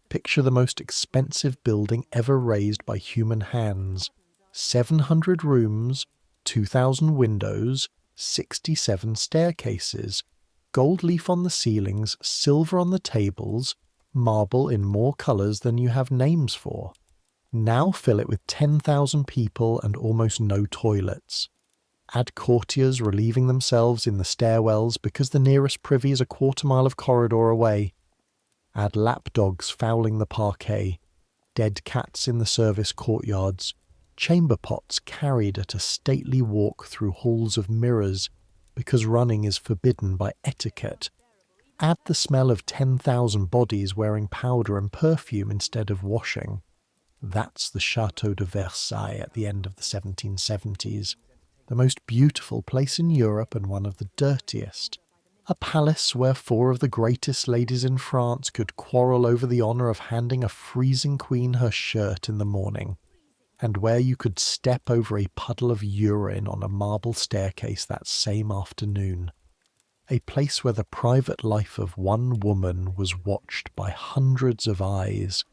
Picture the most expensive building ever raised by human hands. 700 rooms, 2,000 windows, 67 staircases, gold leaf on the ceilings, silver on the tables, marble in more colours than you have names for. Now fill it with 10,000 people and almost no toilets. Add courtiers relieving themselves in the stairwells because the nearest privy is a quarter-mile of corridor away. Add lapdogs fouling the parquet, dead cats in the service courtyards, chamber pots carried at a stately walk through halls of mirrors because running is forbidden by etiquette. Add the smell of 10,000 bodies wearing powder and perfume instead of washing. That's the Château de Versailles at the end of the 1770s. The most beautiful place in Europe and one of the dirtiest. A palace where 4 of the greatest ladies in France could quarrel over the honour of handing a freezing queen her shirt in the morning, and where you could step over a puddle of urine on a marble staircase that same afternoon. A place where the private life of one woman was watched by hundreds of eyes,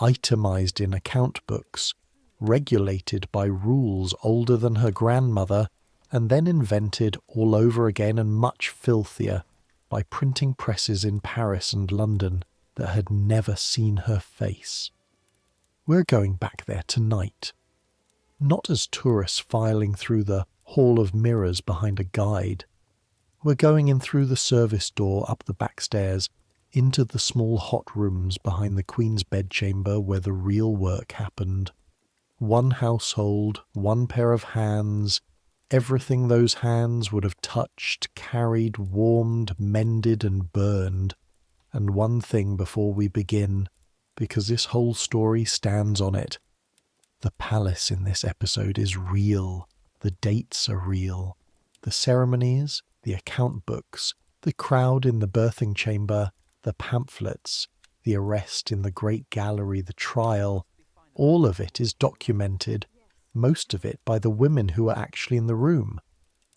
itemised in account books, regulated by rules older than her grandmother, and then invented all over again and much filthier by printing presses in Paris and London that had never seen her face. We're going back there tonight. Not as tourists filing through the Hall of Mirrors behind a guide. We're going in through the service door up the back stairs into the small hot rooms behind the Queen's bedchamber where the real work happened. One household, one pair of hands, everything those hands would have touched, carried, warmed, mended and burned. And one thing before we begin, because this whole story stands on it. The palace in this episode is real. The dates are real. The ceremonies, the account books, the crowd in the birthing chamber, the pamphlets, the arrest in the great gallery, the trial, all of it is documented, most of it by the women who were actually in the room.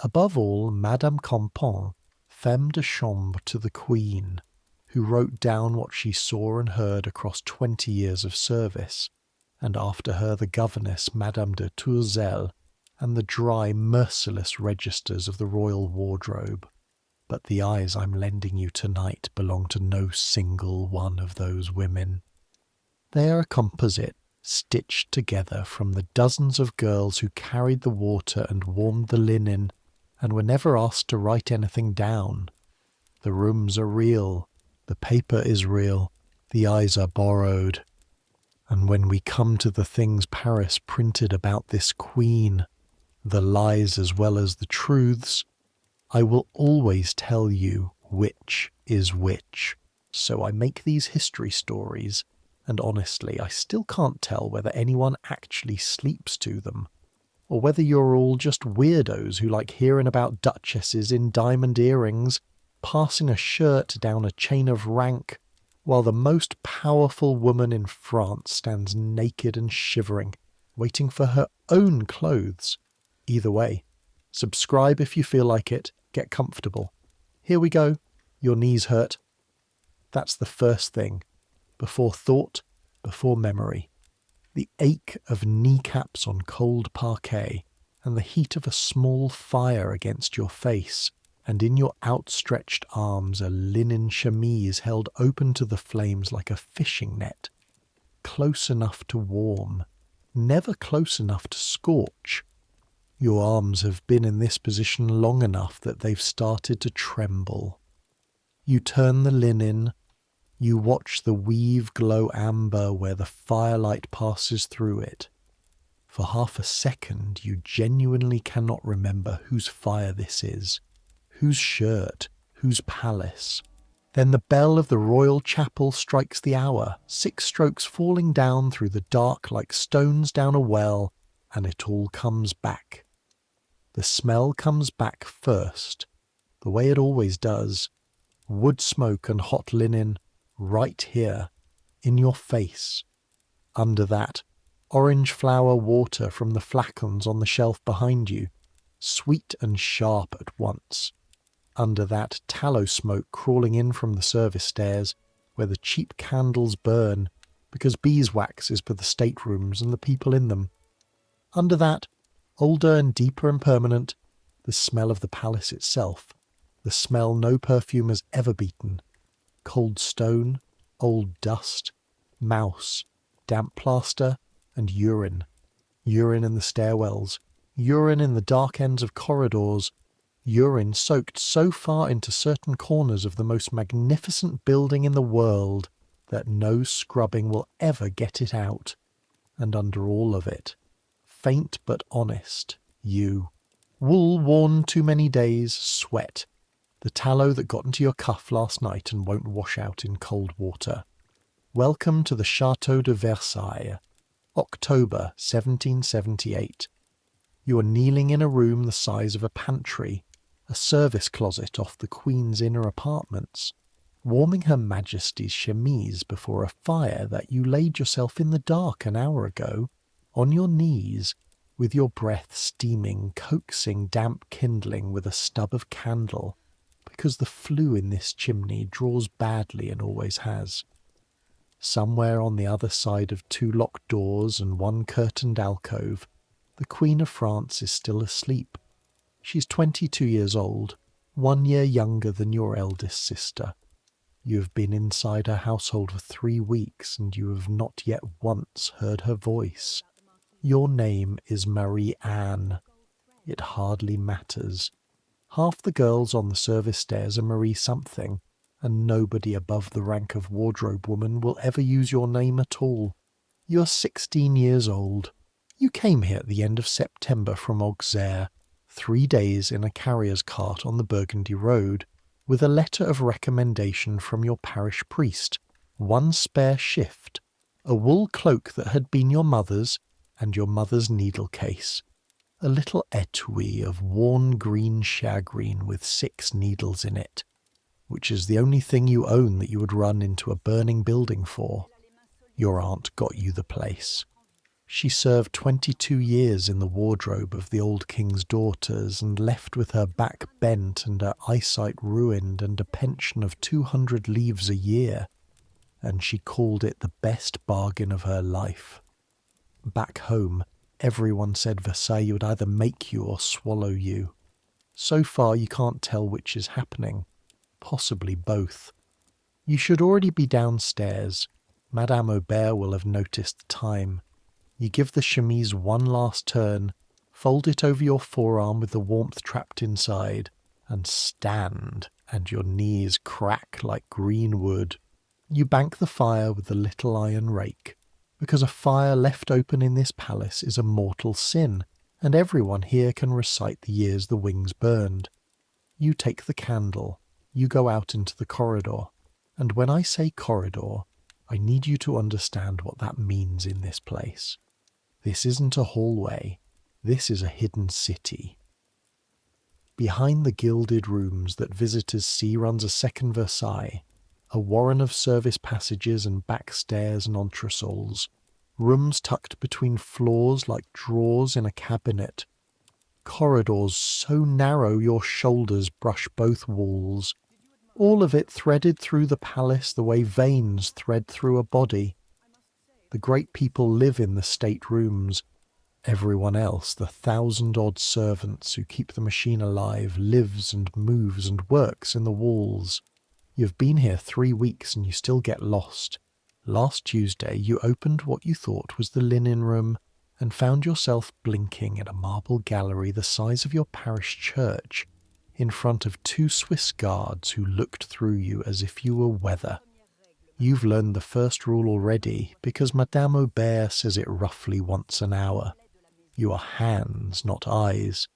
Above all, Madame Campan, femme de chambre to the Queen, who wrote down what she saw and heard across 20 years of service, and after her the governess Madame de Tourzel, and the dry, merciless registers of the royal wardrobe. But the eyes I'm lending you tonight belong to no single one of those women. They are a composite, stitched together from the dozens of girls who carried the water and warmed the linen, and were never asked to write anything down. The rooms are real, the paper is real, the eyes are borrowed. And when we come to the things Paris printed about this queen, the lies as well as the truths, I will always tell you which is which. So I make these history stories, and honestly, I still can't tell whether anyone actually sleeps to them, or whether you're all just weirdos who like hearing about duchesses in diamond earrings, passing a shirt down a chain of rank, while the most powerful woman in France stands naked and shivering, waiting for her own clothes. Either way, subscribe if you feel like it, get comfortable. Here we go. Your knees hurt. That's the first thing. Before thought, before memory. The ache of kneecaps on cold parquet, and the heat of a small fire against your face, and in your outstretched arms a linen chemise held open to the flames like a fishing net, close enough to warm, never close enough to scorch. Your arms have been in this position long enough that they've started to tremble. You turn the linen, you watch the weave glow amber where the firelight passes through it. For half a second you genuinely cannot remember whose fire this is, whose shirt, whose palace. Then the bell of the royal chapel strikes the hour, 6 strokes falling down through the dark like stones down a well, and it all comes back. The smell comes back first, the way it always does. Wood smoke and hot linen, right here, in your face. Under that, orange flower water from the flacons on the shelf behind you, sweet and sharp at once. Under that, tallow smoke crawling in from the service stairs, where the cheap candles burn, because beeswax is for the staterooms and the people in them. Under that, older and deeper and permanent, the smell of the palace itself, the smell no perfume has ever beaten. Cold stone, old dust, mouse, damp plaster, and urine. Urine in the stairwells, urine in the dark ends of corridors, urine soaked so far into certain corners of the most magnificent building in the world that no scrubbing will ever get it out. And under all of it, faint but honest, you. Wool worn too many days, sweat. The tallow that got into your cuff last night and won't wash out in cold water. Welcome to the Château de Versailles, October 1778. You are kneeling in a room the size of a pantry, a service closet off the Queen's inner apartments, warming Her Majesty's chemise before a fire that you laid yourself in the dark an hour ago, on your knees, with your breath steaming, coaxing damp kindling with a stub of candle, because the flue in this chimney draws badly and always has. Somewhere on the other side of 2 locked doors and 1 curtained alcove, the Queen of France is still asleep. She's 22 years old, 1 year younger than your eldest sister. You have been inside her household for 3 weeks, and you have not yet once heard her voice. Your name is Marie Anne. It hardly matters. Half the girls on the service stairs are Marie something, and nobody above the rank of wardrobe woman will ever use your name at all. You are 16 years old. You came here at the end of September from Auxerre, 3 days in a carrier's cart on the Burgundy Road, with a letter of recommendation from your parish priest, 1 spare shift, a wool cloak that had been your mother's, and your mother's needle case, a little etui of worn green shagreen with 6 needles in it, which is the only thing you own that you would run into a burning building for. Your aunt got you the place. She served 22 years in the wardrobe of the old king's daughters, and left with her back bent and her eyesight ruined and a pension of 200 livres a year, and she called it the best bargain of her life. Back home, everyone said Versailles would either make you or swallow you. So far you can't tell which is happening. Possibly both. You should already be downstairs. Madame Aubert will have noticed the time. You give the chemise 1 last turn, fold it over your forearm with the warmth trapped inside, and stand, and your knees crack like green wood. You bank the fire with the little iron rake, because a fire left open in this palace is a mortal sin, and everyone here can recite the years the wings burned. You take the candle, you go out into the corridor, and when I say corridor, I need you to understand what that means in this place. This isn't a hallway, this is a hidden city. Behind the gilded rooms that visitors see runs a second Versailles, a warren of service passages and back stairs and entresols, rooms tucked between floors like drawers in a cabinet, corridors so narrow your shoulders brush both walls, all of it threaded through the palace the way veins thread through a body. The great people live in the state rooms. Everyone else, the 1,000-odd servants who keep the machine alive, lives and moves and works in the walls. You've been here 3 weeks and you still get lost. Last Tuesday you opened what you thought was the linen room and found yourself blinking in a marble gallery the size of your parish church, in front of 2 Swiss guards who looked through you as if you were weather. You've learned the first rule already, because Madame Aubert says it roughly once an hour. You are hands, not eyes.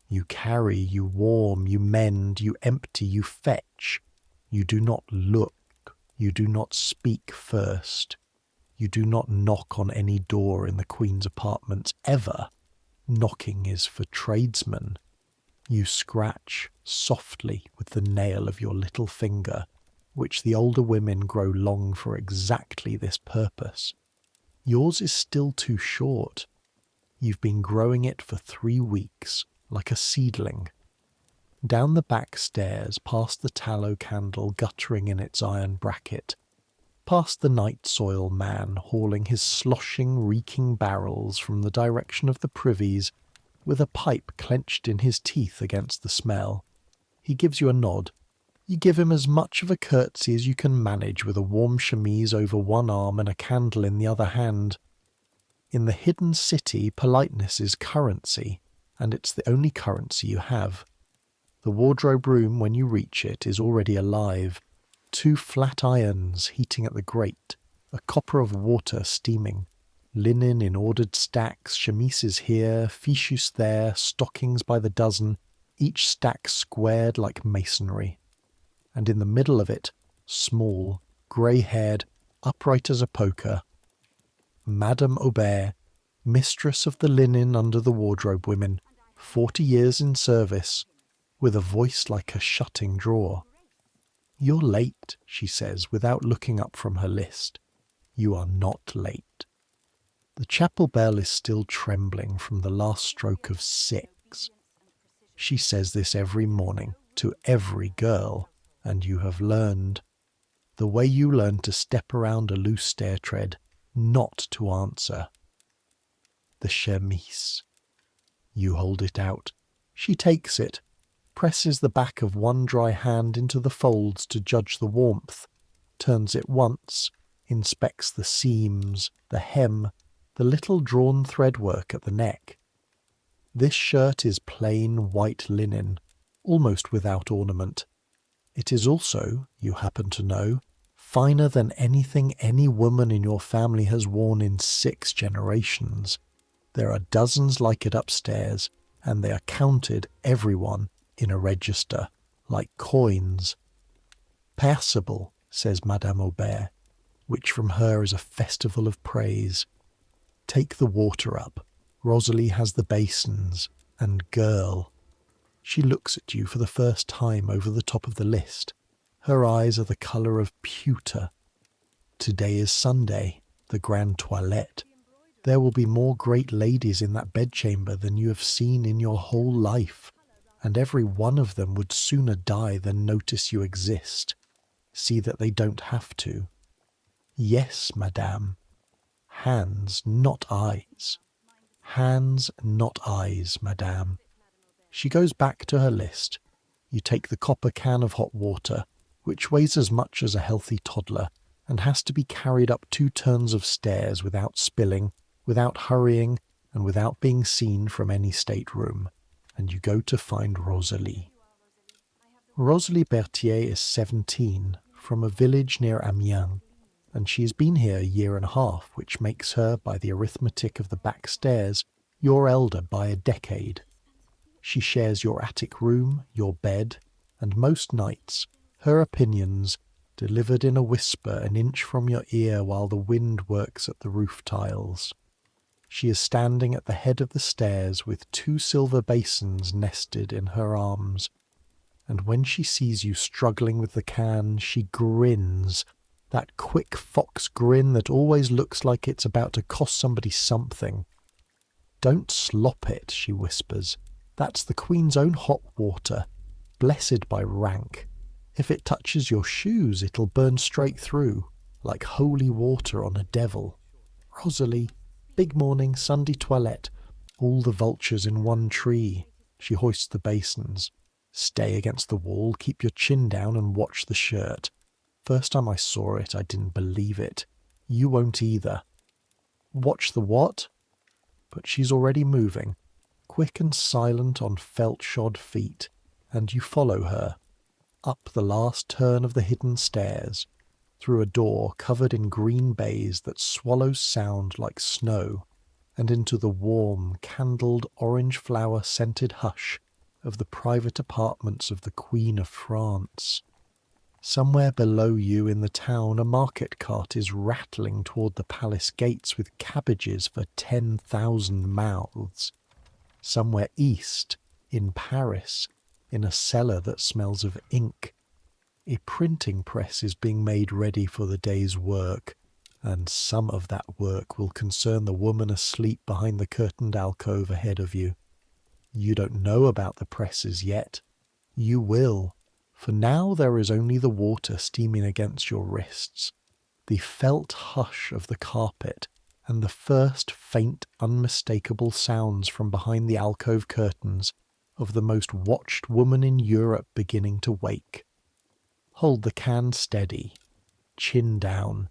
You carry, you warm, you mend, you empty, you fetch. You do not look, you do not speak first. You do not knock on any door in the Queen's apartments, ever. Knocking is for tradesmen. You scratch softly with the nail of your little finger, which the older women grow long for exactly this purpose. Yours is still too short. You've been growing it for 3 weeks, like a seedling. Down the back stairs, past the tallow candle guttering in its iron bracket, past the night soil man hauling his sloshing, reeking barrels from the direction of the privies, with a pipe clenched in his teeth against the smell. He gives you a nod. You give him as much of a curtsy as you can manage with a warm chemise over one arm and a candle in the other hand. In the hidden city, politeness is currency, and it's the only currency you have. The wardrobe room, when you reach it, is already alive. 2 flat irons heating at the grate, a copper of water steaming, linen in ordered stacks, chemises here, fichus there, stockings by the dozen, each stack squared like masonry. And in the middle of it, small, grey-haired, upright as a poker, Madame Aubert, mistress of the linen under the wardrobe women, 40 years in service, with a voice like a shutting drawer. "You're late," she says, without looking up from her list. "You are not late." The chapel bell is still trembling from the last stroke of 6. She says this every morning, to every girl, and you have learned. The way you learn to step around a loose stair tread, not to answer. The chemise. You hold it out. She takes it, presses the back of one dry hand into the folds to judge the warmth, turns it once, inspects the seams, the hem, the little drawn thread work at the neck. This shirt is plain white linen, almost without ornament. It is also, you happen to know, finer than anything any woman in your family has worn in 6 generations. There are dozens like it upstairs, and they are counted, everyone, in a register, like coins. "Passable," says Madame Aubert, which from her is a festival of praise. "Take the water up. Rosalie has the basins. And girl." She looks at you for the first time over the top of the list. Her eyes are the colour of pewter. "Today is Sunday, the grand toilette. There will be more great ladies in that bedchamber than you have seen in your whole life, and every one of them would sooner die than notice you exist. See that they don't have to." "Yes, madame." Hands, not eyes. Hands, not eyes, madame. She goes back to her list. You take the copper can of hot water, which weighs as much as a healthy toddler, and has to be carried up 2 turns of stairs without spilling, without hurrying, and without being seen from any stateroom, and you go to find Rosalie. Rosalie Berthier is 17, from a village near Amiens, and she has been here a year and a half, which makes her, by the arithmetic of the back stairs, your elder by a decade. She shares your attic room, your bed, and most nights, her opinions, delivered in a whisper an inch from your ear while the wind works at the roof tiles. She is standing at the head of the stairs with 2 silver basins nested in her arms, and when she sees you struggling with the can, she grins, that quick fox grin that always looks like it's about to cost somebody something. "Don't slop it," she whispers. "That's the Queen's own hot water, blessed by rank. If it touches your shoes, it'll burn straight through, like holy water on a devil. Rosalie, big morning, Sunday toilette, all the vultures in one tree." She hoists the basins. "Stay against the wall, keep your chin down and watch the shirt. First time I saw it, I didn't believe it. You won't either." "Watch the what?" But she's already moving, quick and silent on felt-shod feet, and you follow her, up the last turn of the hidden stairs, through a door covered in green baize that swallows sound like snow, and into the warm, candled, orange-flower-scented hush of the private apartments of the Queen of France. Somewhere below you in the town a market cart is rattling toward the palace gates with cabbages for 10,000 mouths. Somewhere east, in Paris, in a cellar that smells of ink, a printing press is being made ready for the day's work, and some of that work will concern the woman asleep behind the curtained alcove ahead of you. You don't know about the presses yet. You will, for now there is only the water steaming against your wrists, the felt hush of the carpet, and the first faint, unmistakable sounds from behind the alcove curtains of the most watched woman in Europe beginning to wake. Hold the can steady. Chin down.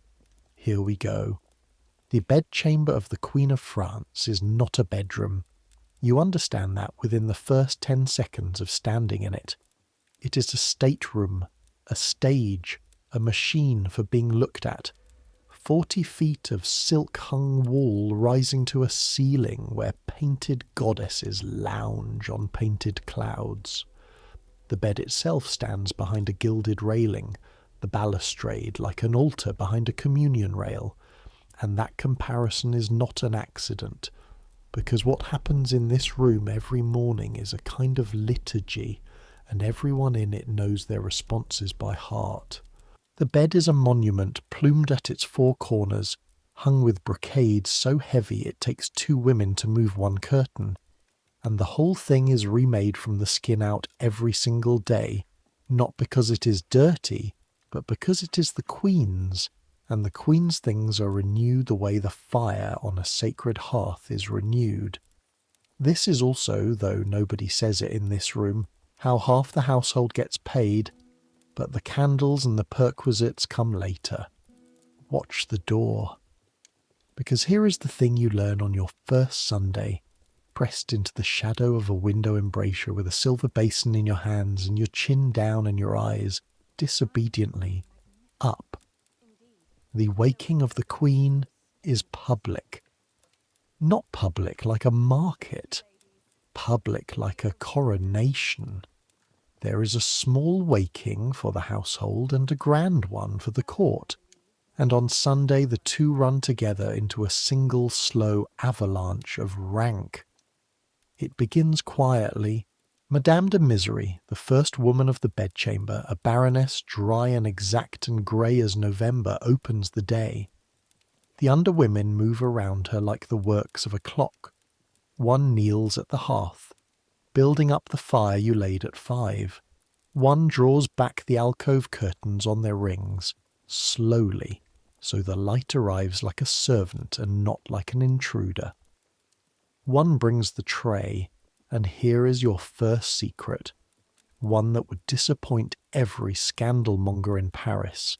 Here we go. The bedchamber of the Queen of France is not a bedroom. You understand that within the first 10 seconds of standing in it. It is a stateroom, a stage, a machine for being looked at. 40 feet of silk-hung wall rising to a ceiling where painted goddesses lounge on painted clouds. The bed itself stands behind a gilded railing, the balustrade like an altar behind a communion rail. And that comparison is not an accident, because what happens in this room every morning is a kind of liturgy, and everyone in it knows their responses by heart. The bed is a monument plumed at its four corners, hung with brocade so heavy it takes 2 women to move one curtain, and the whole thing is remade from the skin out every single day, not because it is dirty, but because it is the Queen's, and the Queen's things are renewed the way the fire on a sacred hearth is renewed. This is also, though nobody says it in this room, how half the household gets paid, but the candles and the perquisites come later. Watch the door. Because here is the thing you learn on your first Sunday, pressed into the shadow of a window embrasure with a silver basin in your hands and your chin down and your eyes, disobediently, up. The waking of the Queen is public. Not public like a market, public like a coronation. There is a small waking for the household and a grand one for the court, and on Sunday the two run together into a single slow avalanche of rank. It begins quietly. Madame de Misery, the first woman of the bedchamber, a baroness dry and exact and grey as November, opens the day. The underwomen move around her like the works of a clock. One kneels at the hearth, building up the fire you laid at 5. One draws back the alcove curtains on their rings, slowly, so the light arrives like a servant and not like an intruder. One brings the tray, and here is your first secret, one that would disappoint every scandalmonger in Paris.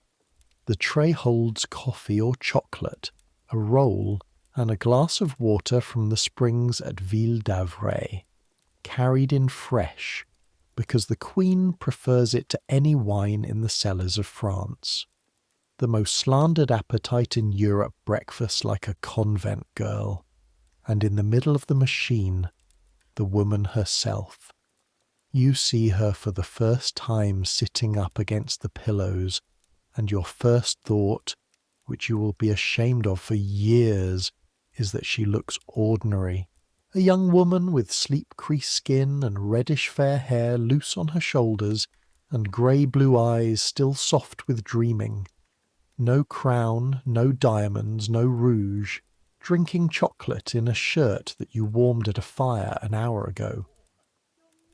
The tray holds coffee or chocolate, a roll, and a glass of water from the springs at Ville d'Avray, carried in fresh, because the Queen prefers it to any wine in the cellars of France. The most slandered appetite in Europe breakfasts like a convent girl, and in the middle of the machine, the woman herself. You see her for the first time sitting up against the pillows, and your first thought, which you will be ashamed of for years, is that she looks ordinary. A young woman with sleep-creased skin and reddish fair hair loose on her shoulders, and grey-blue eyes still soft with dreaming. No crown, no diamonds, no rouge, drinking chocolate in a shirt that you warmed at a fire an hour ago.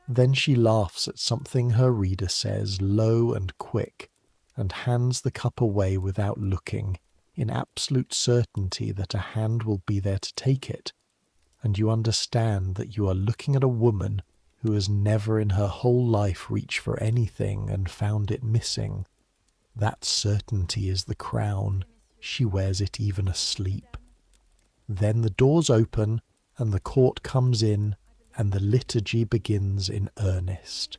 Then she laughs at something her reader says, low and quick, and hands the cup away without looking, in absolute certainty that a hand will be there to take it, and you understand that you are looking at a woman who has never in her whole life reached for anything and found it missing. That certainty is the crown. She wears it even asleep. Then the doors open, and the court comes in, and the liturgy begins in earnest.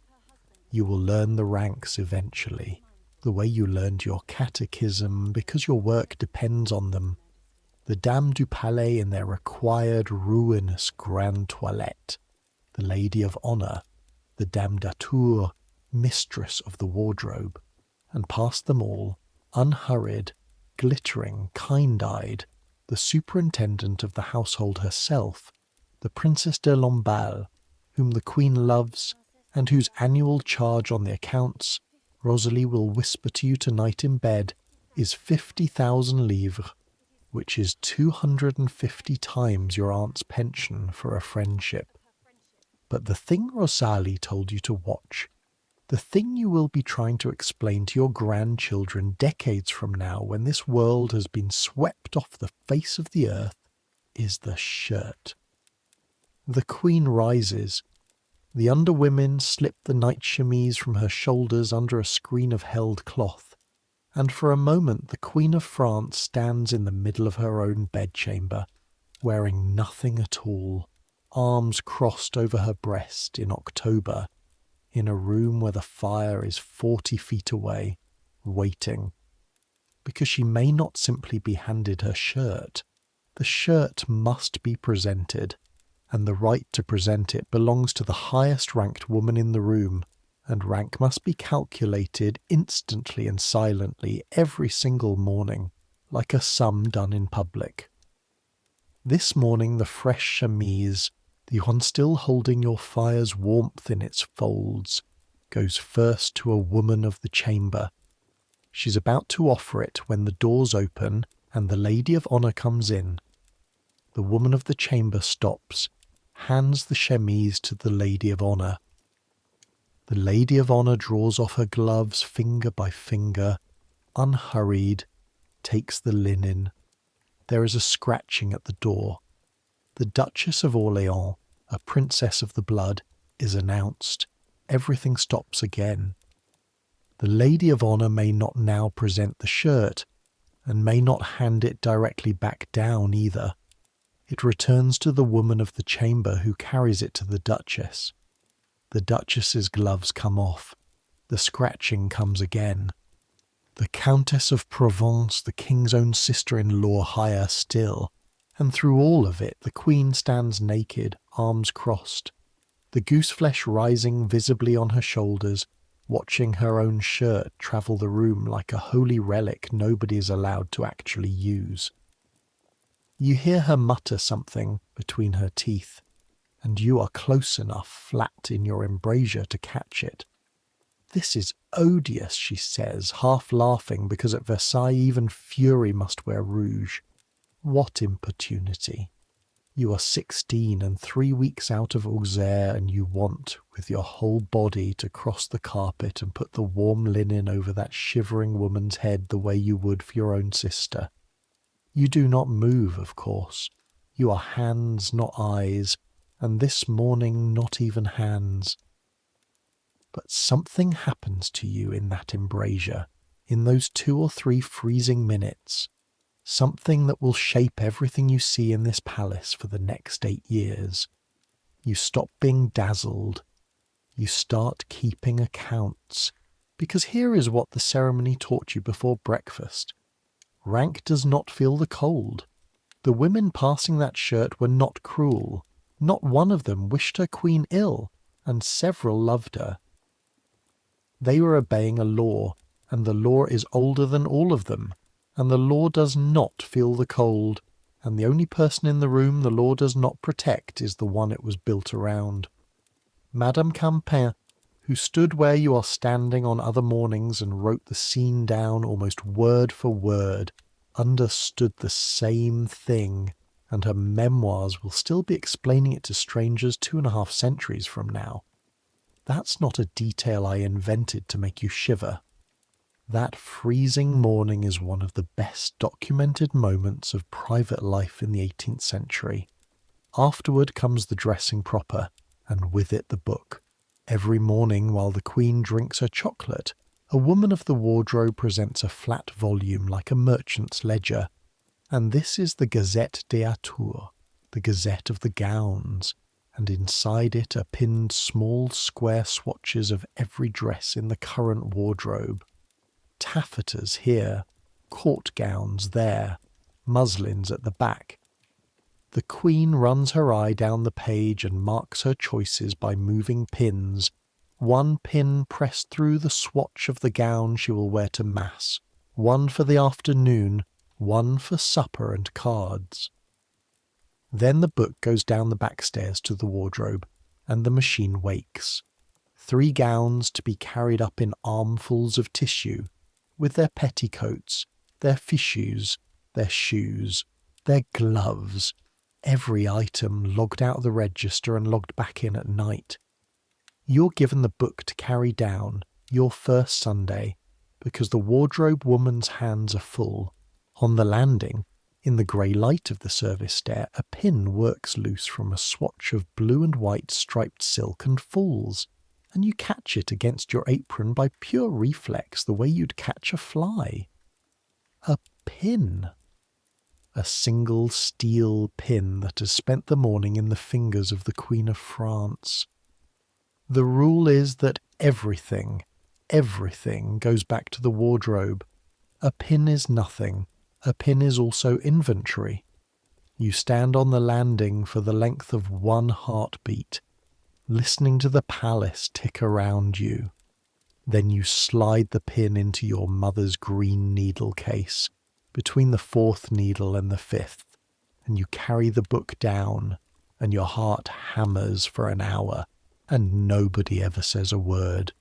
You will learn the ranks eventually, the way you learned your catechism, because your work depends on them. The Dames du Palais in their required ruinous grand toilette, the Lady of Honour, the Dame d'Atour, mistress of the wardrobe, and past them all, unhurried, glittering, kind-eyed, the superintendent of the household herself, the Princess de Lamballe, whom the Queen loves, and whose annual charge on the accounts, Rosalie will whisper to you tonight in bed, is 50,000 livres, which is 250 times your aunt's pension for a friendship. But the thing Rosalie told you to watch, The thing you will be trying to explain to your grandchildren decades from now, when this world has been swept off the face of the earth, is the shirt. The Queen rises. The underwomen slip the night chemise from her shoulders under a screen of held cloth, and for a moment the Queen of France stands in the middle of her own bedchamber, wearing nothing at all, arms crossed over her breast in October, in a room where the fire is 40 feet away, waiting. Because she may not simply be handed her shirt. The shirt must be presented, and the right to present it belongs to the highest ranked woman in the room, and rank must be calculated instantly and silently every single morning, like a sum done in public. This morning the fresh chemise, the one still holding your fire's warmth in its folds, goes first to a woman of the chamber. She's about to offer it when the doors open and the lady of honour comes in. The woman of the chamber stops, hands the chemise to the lady of honour. The lady of honour draws off her gloves finger by finger, unhurried, takes the linen. There is a scratching at the door. The Duchess of Orléans, a princess of the blood, is announced. Everything stops again. The lady of honour may not now present the shirt, and may not hand it directly back down either. It returns to the woman of the chamber, who carries it to the Duchess. The Duchess's gloves come off. The scratching comes again. The Countess of Provence, the king's own sister-in-law, higher still, and through all of it the Queen stands naked, arms crossed, the gooseflesh rising visibly on her shoulders, watching her own shirt travel the room like a holy relic nobody is allowed to actually use. You hear her mutter something between her teeth, and you are close enough flat in your embrasure to catch it. "This is odious," she says, half laughing, because at Versailles even fury must wear rouge. What importunity! You are 16 and 3 weeks out of Auxerre, and you want, with your whole body, to cross the carpet and put the warm linen over that shivering woman's head the way you would for your own sister. You do not move, of course. You are hands, not eyes, and this morning not even hands. But something happens to you in that embrasure, in those 2 or 3 freezing minutes. Something that will shape everything you see in this palace for the next 8 years. You stop being dazzled. You start keeping accounts. Because here is what the ceremony taught you before breakfast. Rank does not feel the cold. The women passing that shirt were not cruel. Not one of them wished her queen ill, and several loved her. They were obeying a law, and the law is older than all of them, and the law does not feel the cold, and the only person in the room the law does not protect is the one it was built around. Madame Campan, who stood where you are standing on other mornings and wrote the scene down almost word for word, understood the same thing, and her memoirs will still be explaining it to strangers 2.5 centuries from now. That's not a detail I invented to make you shiver. That freezing morning is one of the best documented moments of private life in the 18th century. Afterward comes the dressing proper, and with it the book. Every morning while the Queen drinks her chocolate, a woman of the wardrobe presents a flat volume like a merchant's ledger, and this is the Gazette des Atours, the Gazette of the Gowns, and inside it are pinned small square swatches of every dress in the current wardrobe. Taffetas here, court gowns there, muslins at the back. The Queen runs her eye down the page and marks her choices by moving pins, one pin pressed through the swatch of the gown she will wear to Mass, one for the afternoon, one for supper and cards. Then the book goes down the back stairs to the wardrobe, and the machine wakes. 3 gowns to be carried up in armfuls of tissue, with their petticoats, their fichus, their shoes, their gloves, every item logged out of the register and logged back in at night. You're given the book to carry down, your first Sunday, because the wardrobe woman's hands are full. On the landing, in the grey light of the service stair, a pin works loose from a swatch of blue and white striped silk and falls, and you catch it against your apron by pure reflex the way you'd catch a fly. A pin. A single steel pin that has spent the morning in the fingers of the Queen of France. The rule is that everything goes back to the wardrobe. A pin is nothing. A pin is also inventory. You stand on the landing for the length of one heartbeat, listening to the palace tick around you. Then you slide the pin into your mother's green needle case, between the 4th needle and the 5th, and you carry the book down, and your heart hammers for an hour, and nobody ever says a word.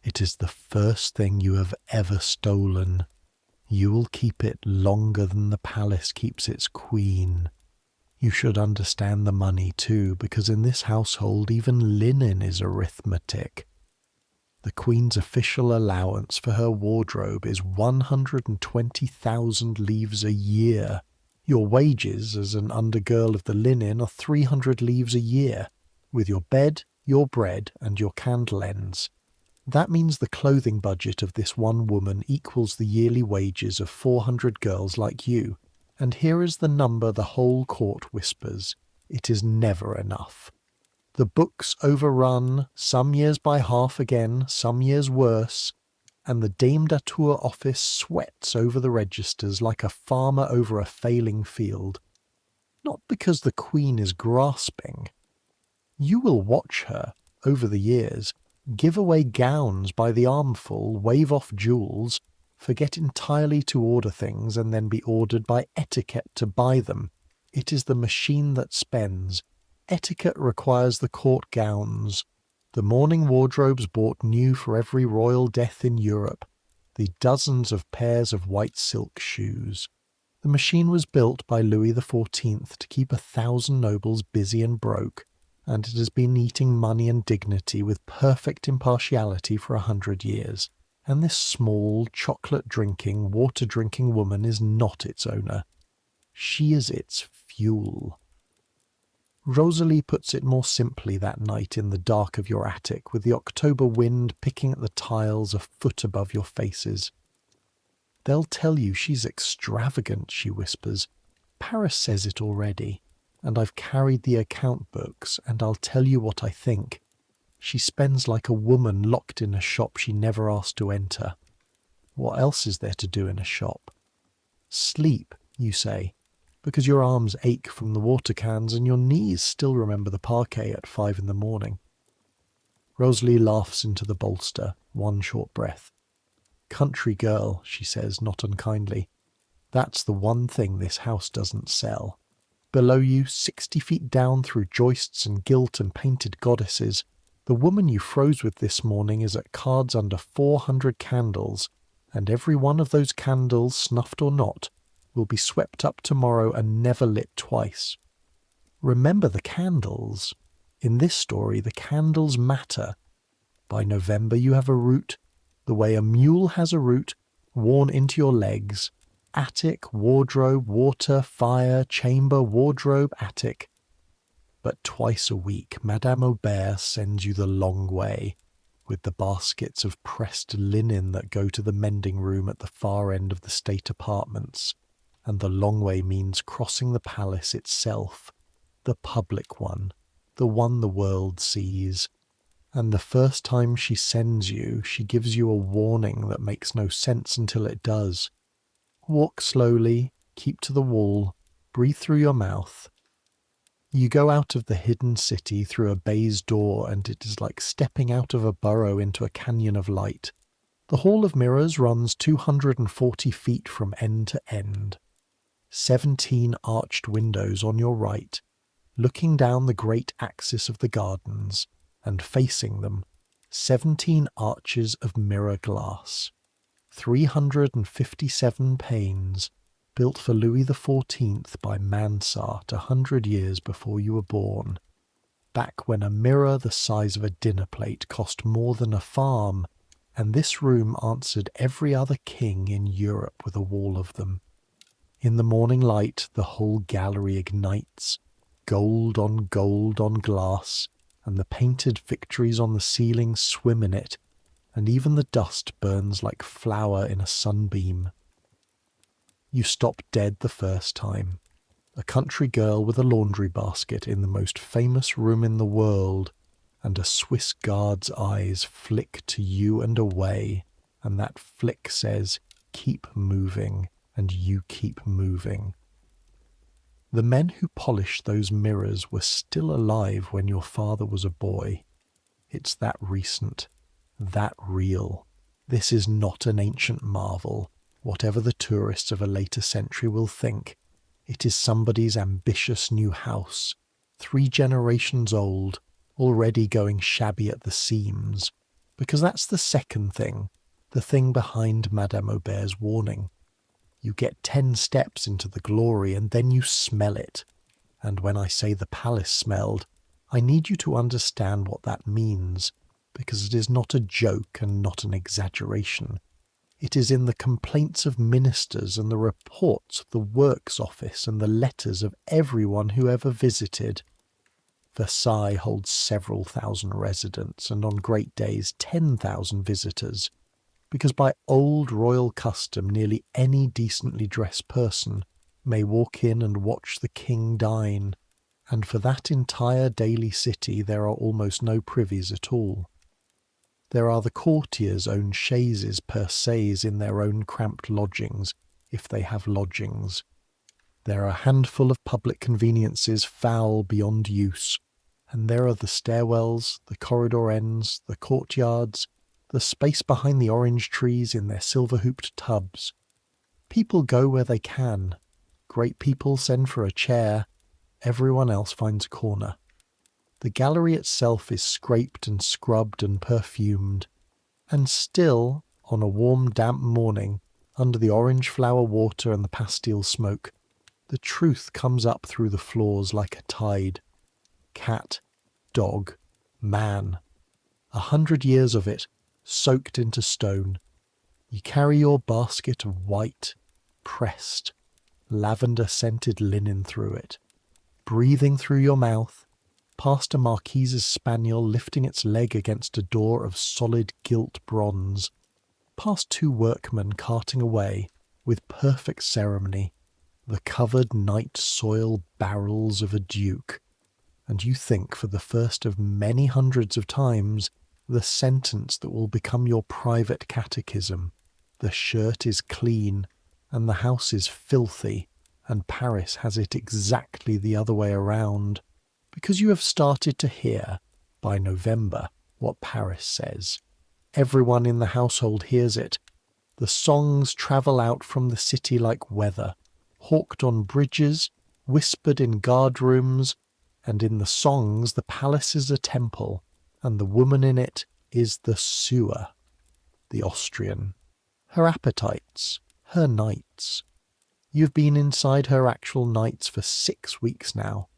It is the first thing you have ever stolen. You will keep it longer than the palace keeps its queen. You should understand the money too, because in this household even linen is arithmetic. The Queen's official allowance for her wardrobe is 120,000 livres a year. Your wages as an undergirl of the linen are 300 livres a year, with your bed, your bread, and your candle ends. That means the clothing budget of this one woman equals the yearly wages of 400 girls like you. And here is the number the whole court whispers. It is never enough. The books overrun, some years by half again, some years worse, and the name.Her office sweats over the registers like a farmer over a failing field. Not because the Queen is grasping. You will watch her, over the years, give away gowns by the armful, wave off jewels, forget entirely to order things and then be ordered by etiquette to buy them. It is the machine that spends. Etiquette requires the court gowns, the mourning wardrobes bought new for every royal death in Europe, the dozens of pairs of white silk shoes. The machine was built by Louis XIV to keep 1,000 nobles busy and broke, and it has been eating money and dignity with perfect impartiality for 100 years. And this small, chocolate-drinking, water-drinking woman is not its owner. She is its fuel. Rosalie puts it more simply that night in the dark of your attic, with the October wind picking at the tiles a foot above your faces. They'll tell you she's extravagant, she whispers. Paris says it already, and I've carried the account books, and I'll tell you what I think. She spends like a woman locked in a shop she never asked to enter. What else is there to do in a shop? Sleep, you say, because your arms ache from the water cans and your knees still remember the parquet at 5 a.m. Rosalie laughs into the bolster, one short breath. Country girl, she says, not unkindly. That's the one thing this house doesn't sell. Below you, 60 feet down through joists and gilt and painted goddesses, the woman you froze with this morning is at cards under 400 candles, and every one of those candles, snuffed or not, will be swept up tomorrow and never lit twice. Remember the candles. In this story, the candles matter. By November you have a route, the way a mule has a route, worn into your legs. Attic, wardrobe, water, fire, chamber, wardrobe, attic. But twice a week Madame Aubert sends you the long way, with the baskets of pressed linen that go to the mending room at the far end of the state apartments. And the long way means crossing the palace itself, the public one, the one the world sees. And the first time she sends you, she gives you a warning that makes no sense until it does. Walk slowly, keep to the wall, breathe through your mouth. You go out of the hidden city through a baize door, and it is like stepping out of a burrow into a canyon of light. The Hall of Mirrors runs 240 feet from end to end. 17 arched windows on your right, looking down the great axis of the gardens, and facing them, 17 arches of mirror glass. 357 panes, built for Louis XIV by Mansart 100 years before you were born. back when a mirror the size of a dinner plate cost more than a farm, and this room answered every other king in Europe with a wall of them. In the morning light the whole gallery ignites, gold on glass, and the painted victories on the ceiling swim in it, and even the dust burns like flour in a sunbeam. You stop dead the first time. A country girl with a laundry basket in the most famous room in the world, and a Swiss guard's eyes flick to you and away, and that flick says, "Keep moving," and you keep moving. The men who polished those mirrors were still alive when your father was a boy. It's that recent, that real. This is not an ancient marvel, whatever the tourists of a later century will think. It is somebody's ambitious new house, 3 generations old, already going shabby at the seams, because that's the second thing, the thing behind Madame Aubert's warning. You get 10 steps into the glory and then you smell it. And when I say the palace smelled, I need you to understand what that means, because it is not a joke and not an exaggeration. It is in the complaints of ministers and the reports of the works office and the letters of everyone who ever visited. Versailles holds several thousand residents, and on great days 10,000 visitors, because by old royal custom nearly any decently dressed person may walk in and watch the king dine, and for that entire daily city there are almost no privies at all. There are the courtiers' own chaises per se in their own cramped lodgings, if they have lodgings. There are a handful of public conveniences foul beyond use, and there are the stairwells, the corridor ends, the courtyards, the space behind the orange trees in their silver-hooped tubs. People go where they can. Great people send for a chair. Everyone else finds a corner. The gallery itself is scraped and scrubbed and perfumed. And still, on a warm, damp morning, under the orange flower water and the pastille smoke, the truth comes up through the floors like a tide. Cat, dog, man. 100 years of it, soaked into stone. You carry your basket of white, pressed, lavender-scented linen through it, breathing through your mouth, past a marquise's spaniel lifting its leg against a door of solid gilt bronze, past 2 workmen carting away, with perfect ceremony, the covered night soil barrels of a duke, and you think for the first of many hundreds of times the sentence that will become your private catechism: the shirt is clean, and the house is filthy, and Paris has it exactly the other way around, because you have started to hear, by November, what Paris says. Everyone in the household hears it. The songs travel out from the city like weather, hawked on bridges, whispered in guardrooms, and in the songs the palace is a temple, and the woman in it is the sewer, the Austrian. Her appetites, her nights. You've been inside her actual nights for 6 weeks now.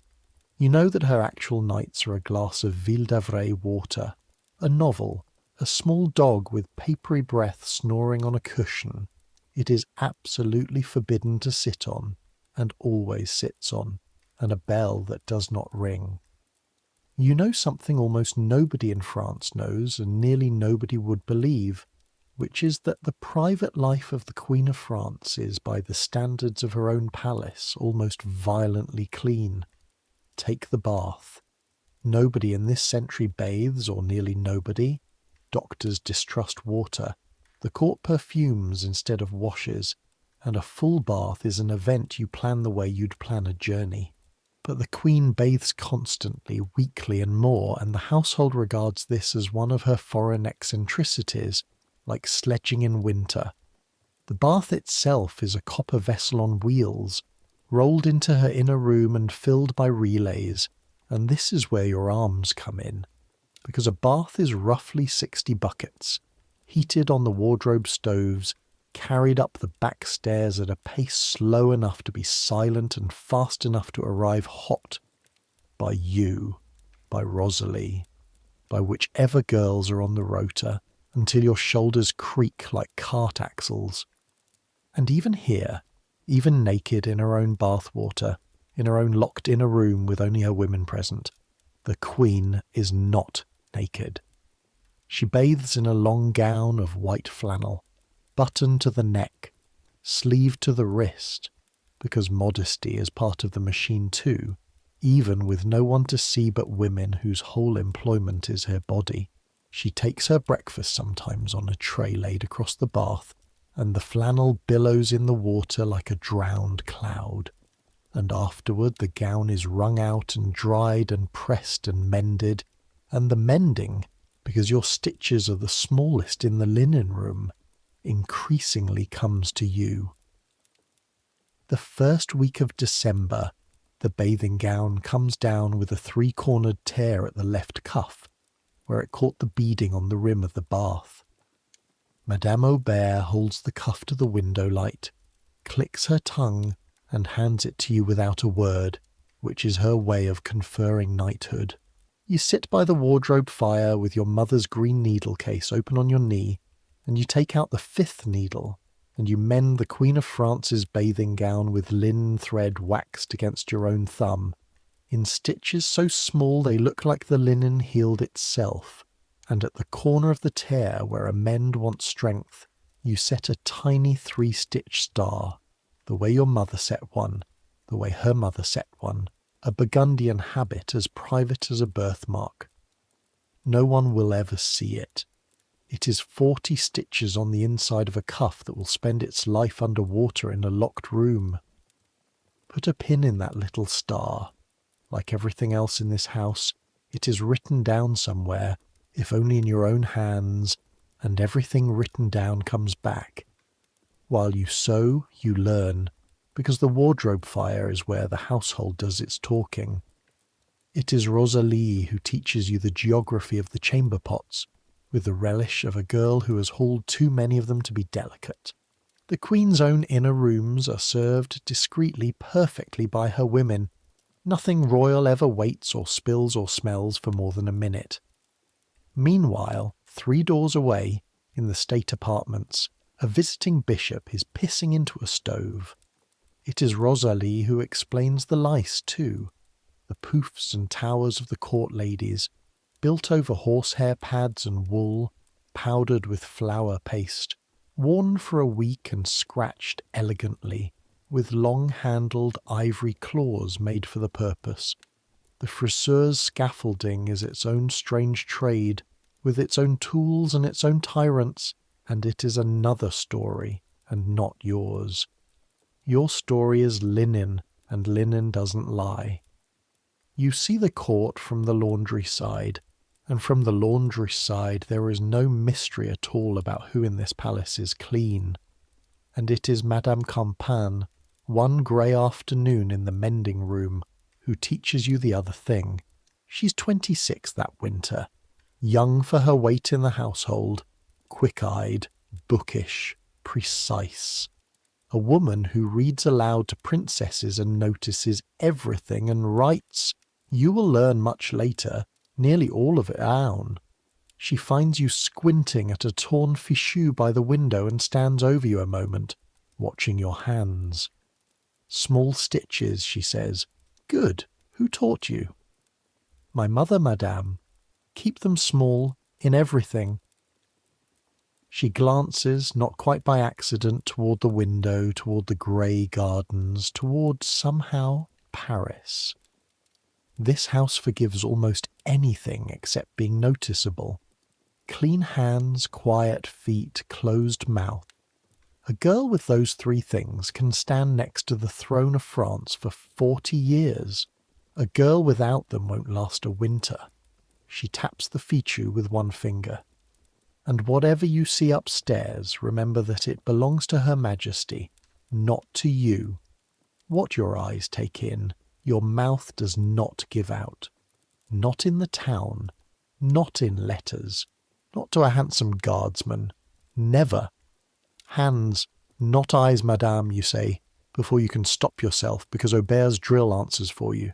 You know that her actual nights are a glass of Ville d'Avray water, a novel, a small dog with papery breath snoring on a cushion it is absolutely forbidden to sit on, and always sits on, and a bell that does not ring. You know something almost nobody in France knows, and nearly nobody would believe, which is that the private life of the Queen of France is, by the standards of her own palace, almost violently clean. Take the bath. Nobody in this century bathes, or nearly nobody. Doctors distrust water. The court perfumes instead of washes, and a full bath is an event you plan the way you'd plan a journey. But the Queen bathes constantly, weekly and more, and the household regards this as one of her foreign eccentricities, like sledging in winter. The bath itself is a copper vessel on wheels, rolled into her inner room and filled by relays, and this is where your arms come in, because a bath is roughly 60 buckets, heated on the wardrobe stoves, carried up the back stairs at a pace slow enough to be silent and fast enough to arrive hot. By you. by Rosalie, by whichever girls are on the rota, until your shoulders creak like cart axles. And even here, even naked in her own bathwater, in her own locked inner room with only her women present, the Queen is not naked. She bathes in a long gown of white flannel, buttoned to the neck, sleeved to the wrist, because modesty is part of the machine too, even with no one to see but women whose whole employment is her body. She takes her breakfast sometimes on a tray laid across the bath, and the flannel billows in the water like a drowned cloud. And afterward the gown is wrung out and dried and pressed and mended, and the mending, because your stitches are the smallest in the linen room, increasingly comes to you. The first week of December, the bathing gown comes down with a 3-cornered tear at the left cuff, where it caught the beading on the rim of the bath. Madame Aubert holds the cuff to the window light, clicks her tongue, and hands it to you without a word, which is her way of conferring knighthood. You sit by the wardrobe fire with your mother's green needle case open on your knee, and you take out the 5th needle, and you mend the Queen of France's bathing gown with linen thread waxed against your own thumb, in stitches so small they look like the linen healed itself, and at the corner of the tear where a mend wants strength, you set a tiny 3-stitch star, the way your mother set one, the way her mother set one, a Burgundian habit as private as a birthmark. No one will ever see it. It is 40 stitches on the inside of a cuff that will spend its life under water in a locked room. Put a pin in that little star. Like everything else in this house, it is written down somewhere, if only in your own hands, and everything written down comes back. While you sew, you learn, because the wardrobe fire is where the household does its talking. It is Rosalie who teaches you the geography of the chamber pots, with the relish of a girl who has hauled too many of them to be delicate. The Queen's own inner rooms are served discreetly, perfectly by her women. Nothing royal ever waits or spills or smells for more than a minute. Meanwhile, 3 doors away, in the state apartments, a visiting bishop is pissing into a stove. It is Rosalie who explains the lice too, the poufs and towers of the court ladies, built over horsehair pads and wool, powdered with flour paste, worn for a week and scratched elegantly, with long-handled ivory claws made for the purpose. The friseur's scaffolding is its own strange trade, with its own tools and its own tyrants, and it is another story, and not yours. Your story is linen, and linen doesn't lie. You see the court from the laundry side, and from the laundry side there is no mystery at all about who in this palace is clean. And it is Madame Campan, one grey afternoon in the mending room, who teaches you the other thing. She's 26 that winter, young for her weight in the household, quick-eyed, bookish, precise. A woman who reads aloud to princesses and notices everything and writes, you will learn much later, nearly all of it down. She finds you squinting at a torn fichu by the window and stands over you a moment, watching your hands. Small stitches, she says. Good. Who taught you? My mother, madame. Keep them small, in everything. She glances, not quite by accident, toward the window, toward the grey gardens, toward, somehow, Paris. This house forgives almost anything except being noticeable. Clean hands, quiet feet, closed mouth. A girl with those 3 things can stand next to the throne of France for 40 years. A girl without them won't last a winter. She taps the fichu with one finger. And whatever you see upstairs, remember that it belongs to Her Majesty, not to you. What your eyes take in, your mouth does not give out. Not in the town, not in letters, not to a handsome guardsman. Never. Hands, not eyes, madame, you say, before you can stop yourself because Aubert's drill answers for you.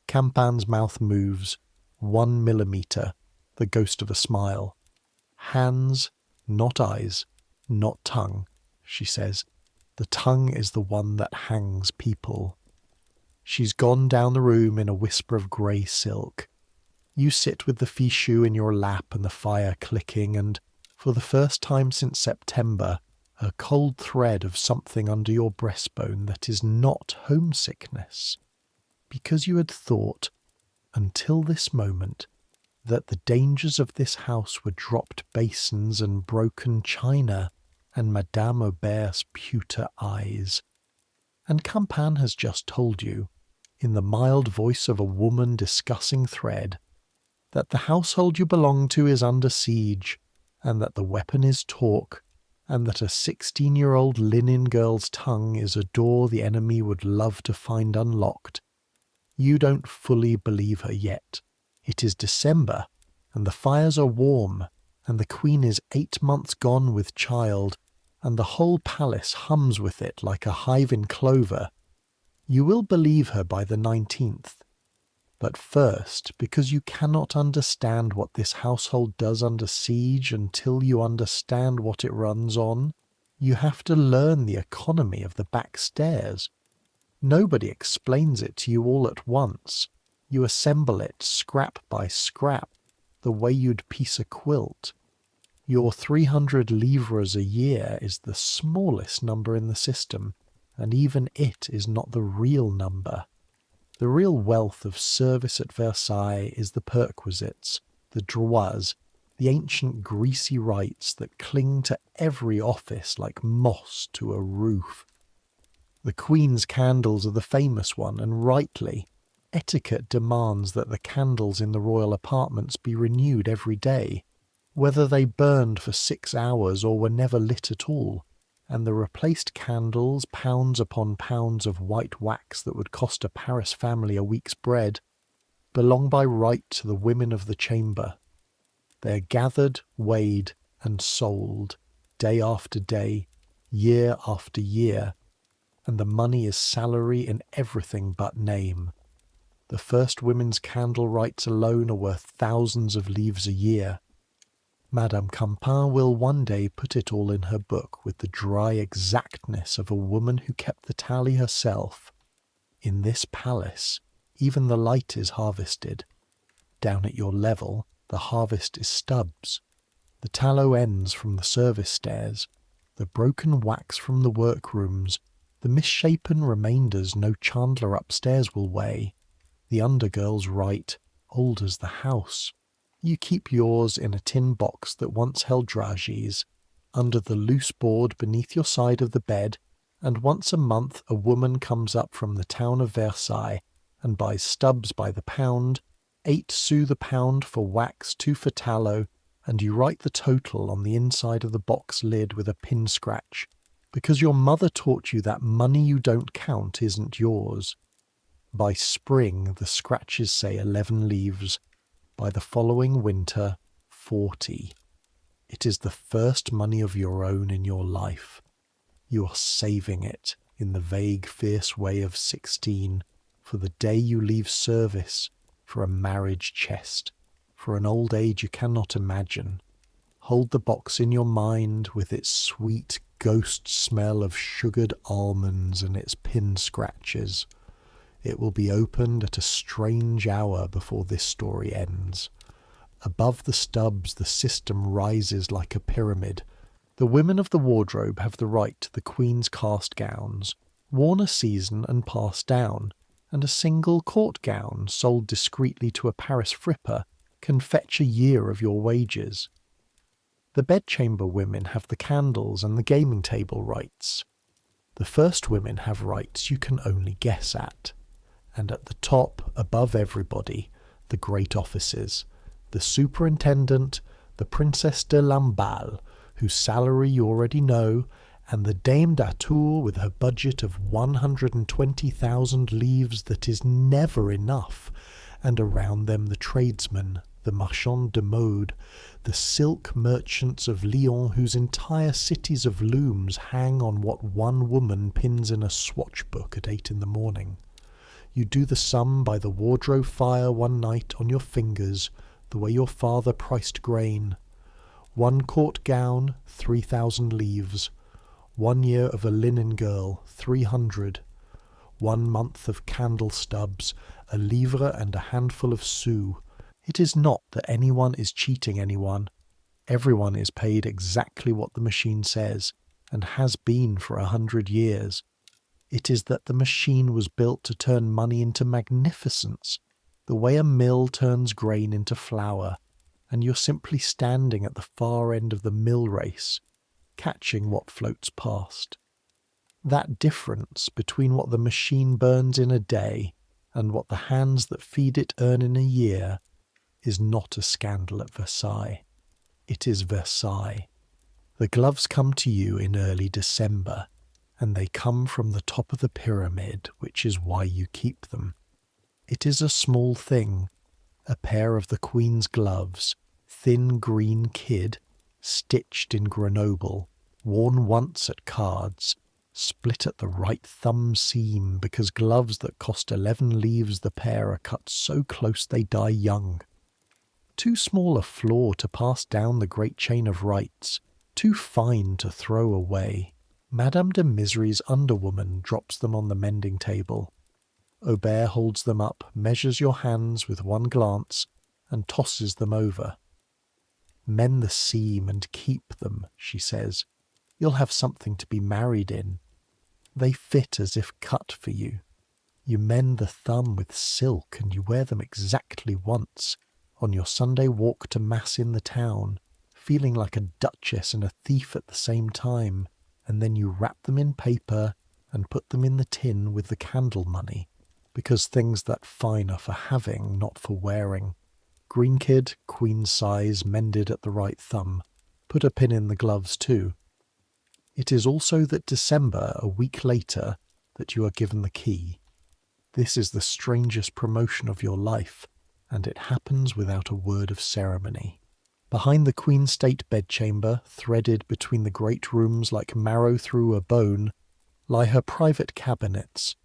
Campan's mouth moves, 1 millimeter, the ghost of a smile. Hands, not eyes, not tongue, she says. The tongue is the one that hangs people. She's gone down the room in a whisper of grey silk. You sit with the fichu in your lap and the fire clicking, and, for the first time since September, a cold thread of something under your breastbone that is not homesickness. Because you had thought, until this moment, that the dangers of this house were dropped basins and broken china and Madame Aubert's pewter eyes. And Campan has just told you, in the mild voice of a woman discussing thread, that the household you belong to is under siege, and that the weapon is talk, and that a 16-year-old linen girl's tongue is a door the enemy would love to find unlocked. You don't fully believe her yet. It is December, and the fires are warm, and the Queen is 8 months gone with child, and the whole palace hums with it like a hive in clover. You will believe her by the 19th. But first, because you cannot understand what this household does under siege until you understand what it runs on, you have to learn the economy of the back stairs. Nobody explains it to you all at once. You assemble it scrap by scrap, the way you'd piece a quilt. Your 300 livres a year is the smallest number in the system, and even it is not the real number. The real wealth of service at Versailles is the perquisites, the droits, the ancient greasy rights that cling to every office like moss to a roof. The Queen's candles are the famous one, and rightly. Etiquette demands that the candles in the royal apartments be renewed every day, whether they burned for 6 hours or were never lit at all, and the replaced candles, pounds upon pounds of white wax that would cost a Paris family a week's bread, belong by right to the women of the chamber. They are gathered, weighed, and sold, day after day, year after year, and the money is salary in everything but name. The first women's candle rights alone are worth thousands of livres a year. Madame Campan will one day put it all in her book with the dry exactness of a woman who kept the tally herself. In this palace, even the light is harvested. Down at your level, the harvest is stubs. The tallow ends from the service stairs, the broken wax from the workrooms, the misshapen remainders no chandler upstairs will weigh. The undergirls write, old as the house. You keep yours in a tin box that once held dragees, under the loose board beneath your side of the bed, and once a month a woman comes up from the town of Versailles and buys stubs by the pound, 8 sous the pound for wax, 2 for tallow, and you write the total on the inside of the box lid with a pin scratch, because your mother taught you that money you don't count isn't yours. By spring the scratches say 11 livres, by the following winter 40. It is the first money of your own in your life. You are saving it, in the vague, fierce way of 16, for the day you leave service, for a marriage chest, for an old age you cannot imagine. Hold the box in your mind with its sweet ghost smell of sugared almonds and its pin scratches. It will be opened at a strange hour before this story ends. Above the stubs the system rises like a pyramid. The women of the wardrobe have the right to the Queen's cast gowns, worn a season and passed down, and a single court gown sold discreetly to a Paris fripper can fetch a year of your wages. The bedchamber women have the candles and the gaming table rights. The first women have rights you can only guess at. And at the top, above everybody, the great offices, the superintendent, the Princess de Lamballe, whose salary you already know, and the Dame d'Atour with her budget of 120,000 livres that is never enough, and around them the tradesmen, the marchands de mode, the silk merchants of Lyons whose entire cities of looms hang on what one woman pins in a swatch book at 8 in the morning. You do the sum by the wardrobe fire one night on your fingers, the way your father priced grain. 1 court gown, 3,000 livres. 1 year of a linen girl, 300. 1 month of candle stubs, a livre and a handful of sous. It is not that anyone is cheating anyone. Everyone is paid exactly what the machine says, and has been for 100 years. It is that the machine was built to turn money into magnificence, the way a mill turns grain into flour, and you're simply standing at the far end of the mill race, catching what floats past. That difference between what the machine burns in a day and what the hands that feed it earn in a year is not a scandal at Versailles. It is Versailles. The gloves come to you in early December, and they come from the top of the pyramid, which is why you keep them. It is a small thing, a pair of the Queen's gloves, thin green kid, stitched in Grenoble, worn once at cards, split at the right thumb seam because gloves that cost 11 livres the pair are cut so close they die young. Too small a flaw to pass down the great chain of rights, too fine to throw away. Madame de Misery's underwoman drops them on the mending table. Aubert holds them up, measures your hands with one glance, and tosses them over. "Mend the seam and keep them," she says. "You'll have something to be married in. They fit as if cut for you. You mend the thumb with silk, and you wear them exactly once, on your Sunday walk to mass in the town, feeling like a duchess and a thief at the same time, and then you wrap them in paper and put them in the tin with the candle money, because things that fine are for having, not for wearing. Green kid, queen size, mended at the right thumb. Put a pin in the gloves too. It is also that December, a week later, that you are given the key. This is the strangest promotion of your life, and it happens without a word of ceremony. Behind the Queen State bedchamber, threaded between the great rooms like marrow through a bone, lie her private cabinets,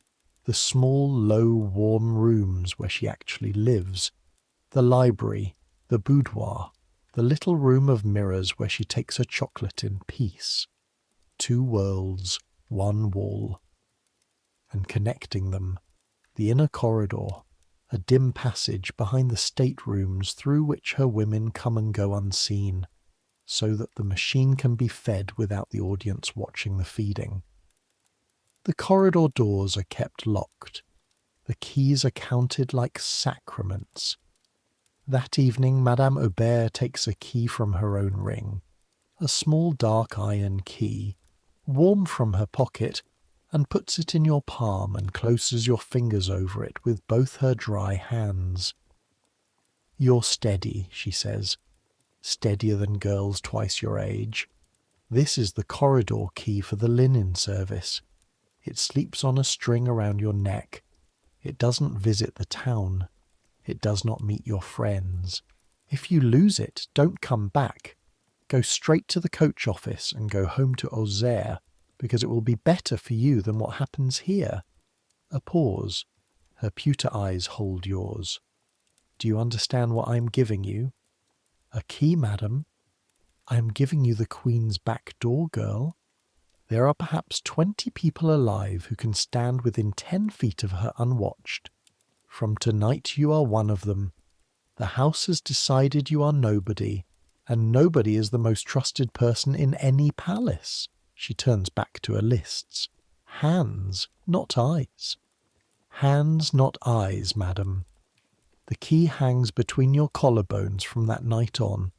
the small, low, warm rooms where she actually lives, the library, the boudoir, the little room of mirrors where she takes her chocolate in peace. 2 worlds, 1 wall. And connecting them, the inner corridor, a dim passage behind the staterooms through which her women come and go unseen, so that the machine can be fed without the audience watching the feeding. The corridor doors are kept locked. The keys are counted like sacraments. That evening Madame Aubert takes a key from her own ring, a small dark iron key, warm from her pocket, and puts it in your palm and closes your fingers over it with both her dry hands. "You're steady," she says, "steadier than girls twice your age. This is the corridor key for the linen service. It sleeps on a string around your neck. It doesn't visit the town. It does not meet your friends. If you lose it, don't come back. Go straight to the coach office and go home to Auxerre, because it will be better for you than what happens here." A pause. Her pewter eyes hold yours. "Do you understand what I am giving you?" "A key, madam." "I am giving you the Queen's back door, girl. There are perhaps 20 people alive who can stand within 10 feet of her unwatched. From tonight you are one of them. The house has decided you are nobody, and nobody is the most trusted person in any palace." She turns back to her lists. "Hands, not eyes. Hands, not eyes, madam. The key hangs between your collarbones from that night on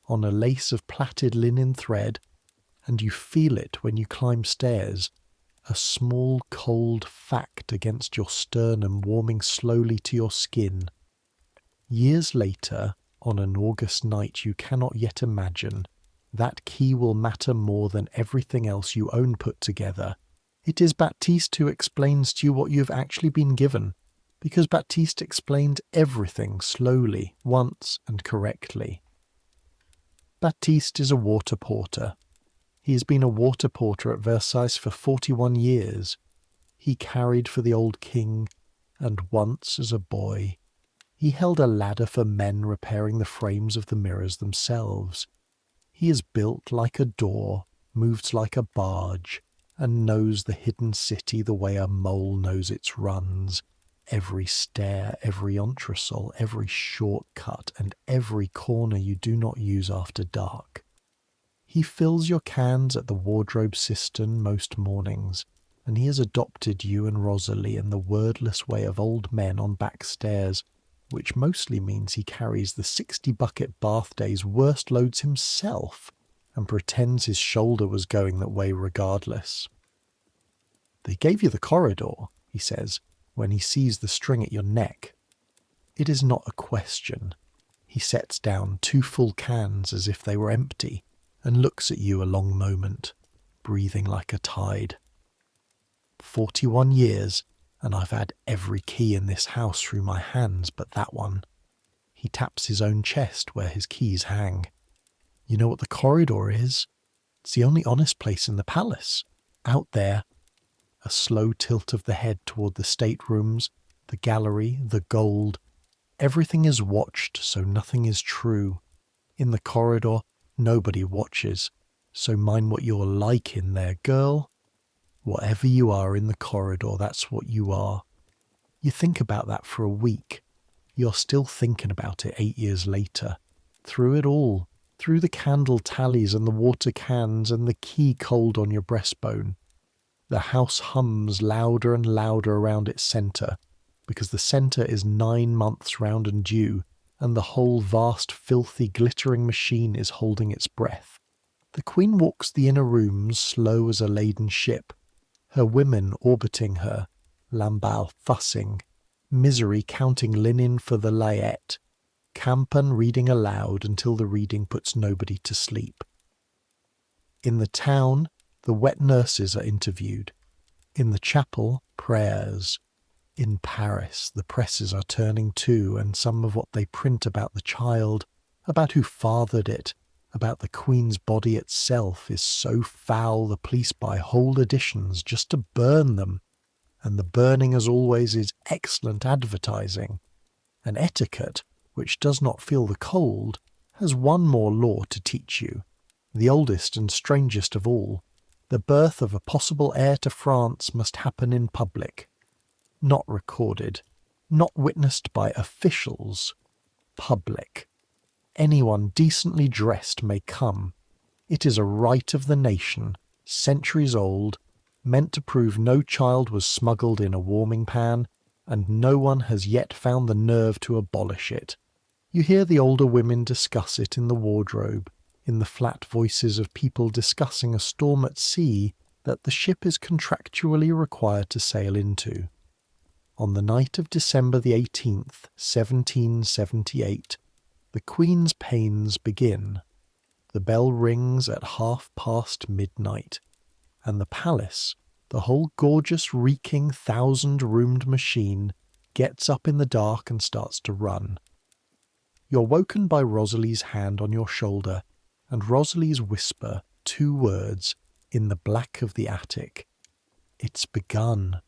a lace of plaited linen thread, and you feel it when you climb stairs, a small cold fact against your sternum warming slowly to your skin. Years later, on an August night you cannot yet imagine, that key will matter more than everything else you own put together. It is Baptiste who explains to you what you have actually been given, because Baptiste explained everything slowly, once, and correctly. Baptiste is a water porter. He has been a water porter at Versailles for 41 years. He carried for the old king, and once as a boy, he held a ladder for men repairing the frames of the mirrors themselves. He is built like a door, moves like a barge, and knows the hidden city the way a mole knows its runs. Every stair, every entresol, every shortcut, and every corner you do not use after dark. He fills your cans at the wardrobe cistern most mornings, and he has adopted you and Rosalie in the wordless way of old men on back stairs, which mostly means he carries the 60-bucket bath day's worst loads himself and pretends his shoulder was going that way regardless. "They gave you the corridor," he says, when he sees the string at your neck. It is not a question. He sets down 2 full cans as if they were empty and looks at you a long moment, breathing like a tide. 41 years, and I've had every key in this house through my hands but that one. He taps his own chest where his keys hang. "You know what the corridor is? It's the only honest place in the palace. Out there." A slow tilt of the head toward the staterooms, the gallery, the gold. Everything is watched, so nothing is true. In the corridor, nobody watches, so mind what you're like in there, girl. Whatever you are in the corridor, that's what you are. You think about that for a week. You're still thinking about it 8 years later. Through it all, through the candle tallies and the water cans and the key cold on your breastbone. The house hums louder and louder around its centre, because the centre is 9 months round and due, and the whole vast, filthy, glittering machine is holding its breath. The Queen walks the inner rooms slow as a laden ship, her women orbiting her, Lamballe fussing, Misery counting linen for the layette, Campan reading aloud until the reading puts nobody to sleep. In the town, the wet nurses are interviewed. In the chapel, prayers. In Paris, the presses are turning too, and some of what they print about the child, about who fathered it, about the Queen's body itself is so foul the police buy whole editions just to burn them, and the burning as always is excellent advertising. And etiquette, which does not feel the cold, has one more law to teach you, the oldest and strangest of all. The birth of a possible heir to France must happen in public. Not recorded, not witnessed by officials, public. Anyone decently dressed may come. It is a right of the nation, centuries old, meant to prove no child was smuggled in a warming pan, and no one has yet found the nerve to abolish it. You hear the older women discuss it in the wardrobe, in the flat voices of people discussing a storm at sea that the ship is contractually required to sail into. On the night of December the 18th, 1778, the Queen's pains begin. The bell rings at midnight, and the palace, the whole gorgeous, reeking, 1,000-roomed machine, gets up in the dark and starts to run. You're woken by Rosalie's hand on your shoulder, and Rosalie's whisper 2 words in the black of the attic. It's begun.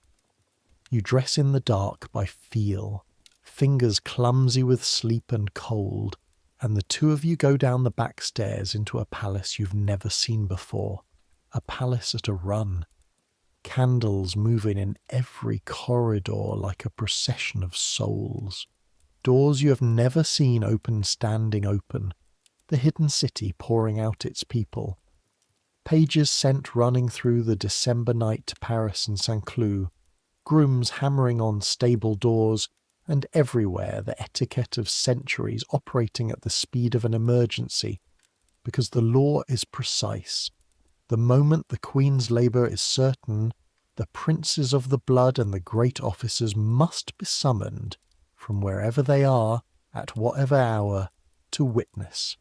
You dress in the dark by feel, fingers clumsy with sleep and cold, and the 2 of you go down the back stairs into a palace you've never seen before, a palace at a run. Candles moving in every corridor like a procession of souls. Doors you have never seen open standing open, the hidden city pouring out its people. Pages sent running through the December night to Paris and St. Cloud, grooms hammering on stable doors, and everywhere the etiquette of centuries operating at the speed of an emergency, because the law is precise. The moment the Queen's labour is certain, the princes of the blood and the great officers must be summoned, from wherever they are, at whatever hour, to witness,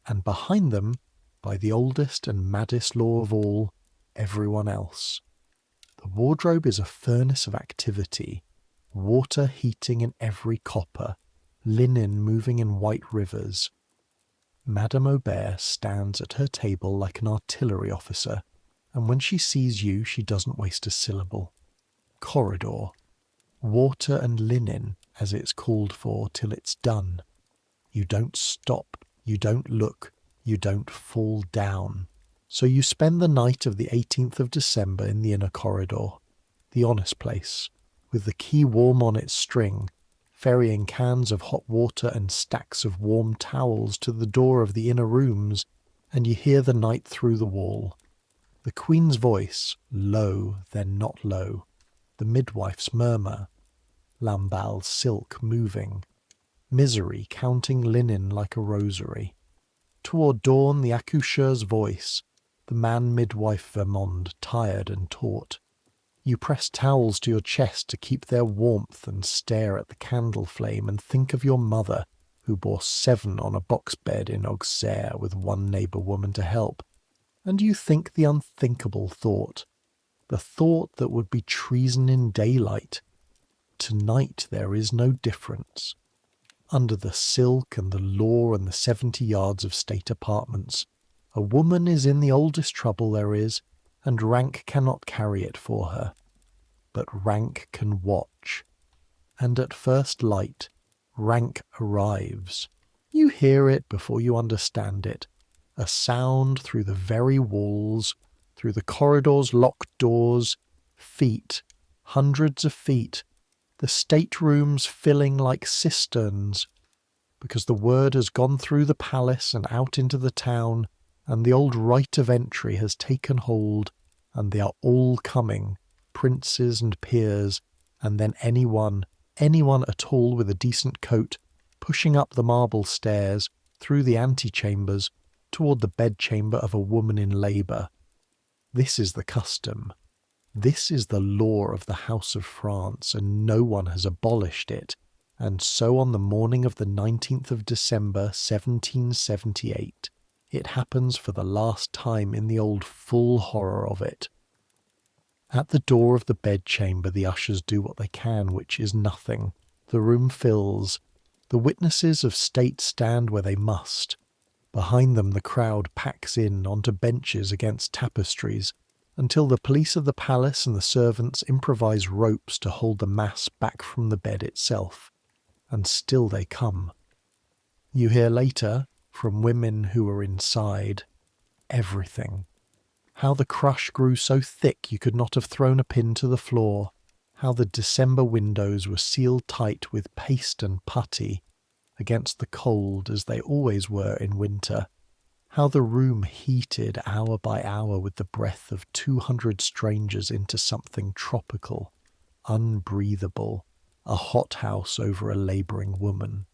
and behind them, by the oldest and maddest law of all, everyone else. The wardrobe is a furnace of activity, water heating in every copper, linen moving in white rivers. Madame Aubert stands at her table like an artillery officer, and when she sees you she doesn't waste a syllable. Corridor. Water and linen, as it's called for, till it's done. You don't stop, you don't look, you don't fall down. So you spend the night of the 18th of December in the inner corridor, the honest place, with the key warm on its string, ferrying cans of hot water and stacks of warm towels to the door of the inner rooms, and you hear the night through the wall. The Queen's voice, low, then not low, the midwife's murmur, Lamballe's silk moving, misery counting linen like a rosary. Toward dawn, the accoucheur's voice, the man-midwife Vermond, tired and taut. You press towels to your chest to keep their warmth and stare at the candle flame and think of your mother, who bore 7 on a box bed in Auxerre with one neighbour woman to help. And you think the unthinkable thought, the thought that would be treason in daylight. Tonight there is no difference. Under the silk and the law and the 70 yards of state apartments, a woman is in the oldest trouble there is, and rank cannot carry it for her. But rank can watch. And at first light, rank arrives. You hear it before you understand it. A sound through the very walls, through the corridor's locked doors, feet, hundreds of feet, the staterooms filling like cisterns, because the word has gone through the palace and out into the town, and the old right of entry has taken hold, and they are all coming, princes and peers, and then anyone at all with a decent coat, pushing up the marble stairs, through the antechambers, toward the bedchamber of a woman in labour. This is the custom. This is the law of the House of France, and no one has abolished it. And so on the morning of the 19th of December, 1778, it happens for the last time in the old full horror of it. At the door of the bedchamber the ushers do what they can, which is nothing. The room fills. The witnesses of state stand where they must. Behind them the crowd packs in onto benches against tapestries, until the police of the palace and the servants improvise ropes to hold the mass back from the bed itself. And still they come. You hear later, from women who were inside, everything. How the crush grew so thick you could not have thrown a pin to the floor. How the December windows were sealed tight with paste and putty against the cold, as they always were in winter. How the room heated hour by hour with the breath of 200 strangers into something tropical, unbreathable, a hothouse over a labouring woman.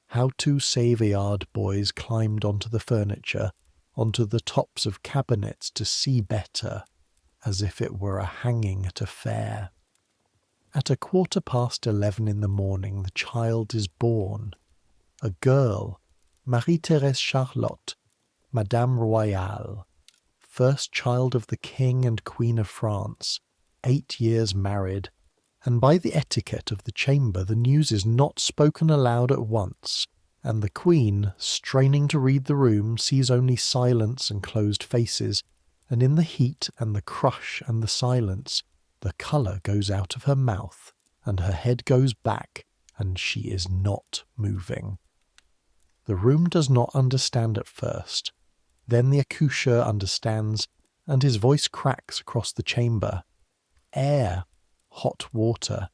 How 2 Savoyard boys climbed onto the furniture, onto the tops of cabinets to see better, as if it were a hanging at a fair. At 11:15 in the morning the child is born. A girl, Marie-Thérèse Charlotte, Madame Royale, first child of the King and Queen of France, 8 years married, and by the etiquette of the chamber the news is not spoken aloud at once, and the Queen, straining to read the room, sees only silence and closed faces, and in the heat and the crush and the silence, the colour goes out of her mouth, and her head goes back, and she is not moving. The room does not understand at first. Then the accoucheur understands, and his voice cracks across the chamber. Air, hot water.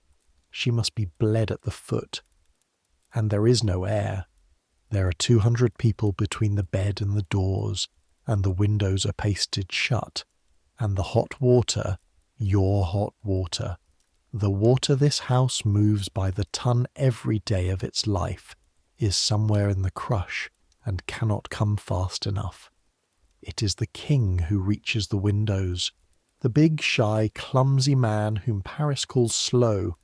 She must be bled at the foot. And there is no air. There are 200 people between the bed and the doors, and the windows are pasted shut. And the hot water, your hot water, the water this house moves by the ton every day of its life, is somewhere in the crush and cannot come fast enough. It is the king who reaches the windows, the big, shy, clumsy man whom Paris calls slow,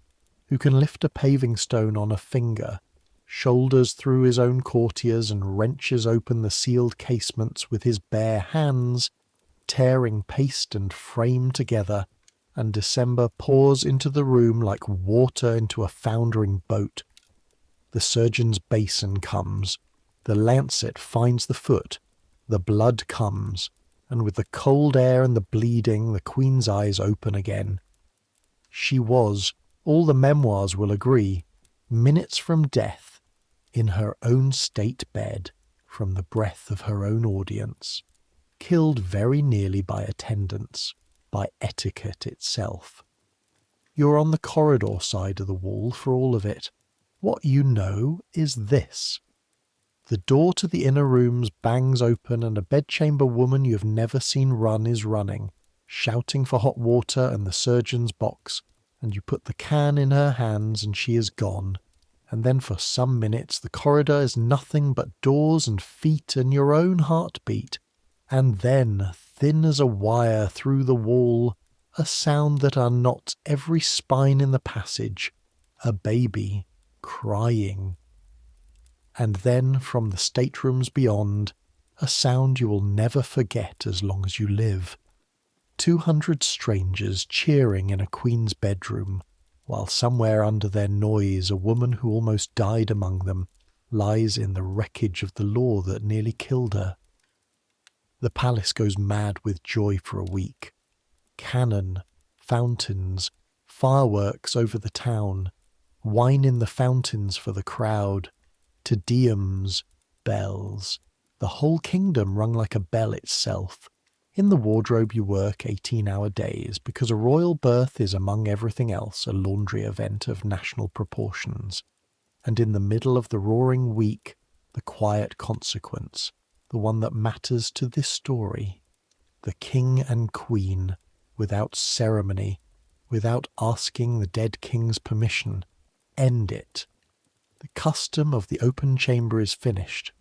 who can lift a paving stone on a finger, shoulders through his own courtiers and wrenches open the sealed casements with his bare hands, tearing paste and frame together, and December pours into the room like water into a foundering boat. The surgeon's basin comes, the lancet finds the foot, the blood comes, and with the cold air and the bleeding, the Queen's eyes open again. She was, All the memoirs will agree, minutes from death, in her own state bed, from the breath of her own audience, killed very nearly by attendants, by etiquette itself. You're on the corridor side of the wall for all of it. What you know is this. The door to the inner rooms bangs open and a bedchamber woman you've never seen run is running, shouting for hot water and the surgeon's box, and you put the can in her hands and she is gone. And then for some minutes the corridor is nothing but doors and feet and your own heartbeat. And then, thin as a wire through the wall, a sound that unknots every spine in the passage, a baby crying. And then, from the staterooms beyond, a sound you will never forget as long as you live. 200 strangers cheering in a queen's bedroom, while somewhere under their noise a woman who almost died among them lies in the wreckage of the law that nearly killed her. The palace goes mad with joy for a week. Cannon, fountains, fireworks over the town, wine in the fountains for the crowd, Te Deums, bells. The whole kingdom rung like a bell itself. In the wardrobe you work 18-hour days, because a royal birth is among everything else a laundry event of national proportions. And in the middle of the roaring week, the quiet consequence, the one that matters to this story. The king and queen, without ceremony, without asking the dead king's permission, end it. The custom of the open chamber is finished.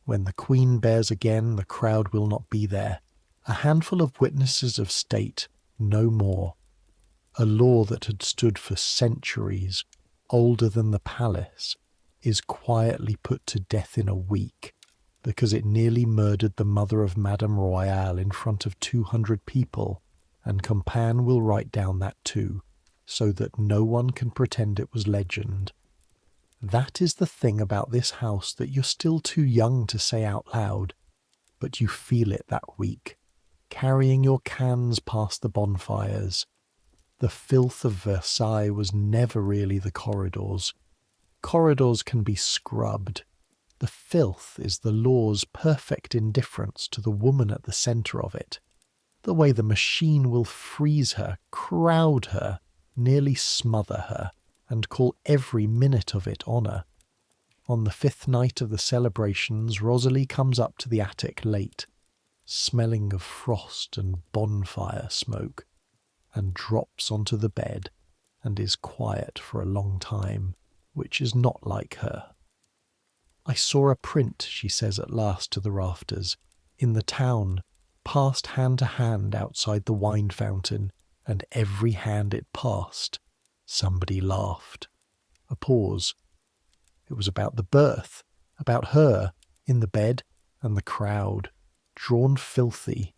When the queen bears again, the crowd will not be there. A handful of witnesses of state, no more. A law that had stood for centuries, older than the palace, is quietly put to death in a week, because it nearly murdered the mother of Madame Royale in front of 200 people, and Campan will write down that too, so that no one can pretend it was legend. That is the thing about this house that you're still too young to say out loud, but you feel it that week, carrying your cans past the bonfires. The filth of Versailles was never really the corridors. Corridors can be scrubbed. The filth is the law's perfect indifference to the woman at the centre of it. The way the machine will freeze her, crowd her, nearly smother her, and call every minute of it honour. On the 5th night of the celebrations, Rosalie comes up to the attic late, smelling of frost and bonfire smoke, and drops onto the bed, and is quiet for a long time, which is not like her. I saw a print, she says at last to the rafters, in the town, passed hand to hand outside the wine fountain, and every hand it passed, somebody laughed. A pause. It was about the birth, about her, in the bed, and the crowd, drawn filthy,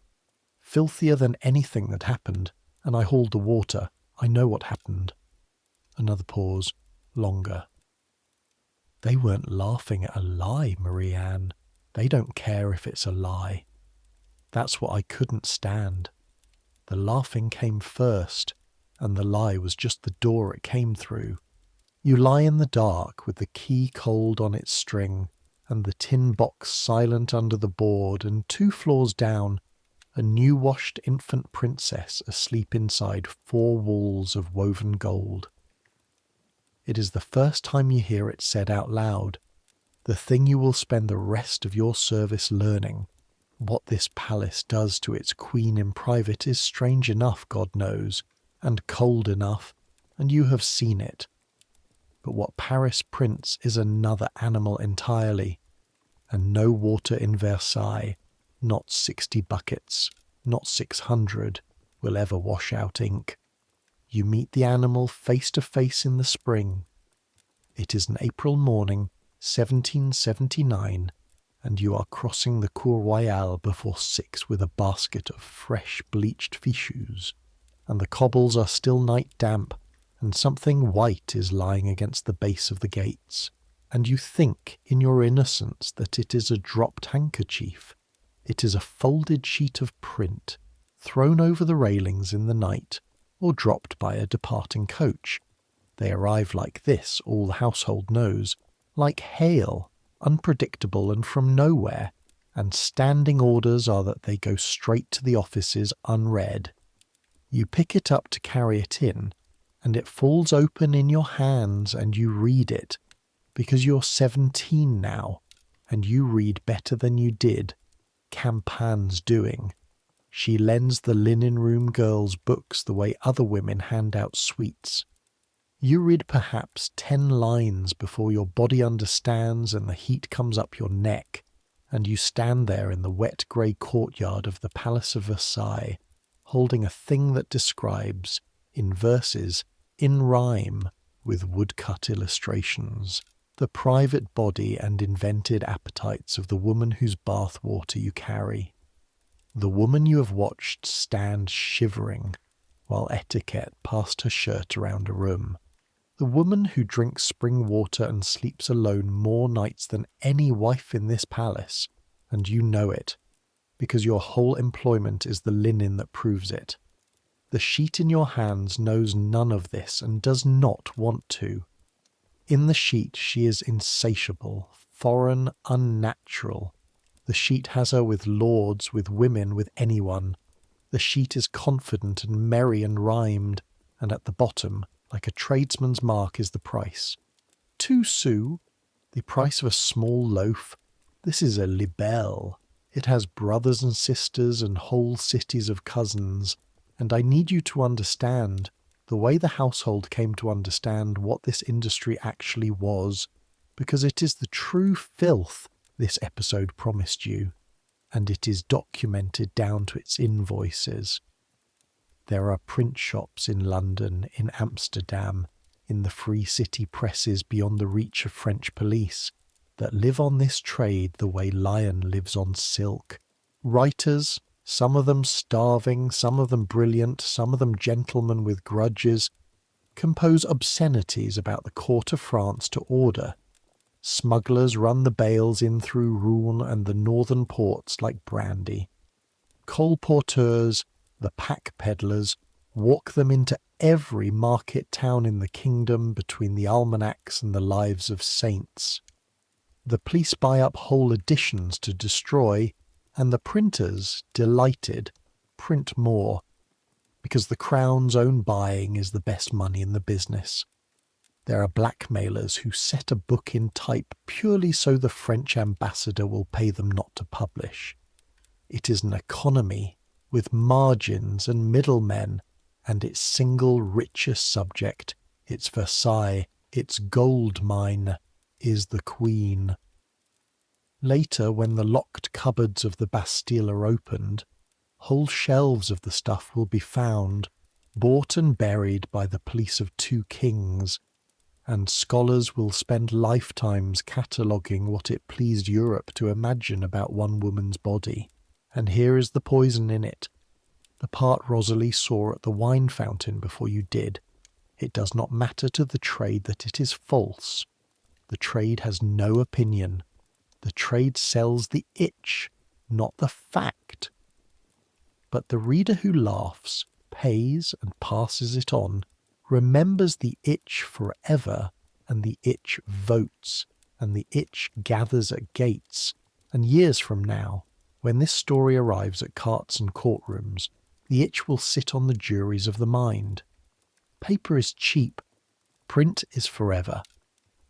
filthier than anything that happened, and I hauled the water. I know what happened. Another pause, longer. They weren't laughing at a lie, Marie Anne. They don't care if it's a lie. That's what I couldn't stand. The laughing came first, and the lie was just the door it came through. You lie in the dark with the key cold on its string, and the tin box silent under the board, and 2 floors down, a new-washed infant princess asleep inside 4 walls of woven gold. It is the first time you hear it said out loud, the thing you will spend the rest of your service learning. What this palace does to its queen in private is strange enough, God knows, and cold enough, and you have seen it. But what Paris prints is another animal entirely, and no water in Versailles, not 60 buckets, not 600, will ever wash out ink. You meet the animal face to face in the spring. It is an April morning, 1779, and you are crossing the Cour Royale before 6 with a basket of fresh bleached fichus, and the cobbles are still night damp, and something white is lying against the base of the gates, and you think in your innocence that it is a dropped handkerchief. It is a folded sheet of print, thrown over the railings in the night, or dropped by a departing coach. They arrive like this, all the household knows, like hail, unpredictable and from nowhere, and standing orders are that they go straight to the offices unread. You pick it up to carry it in, and it falls open in your hands and you read it, because you're 17 now, and you read better than you did. Campan's doing. She lends the linen room girls books the way other women hand out sweets. You read perhaps 10 lines before your body understands and the heat comes up your neck, and you stand there in the wet grey courtyard of the Palace of Versailles, holding a thing that describes, in verses, in rhyme, with woodcut illustrations, the private body and invented appetites of the woman whose bath water you carry. The woman you have watched stand shivering while etiquette passed her shirt around a room. The woman who drinks spring water and sleeps alone more nights than any wife in this palace, and you know it, because your whole employment is the linen that proves it. The sheet in your hands knows none of this and does not want to. In the sheet she is insatiable, foreign, unnatural. The sheet has her with lords, with women, with anyone. The sheet is confident and merry and rhymed, and at the bottom, like a tradesman's mark, is the price. 2 sous, the price of a small loaf. This is a libelle. It has brothers and sisters and whole cities of cousins, and I need you to understand the way the household came to understand what this industry actually was, because it is the true filth this episode promised you, and it is documented down to its invoices. There are print shops in London, in Amsterdam, in the free city presses beyond the reach of French police, that live on this trade the way lion lives on silk. Writers, some of them starving, some of them brilliant, some of them gentlemen with grudges, compose obscenities about the court of France to order. Smugglers run the bales in through Rouen and the northern ports like brandy. Colporteurs, the pack peddlers, walk them into every market town in the kingdom between the almanacs and the lives of saints. The police buy up whole editions to destroy, and the printers, delighted, print more, because the Crown's own buying is the best money in the business. There are blackmailers who set a book in type purely so the French ambassador will pay them not to publish. It is an economy with margins and middlemen, and its single richest subject, its Versailles, its gold mine, is the Queen. Later, when the locked cupboards of the Bastille are opened, whole shelves of the stuff will be found, bought and buried by the police of 2 kings, and scholars will spend lifetimes cataloguing what it pleased Europe to imagine about one woman's body. And here is the poison in it. The part Rosalie saw at the wine fountain before you did. It does not matter to the trade that it is false. The trade has no opinion. The trade sells the itch, not the fact. But the reader who laughs, pays and passes it on, remembers the itch forever, and the itch votes, and the itch gathers at gates, and years from now, when this story arrives at carts and courtrooms, the itch will sit on the juries of the mind. Paper is cheap. Print is forever.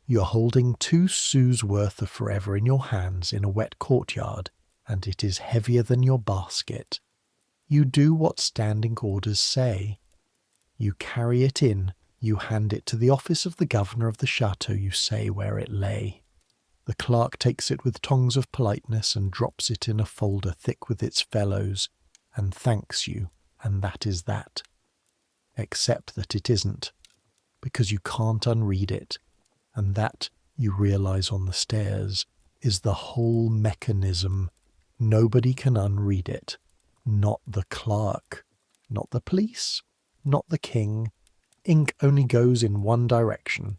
You're holding 2 sous worth of forever in your hands in a wet courtyard, and it is heavier than your basket. You do what standing orders say. You carry it in, you hand it to the office of the governor of the chateau you say where it lay. The clerk takes it with tongs of politeness and drops it in a folder thick with its fellows, and thanks you, and that is that. Except that it isn't, because you can't unread it, and that, you realise on the stairs, is the whole mechanism. Nobody can unread it. Not the clerk, not the police, not the king. Ink only goes in one direction.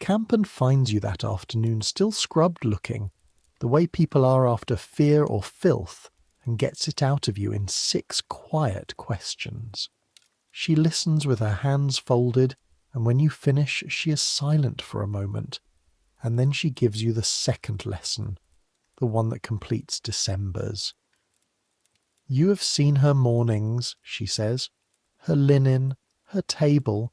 Campan finds you that afternoon still scrubbed-looking, the way people are after fear or filth, and gets it out of you in 6 quiet questions. She listens with her hands folded, and when you finish, she is silent for a moment, and then she gives you the second lesson, the one that completes December's. You have seen her mornings, she says, her linen, her table.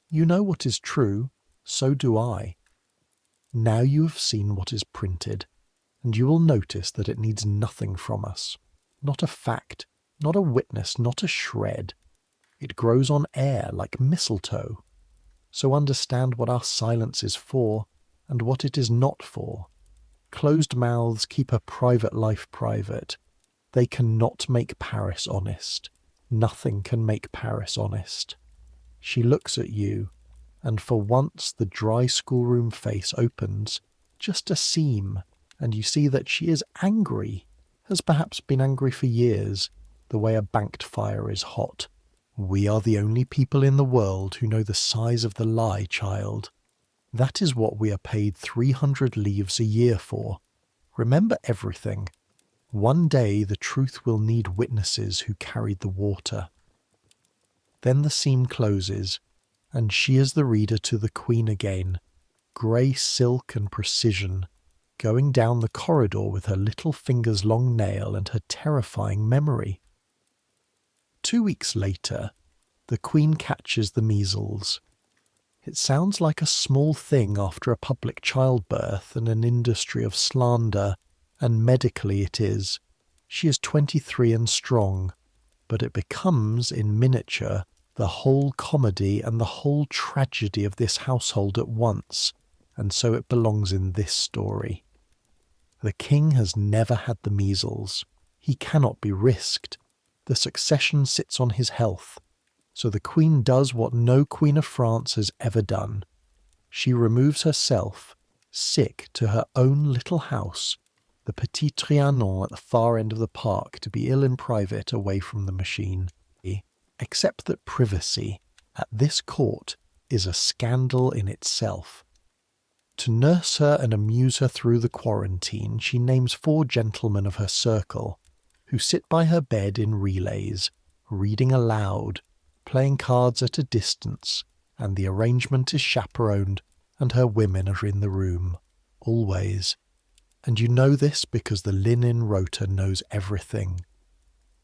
You know what is true, so do I. Now you have seen what is printed, and you will notice that it needs nothing from us. Not a fact, not a witness, not a shred. It grows on air like mistletoe. So understand what our silence is for, and what it is not for. Closed mouths keep a private life private. They cannot make Paris honest. Nothing can make Paris honest. She looks at you, and for once the dry schoolroom face opens, just a seam, and you see that she is angry, has perhaps been angry for years, the way a banked fire is hot. We are the only people in the world who know the size of the lie, child. That is what we are paid 300 livres a year for. Remember everything. One day the truth will need witnesses who carried the water. Then the seam closes, and she is the reader to the Queen again, grey silk and precision, going down the corridor with her little finger's long nail and her terrifying memory. 2 weeks later, the Queen catches the measles. It sounds like a small thing after a public childbirth and an industry of slander, and medically it is. She is 23 and strong, but it becomes, in miniature, the whole comedy and the whole tragedy of this household at once, and so it belongs in this story. The king has never had the measles. He cannot be risked. The succession sits on his health. So the Queen does what no Queen of France has ever done. She removes herself, sick, to her own little house, the Petit Trianon at the far end of the park, to be ill in private away from the machine. Except that privacy, at this court, is a scandal in itself. To nurse her and amuse her through the quarantine, she names 4 gentlemen of her circle, who sit by her bed in relays, reading aloud, playing cards at a distance, and the arrangement is chaperoned, and her women are in the room, always. And you know this because the linen rota knows everything.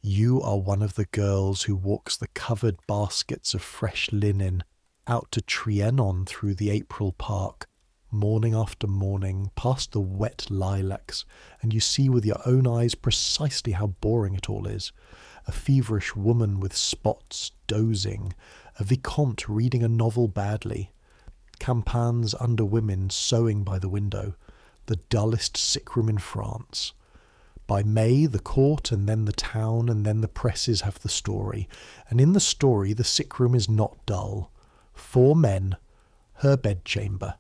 You are one of the girls who walks the covered baskets of fresh linen out to Trianon through the April park, morning after morning, past the wet lilacs, and you see with your own eyes precisely how boring it all is. A feverish woman with spots dozing, a vicomte reading a novel badly, campagnes under women sewing by the window, the dullest sickroom in France. By May, the court, and then the town, and then the presses have the story, and in the story the sickroom is not dull. 4 men, her bedchamber.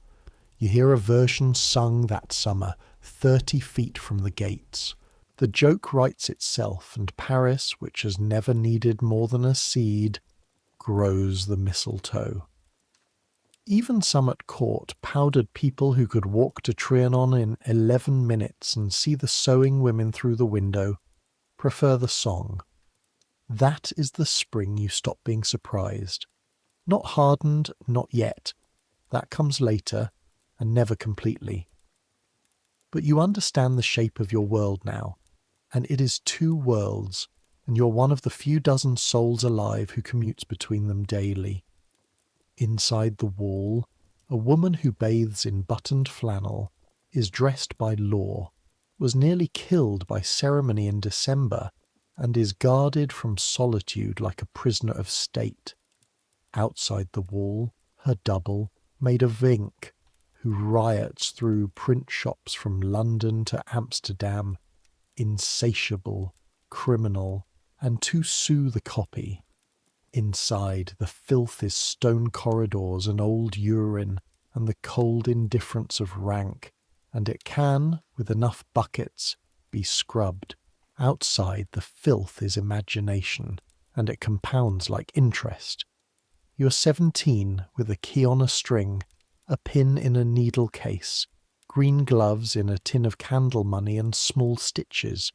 You hear a version sung that summer, 30 feet from the gates. The joke writes itself, and Paris, which has never needed more than a seed, grows the mistletoe. Even some at court, powdered people who could walk to Trianon in 11 minutes and see the sewing women through the window, prefer the song. That is the spring you stop being surprised. Not hardened, not yet. That comes later, and never completely. But you understand the shape of your world now. And it is 2 worlds, and you're one of the few dozen souls alive who commutes between them daily. Inside the wall, a woman who bathes in buttoned flannel, is dressed by law, was nearly killed by ceremony in December, and is guarded from solitude like a prisoner of state. Outside the wall, her double, made of ink, who riots through print shops from London to Amsterdam, insatiable, criminal, and to sue the copy. Inside, the filth is stone corridors and old urine and the cold indifference of rank, and it can, with enough buckets, be scrubbed. Outside, the filth is imagination, and it compounds like interest. You are 17, with a key on a string, a pin in a needle case, green gloves in a tin of candle money and small stitches.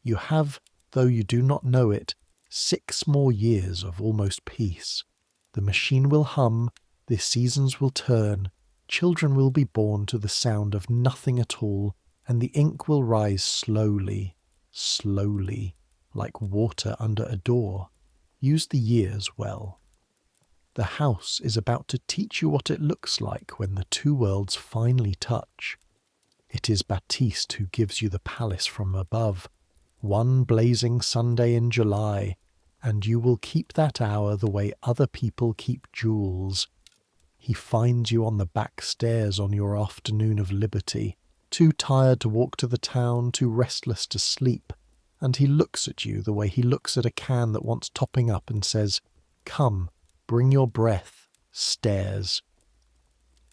You have, though you do not know it, 6 more years of almost peace. The machine will hum, The seasons will turn, children will be born to the sound of nothing at all, and the ink will rise slowly, slowly, like water under a door. Use the years well. The house is about to teach you what it looks like when the two worlds finally touch. It is Baptiste who gives you the palace from above, one blazing Sunday in July, and you will keep that hour the way other people keep jewels. He finds you on the back stairs on your afternoon of liberty, too tired to walk to the town, too restless to sleep, and he looks at you the way he looks at a can that wants topping up and says, "Come, bring your breath," stares.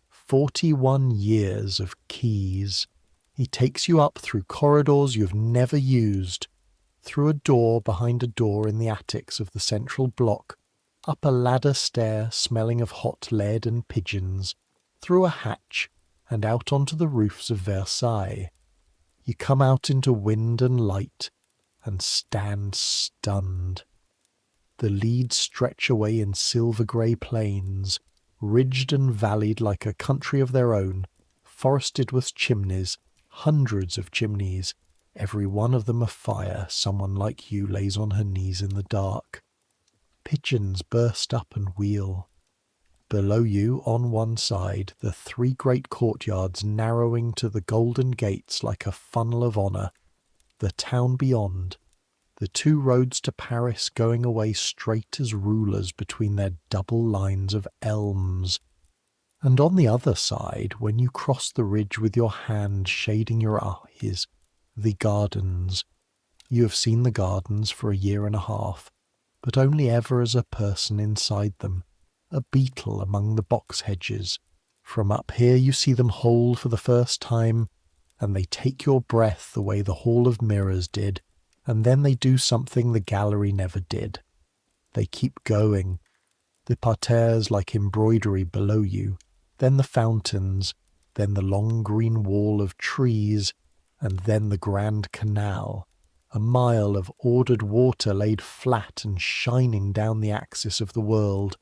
41 years of keys. He takes you up through corridors you've never used, through a door behind a door in the attics of the central block, up a ladder stair smelling of hot lead and pigeons, through a hatch and out onto the roofs of Versailles. You come out into wind and light and stand stunned. The leads stretch away in silver-grey plains, ridged and valleyed like a country of their own, forested with chimneys, hundreds of chimneys, every one of them afire. Someone like you lays on her knees in the dark. Pigeons burst up and wheel. Below you, on one side, the three great courtyards narrowing to the golden gates like a funnel of honour, the town beyond, the two roads to Paris going away straight as rulers between their double lines of elms. And on the other side, when you cross the ridge with your hand shading your eyes, the gardens. You have seen the gardens for a year and a half, but only ever as a person inside them, a beetle among the box hedges. From up here you see them whole for the first time, and they take your breath the way the Hall of Mirrors did, and then they do something the gallery never did. They keep going. The parterres like embroidery below you, then the fountains, then the long green wall of trees, and then the grand canal, a mile of ordered water laid flat and shining down the axis of the world,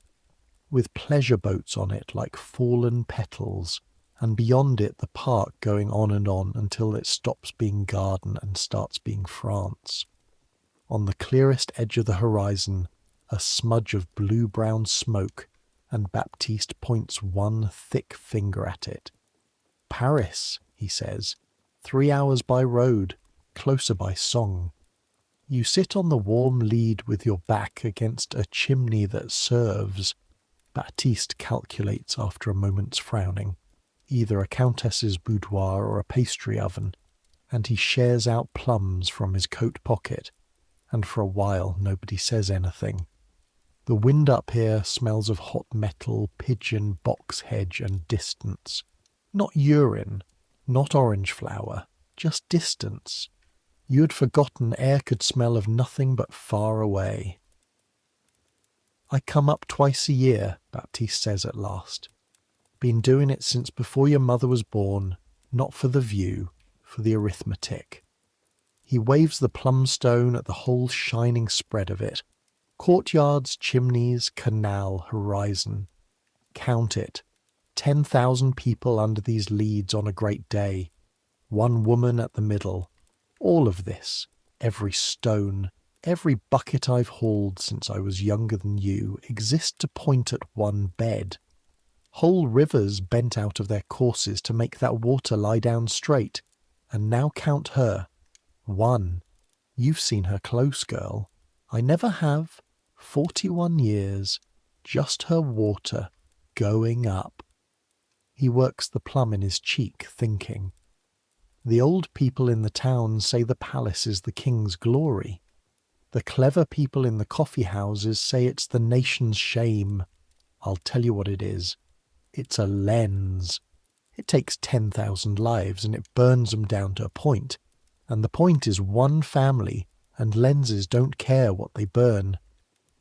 with pleasure boats on it like fallen petals, and beyond it the park going on and on until it stops being garden and starts being France. On the clearest edge of the horizon, a smudge of blue-brown smoke, and Baptiste points one thick finger at it. "Paris," he says, 3 hours by road, closer by song. You sit on the warm lead with your back against a chimney that serves, Baptiste calculates after a moment's frowning, either a countess's boudoir or a pastry oven, and he shares out plums from his coat pocket, and for a while nobody says anything. The wind up here smells of hot metal, pigeon, box hedge, and distance. Not urine, not orange flower, just distance. You had forgotten air could smell of nothing but far away. "I come up twice a year," Baptiste says at last. "Been doing it since before your mother was born, not for the view, for the arithmetic." He waves the plum stone at the whole shining spread of it. Courtyards, chimneys, canal, horizon. Count it. 10,000 people under these leads on a great day. One woman at the middle. All of this, every stone, every bucket I've hauled since I was younger than you, exist to point at one bed. Whole rivers bent out of their courses to make that water lie down straight. And now count her. 1. You've seen her close, girl. I never have. 41 years. Just her water. Going up. He works the plum in his cheek, thinking. The old people in the town say the palace is the king's glory. The clever people in the coffee houses say it's the nation's shame. I'll tell you what it is. It's a lens. It takes 10,000 lives and it burns them down to a point. And the point is one family, and lenses don't care what they burn.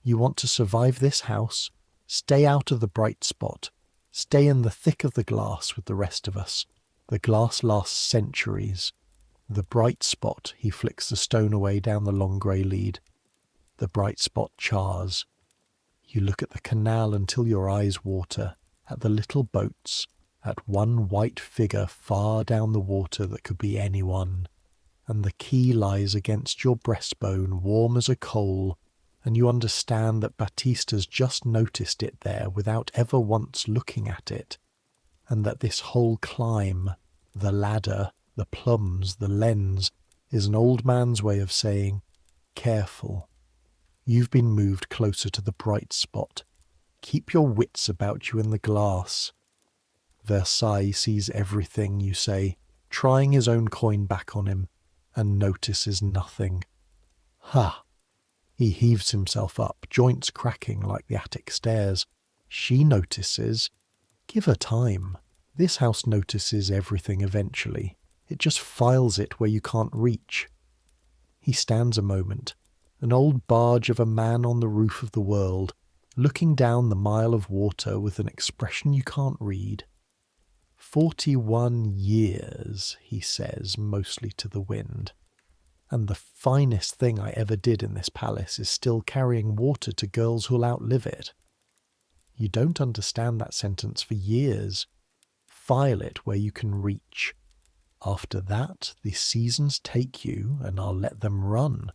You want to survive this house? Stay out of the bright spot. Stay in the thick of the glass with the rest of us. The glass lasts centuries. The bright spot, he flicks the stone away down the long grey lead. The bright spot chars. You look at the canal until your eyes water, at the little boats, at one white figure far down the water that could be anyone, and the key lies against your breastbone warm as a coal, and you understand that Baptista's just noticed it there without ever once looking at it, and that this whole climb, the ladder, the plums, the lens, is an old man's way of saying, careful. You've been moved closer to the bright spot. Keep your wits about you in the glass. Versailles sees everything, you say, trying his own coin back on him, and notices nothing. Ha! He heaves himself up, joints cracking like the attic stairs. She notices. Give her time. This house notices everything eventually. It just files it where you can't reach. He stands a moment, an old barge of a man on the roof of the world, looking down the mile of water with an expression you can't read. 41 years, he says, mostly to the wind. And the finest thing I ever did in this palace is still carrying water to girls who'll outlive it. You don't understand that sentence for years. File it where you can reach. After that, the seasons take you, and I'll let them run.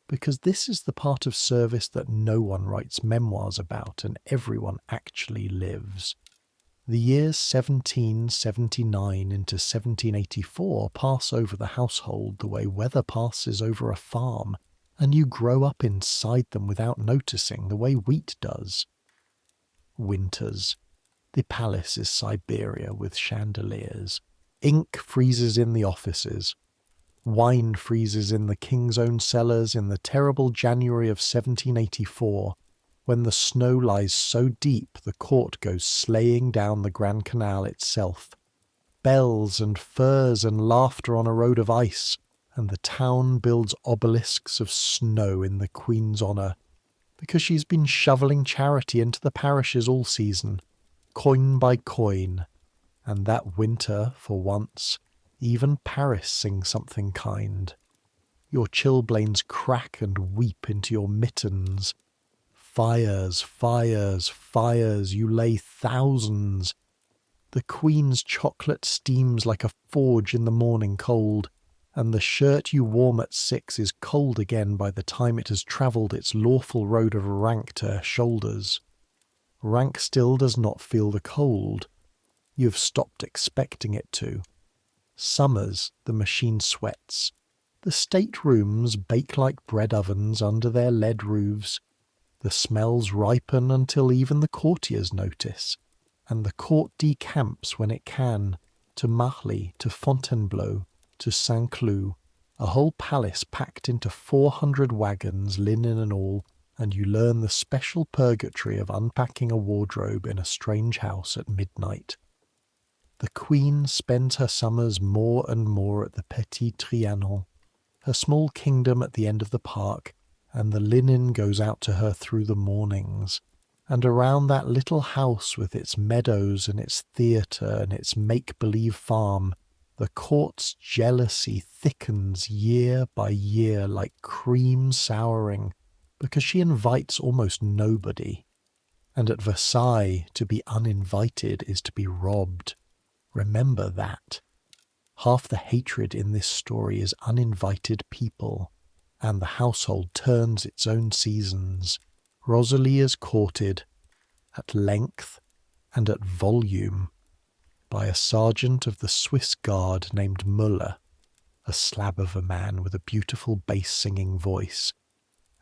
Because this is the part of service that no one writes memoirs about and everyone actually lives. The years 1779 into 1784 pass over the household the way weather passes over a farm, and you grow up inside them without noticing the way wheat does. Winters. The palace is Siberia with chandeliers. Ink freezes in the offices. Wine freezes in the king's own cellars in the terrible January of 1784, when the snow lies so deep the court goes sleighing down the Grand Canal itself. Bells and furs and laughter on a road of ice, and the town builds obelisks of snow in the Queen's honour, because she's been shoveling charity into the parishes all season, coin by coin, and that winter, for once, even Paris sings something kind. Your chilblains crack and weep into your mittens. Fires, fires, fires, you lay thousands. The Queen's chocolate steams like a forge in the morning cold, and the shirt you warm at 6 is cold again by the time it has travelled its lawful road of rank to her shoulders. Rank still does not feel the cold. You've stopped expecting it to. Summers, the machine sweats. The state-rooms bake like bread ovens under their lead roofs. The smells ripen until even the courtiers notice, and the court decamps when it can, to Marly, to Fontainebleau, to Saint-Cloud, a whole palace packed into 400 wagons, linen and all, and you learn the special purgatory of unpacking a wardrobe in a strange house at midnight. The Queen spends her summers more and more at the Petit Trianon, her small kingdom at the end of the park, and the linen goes out to her through the mornings. And around that little house with its meadows and its theatre and its make-believe farm, the court's jealousy thickens year by year like cream souring, because she invites almost nobody. And at Versailles, to be uninvited is to be robbed. Remember that. Half the hatred in this story is uninvited people, and the household turns its own seasons. Rosalie is courted, at length and at volume, by a sergeant of the Swiss Guard named Muller, a slab of a man with a beautiful bass-singing voice,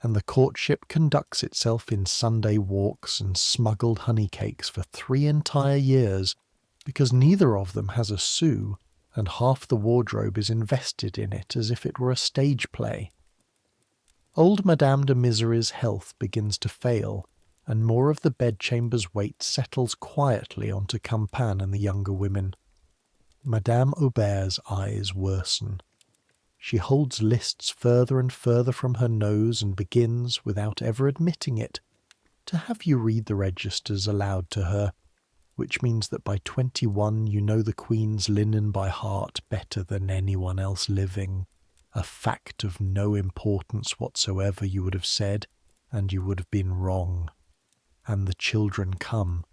and the courtship conducts itself in Sunday walks and smuggled honey cakes for 3 entire years, because neither of them has a sou, and half the wardrobe is invested in it as if it were a stage play. Old Madame de Misery's health begins to fail, and more of the bedchamber's weight settles quietly onto Campan and the younger women. Madame Aubert's eyes worsen. She holds lists further and further from her nose and begins, without ever admitting it, to have you read the registers aloud to her, which means that by 21 you know the Queen's linen by heart better than anyone else living. A fact of no importance whatsoever, you would have said, and you would have been wrong. And the children come.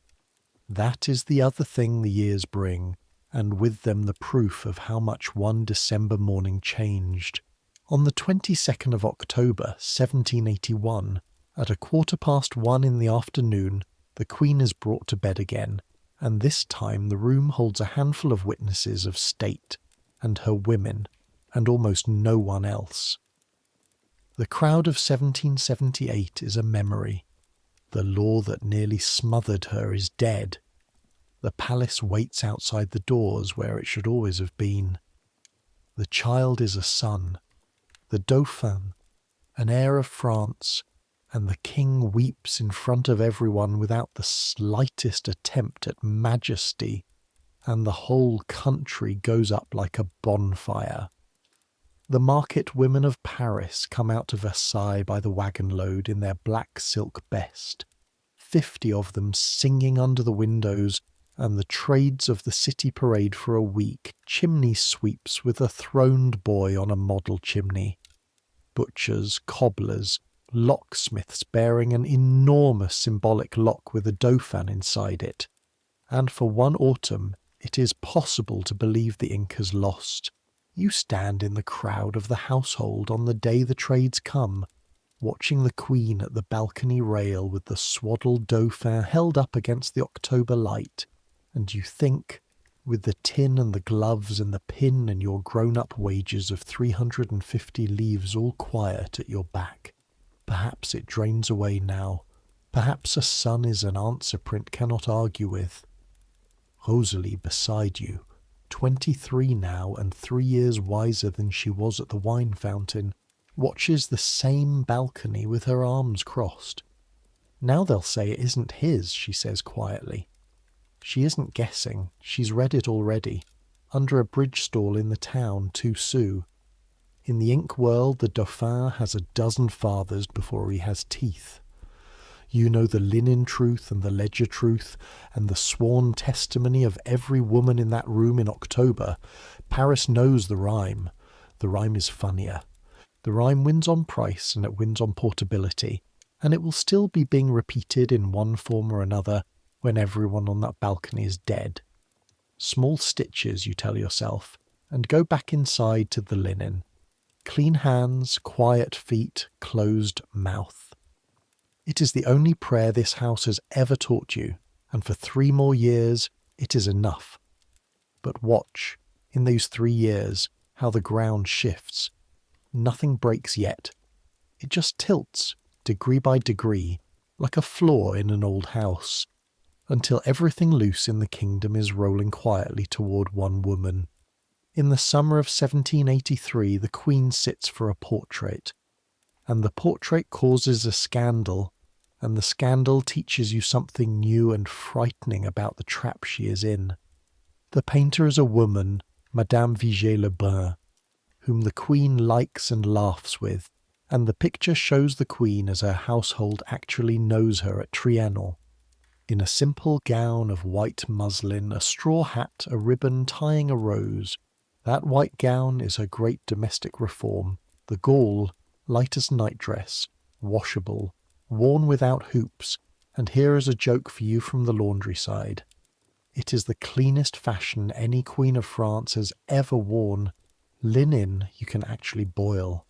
That is the other thing the years bring, and with them the proof of how much one December morning changed. On the 22nd of October, 1781, at 1:15 in the afternoon, the Queen is brought to bed again, and this time the room holds a handful of witnesses of state, and her women, and almost no one else. The crowd of 1778 is a memory. The law that nearly smothered her is dead. The palace waits outside the doors where it should always have been. The child is a son, the Dauphin, an heir of France, and the king weeps in front of everyone without the slightest attempt at majesty, and the whole country goes up like a bonfire. The market women of Paris come out to Versailles by the wagon load in their black silk best, 50 of them singing under the windows, and the trades of the city parade for a week, chimney sweeps with a throned boy on a model chimney, butchers, cobblers, locksmiths bearing an enormous symbolic lock with a Dauphin inside it, and for one autumn it is possible to believe the ink has lost. You stand in the crowd of the household on the day the trades come, watching the Queen at the balcony rail with the swaddled Dauphin held up against the October light, and you think, with the tin and the gloves and the pin and your grown-up wages of 350 livres all quiet at your back, perhaps it drains away now, perhaps a son is an answer print cannot argue with. Rosalie beside you, 23 now and 3 years wiser than she was at the wine fountain, watches the same balcony with her arms crossed. Now they'll say it isn't his, she says quietly. She isn't guessing, she's read it already, under a bridge stall in the town, 2 sous. In the ink world the Dauphin has a dozen fathers before he has teeth. You know the linen truth and the ledger truth, and the sworn testimony of every woman in that room in October. Paris knows the rhyme. The rhyme is funnier. The rhyme wins on price and it wins on portability, and it will still be being repeated in one form or another when everyone on that balcony is dead. Small stitches, you tell yourself, and go back inside to the linen. Clean hands, quiet feet, closed mouth. It is the only prayer this house has ever taught you, and for 3 more years it is enough. But watch, in those 3 years, how the ground shifts. Nothing breaks yet. It just tilts, degree by degree, like a floor in an old house, until everything loose in the kingdom is rolling quietly toward one woman. In the summer of 1783 the Queen sits for a portrait, and the portrait causes a scandal, and the scandal teaches you something new and frightening about the trap she is in. The painter is a woman, Madame Vigée-Lebrun, whom the Queen likes and laughs with, and the picture shows the Queen as her household actually knows her at Trianon. In a simple gown of white muslin, a straw hat, a ribbon tying a rose. That white gown is her great domestic reform, the Gaul, light as nightdress, washable, worn without hoops, and here is a joke for you from the laundry side. It is the cleanest fashion any Queen of France has ever worn. Linen you can actually boil.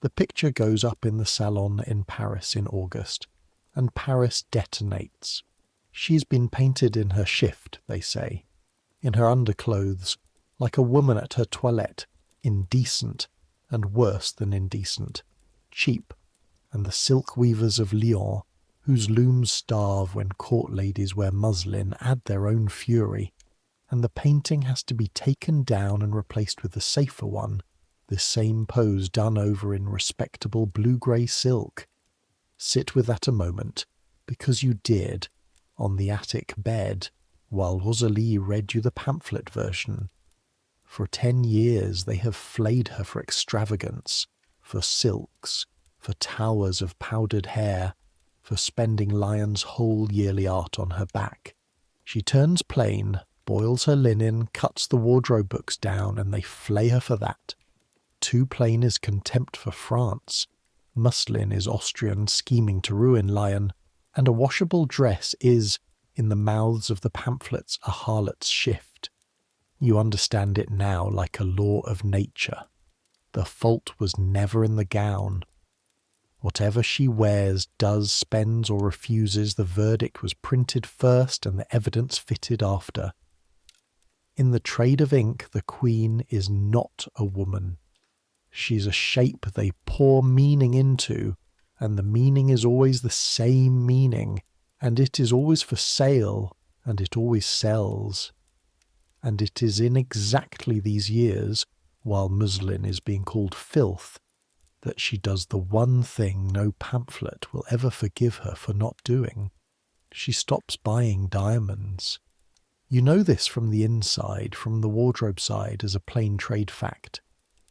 The picture goes up in the salon in Paris in August, and Paris detonates. She's been painted in her shift, they say, in her underclothes, like a woman at her toilette, indecent, and worse than indecent, cheap, and the silk weavers of Lyons, whose looms starve when court ladies wear muslin, add their own fury, and the painting has to be taken down and replaced with a safer one, this same pose done over in respectable blue-grey silk. Sit with that a moment, because you did, on the attic bed, while Rosalie read you the pamphlet version. For 10 years they have flayed her for extravagance, for silks, for towers of powdered hair, for spending Lyon's whole yearly art on her back. She turns plain, boils her linen, cuts the wardrobe books down, and they flay her for that. Too plain is contempt for France. Muslin is Austrian scheming to ruin Lyon, and a washable dress is, In the mouths of the pamphlets a harlot's shift. You understand it now like a law of nature. The fault was never in the gown. Whatever she wears, does, spends, or refuses, the verdict was printed first and the evidence fitted after. In the trade of ink, the Queen is not a woman. She's a shape they pour meaning into, and the meaning is always the same meaning, and it is always for sale, and it always sells. And it is in exactly these years, while muslin is being called filth, that she does the one thing no pamphlet will ever forgive her for not doing. She stops buying diamonds. You know this from the inside, from the wardrobe side, as a plain trade fact.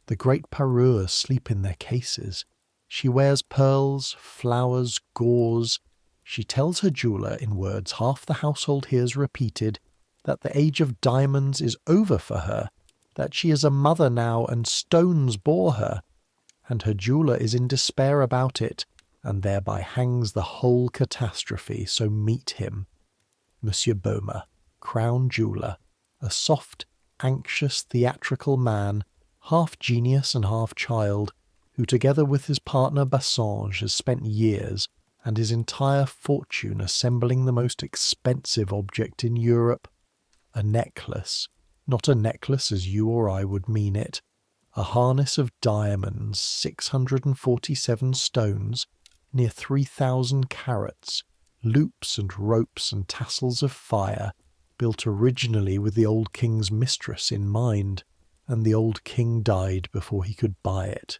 The great parures sleep in their cases. She wears pearls, flowers, gauze. She tells her jeweller in words half the household hears repeated that the age of diamonds is over for her, that she is a mother now and stones bore her, and her jeweller is in despair about it, and thereby hangs the whole catastrophe. So meet him, Monsieur Boehmer, crown jeweller, a soft, anxious, theatrical man, half genius and half child, who together with his partner Bassange has spent years and his entire fortune assembling the most expensive object in Europe, a necklace, not a necklace as you or I would mean it, a harness of diamonds, 647 stones, near 3,000 carats, loops and ropes and tassels of fire, built originally with the old king's mistress in mind, and the old king died before he could buy it,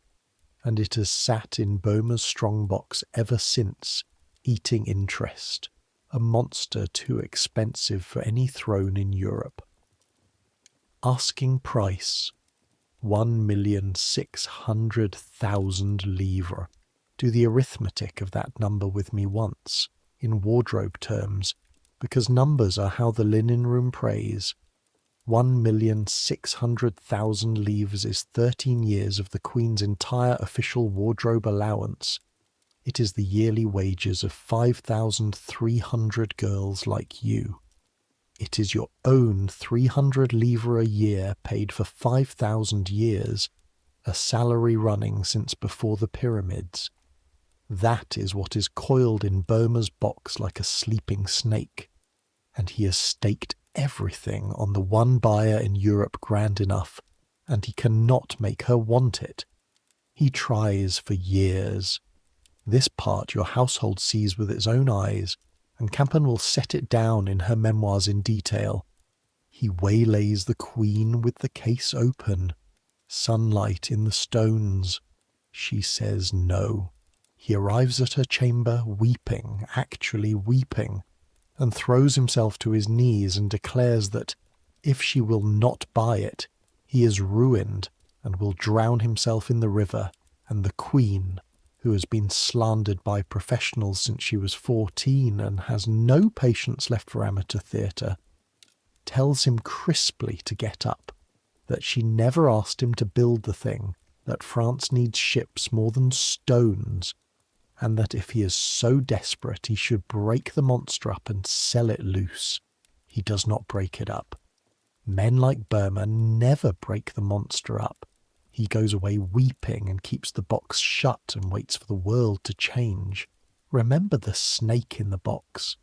and it has sat in Boehmer's strongbox ever since, eating interest, a monster too expensive for any throne in Europe. Asking price, 1,600,000 livres. Do the arithmetic of that number with me once, in wardrobe terms, because numbers are how the linen room prays. 1,600,000 livres is 13 years of the Queen's entire official wardrobe allowance. It is the yearly wages of 5,300 girls like you. It is your own 300 livres a year paid for 5,000 years, a salary running since before the pyramids. That is what is coiled in Boehmer's box like a sleeping snake, and he has staked everything on the one buyer in Europe grand enough, and he cannot make her want it. He tries for years. This part your household sees with its own eyes, and Campan will set it down in her memoirs in detail. He waylays the Queen with the case open, sunlight in the stones. She says no. He arrives at her chamber weeping, actually weeping, and throws himself to his knees and declares that, if she will not buy it, he is ruined and will drown himself in the river, and the Queen, who has been slandered by professionals since she was 14 and has no patience left for amateur theatre, tells him crisply to get up, that she never asked him to build the thing, that France needs ships more than stones, and that if he is so desperate he should break the monster up and sell it loose. He does not break it up. Men like Boehmer never break the monster up. He goes away weeping and keeps the box shut and waits for the world to change. Remember the snake in the box.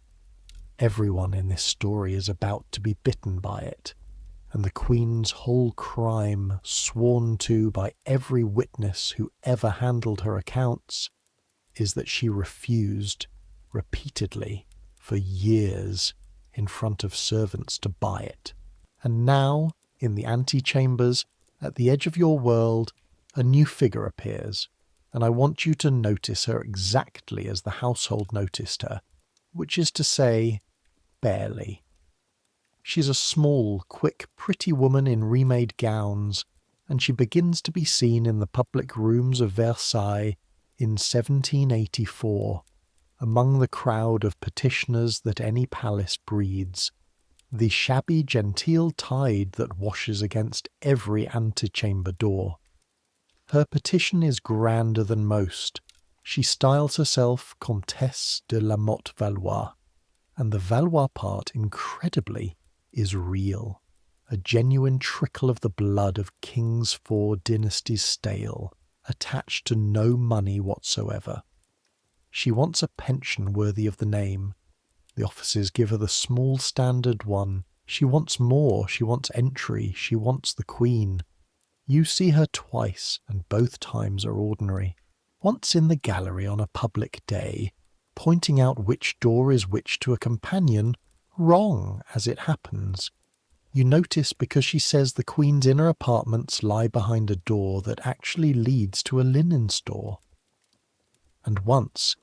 Everyone in this story is about to be bitten by it, and the Queen's whole crime, sworn to by every witness who ever handled her accounts, is that she refused, repeatedly, for years, in front of servants to buy it. And now, in the antechambers, at the edge of your world, a new figure appears, and I want you to notice her exactly as the household noticed her, which is to say, barely. She's a small, quick, pretty woman in remade gowns, and she begins to be seen in the public rooms of Versailles in 1784, among the crowd of petitioners that any palace breeds, the shabby genteel tide that washes against every antechamber door. Her petition is grander than most. She styles herself Comtesse de la Motte Valois, and the Valois part, incredibly, is real. A genuine trickle of the blood of kings 4 dynasties stale, attached to no money whatsoever. She wants a pension worthy of the name. The officers give her the small standard one. She wants more, she wants entry, she wants the Queen. You see her twice, and both times are ordinary. Once in the gallery on a public day, pointing out which door is which to a companion, wrong as it happens. You notice because she says the Queen's inner apartments lie behind a door that actually leads to a linen store. And once,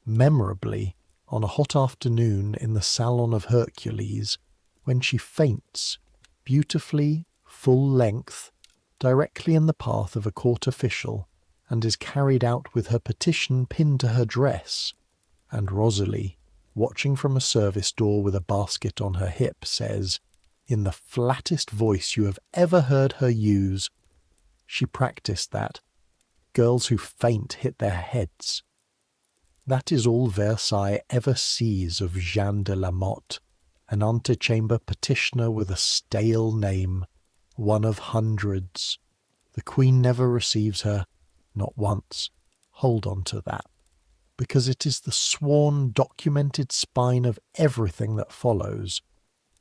memorably, on a hot afternoon in the salon of Hercules, when she faints, beautifully, full length, directly in the path of a court official, and is carried out with her petition pinned to her dress, and Rosalie, watching from a service door with a basket on her hip, says, in the flattest voice you have ever heard her use, she practiced that, girls who faint hit their heads. That is all Versailles ever sees of Jeanne de la Motte, an antechamber petitioner with a stale name, one of hundreds. The Queen never receives her, not once. Hold on to that, because it is the sworn, documented spine of everything that follows.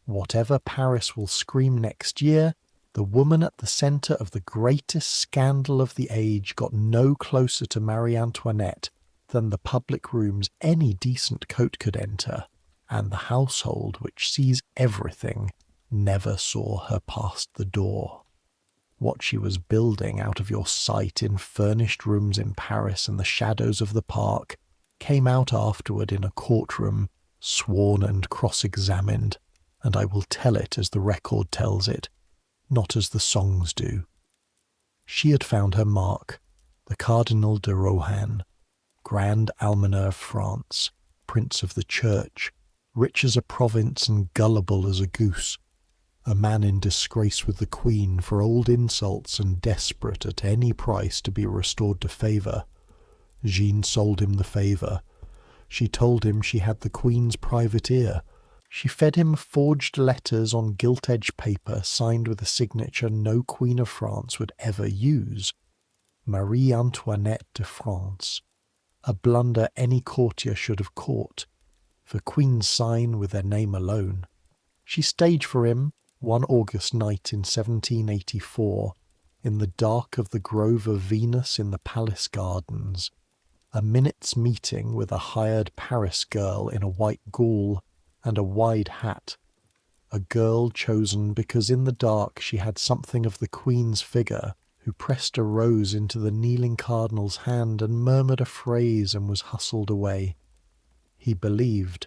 Whatever Paris will scream next year, the woman at the centre of the greatest scandal of the age got no closer to Marie Antoinette than the public rooms any decent coat could enter, and the household which sees everything never saw her past the door. What she was building out of your sight in furnished rooms in Paris and the shadows of the park came out afterward in a courtroom, sworn and cross-examined, and I will tell it as the record tells it, not as the songs do. She had found her mark, the Cardinal de Rohan, Grand Almoner of France, Prince of the Church, rich as a province and gullible as a goose, a man in disgrace with the Queen for old insults and desperate at any price to be restored to favour. Jeanne sold him the favour. She told him she had the Queen's private ear. She fed him forged letters on gilt-edged paper signed with a signature no Queen of France would ever use. Marie Antoinette de France. A blunder any courtier should have caught, for queens sign with their name alone. She staged for him, one August night in 1784, in the dark of the Grove of Venus in the Palace Gardens, a minute's meeting with a hired Paris girl in a white gaule and a wide hat, a girl chosen because in the dark she had something of the Queen's figure, who pressed a rose into the kneeling cardinal's hand and murmured a phrase and was hustled away. He believed.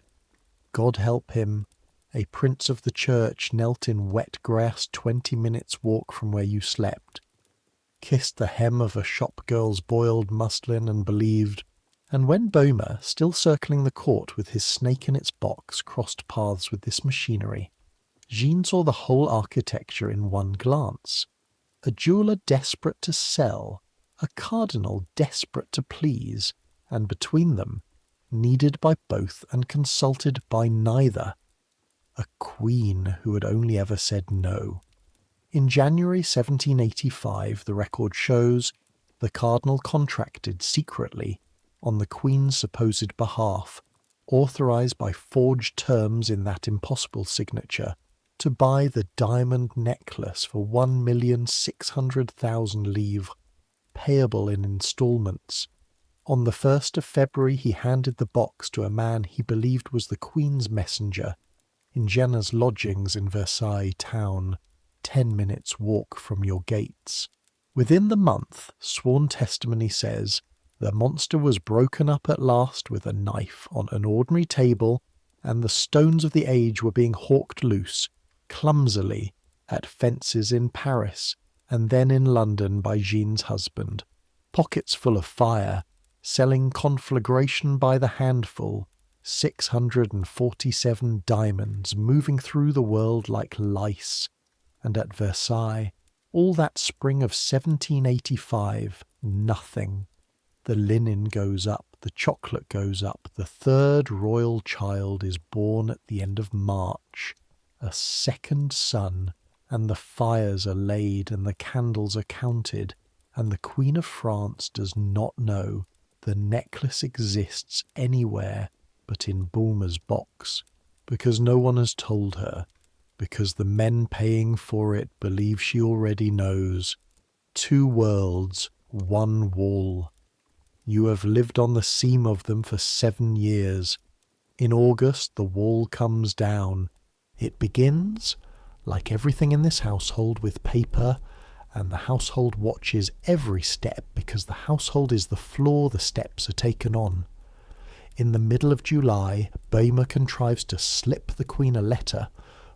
God help him, a prince of the church knelt in wet grass 20 minutes' walk from where you slept, kissed the hem of a shop girl's boiled muslin and believed, and when Boehmer, still circling the court with his snake in its box, crossed paths with this machinery, Jeanne saw the whole architecture in one glance. A jeweller desperate to sell, a cardinal desperate to please, and between them, needed by both and consulted by neither, a queen who had only ever said no. In January 1785, the record shows, the cardinal contracted secretly, on the Queen's supposed behalf, authorised by forged terms in that impossible signature, to buy the diamond necklace for 1,600,000 livres, payable in instalments. On the 1st of February he handed the box to a man he believed was the Queen's messenger, in Jenna's lodgings in Versailles town, 10 minutes' walk from your gates. Within the month, sworn testimony says, the monster was broken up at last with a knife on an ordinary table, and the stones of the age were being hawked loose, clumsily, at fences in Paris, and then in London by Jeanne's husband, pockets full of fire, selling conflagration by the handful, 647 diamonds moving through the world like lice, and at Versailles, all that spring of 1785, nothing. The linen goes up, the chocolate goes up, the third royal child is born at the end of March, a second son, and the fires are laid and the candles are counted, and the Queen of France does not know the necklace exists anywhere but in Bulmer's box, because no one has told her, because the men paying for it believe she already knows. 2 worlds, 1 wall. You have lived on the seam of them for 7 years. In August the wall comes down. It begins, like everything in this household, with paper, and the household watches every step because the household is the floor the steps are taken on. In the middle of July, Boehmer contrives to slip the Queen a letter,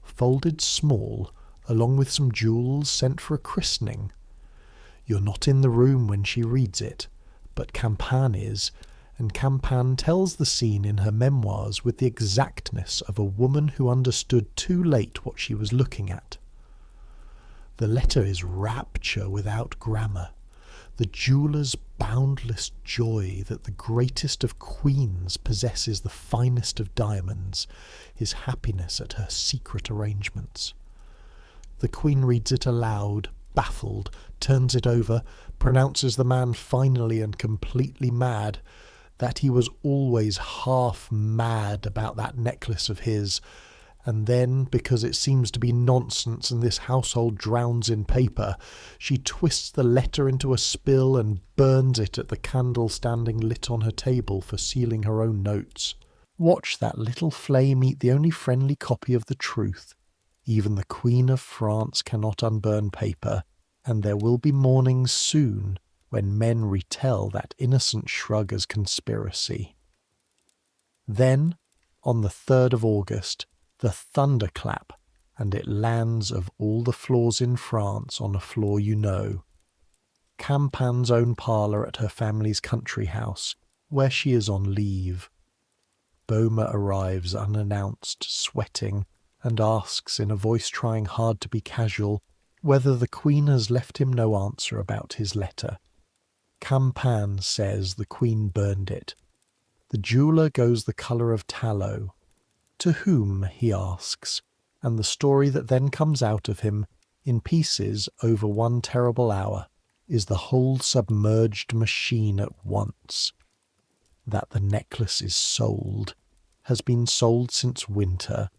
folded small, along with some jewels sent for a christening. You're not in the room when she reads it, but Campan is, and Campan tells the scene in her memoirs with the exactness of a woman who understood too late what she was looking at. The letter is rapture without grammar, the jeweller's boundless joy that the greatest of queens possesses the finest of diamonds, his happiness at her secret arrangements. The Queen reads it aloud, baffled, turns it over, pronounces the man finally and completely mad, that he was always half mad about that necklace of his, and then, because it seems to be nonsense and this household drowns in paper, she twists the letter into a spill and burns it at the candle standing lit on her table for sealing her own notes. Watch that little flame eat the only friendly copy of the truth. Even the Queen of France cannot unburn paper, and there will be mornings soon when men retell that innocent shrug as conspiracy. Then, on the 3rd of August, the thunderclap, and it lands of all the floors in France on a floor you know. Campan's own parlour at her family's country house, where she is on leave. Boehmer arrives unannounced, sweating, and asks in a voice trying hard to be casual whether the Queen has left him no answer about his letter. Campan says the Queen burned it. The jeweller goes the colour of tallow. To whom, he asks, and the story that then comes out of him, in pieces over 1 terrible hour, is the whole submerged machine at once. That the necklace is sold, has been sold since winter,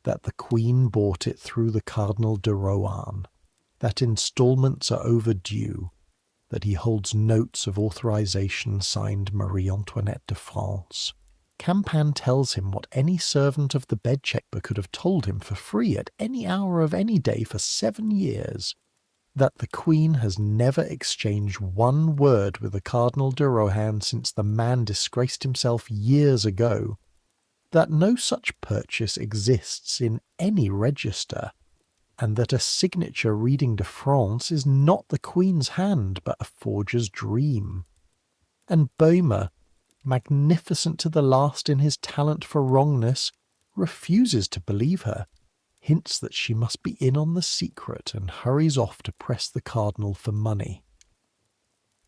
that the Queen bought it through the Cardinal de Rohan, that instalments are overdue, that he holds notes of authorization signed Marie Antoinette de France. Campan tells him what any servant of the bedchamber could have told him for free at any hour of any day for 7 years, that the Queen has never exchanged 1 word with the Cardinal de Rohan since the man disgraced himself years ago, that no such purchase exists in any register, and that a signature reading de France is not the Queen's hand but a forger's dream. And Boehmer, magnificent to the last in his talent for wrongness, refuses to believe her, hints that she must be in on the secret, and hurries off to press the Cardinal for money.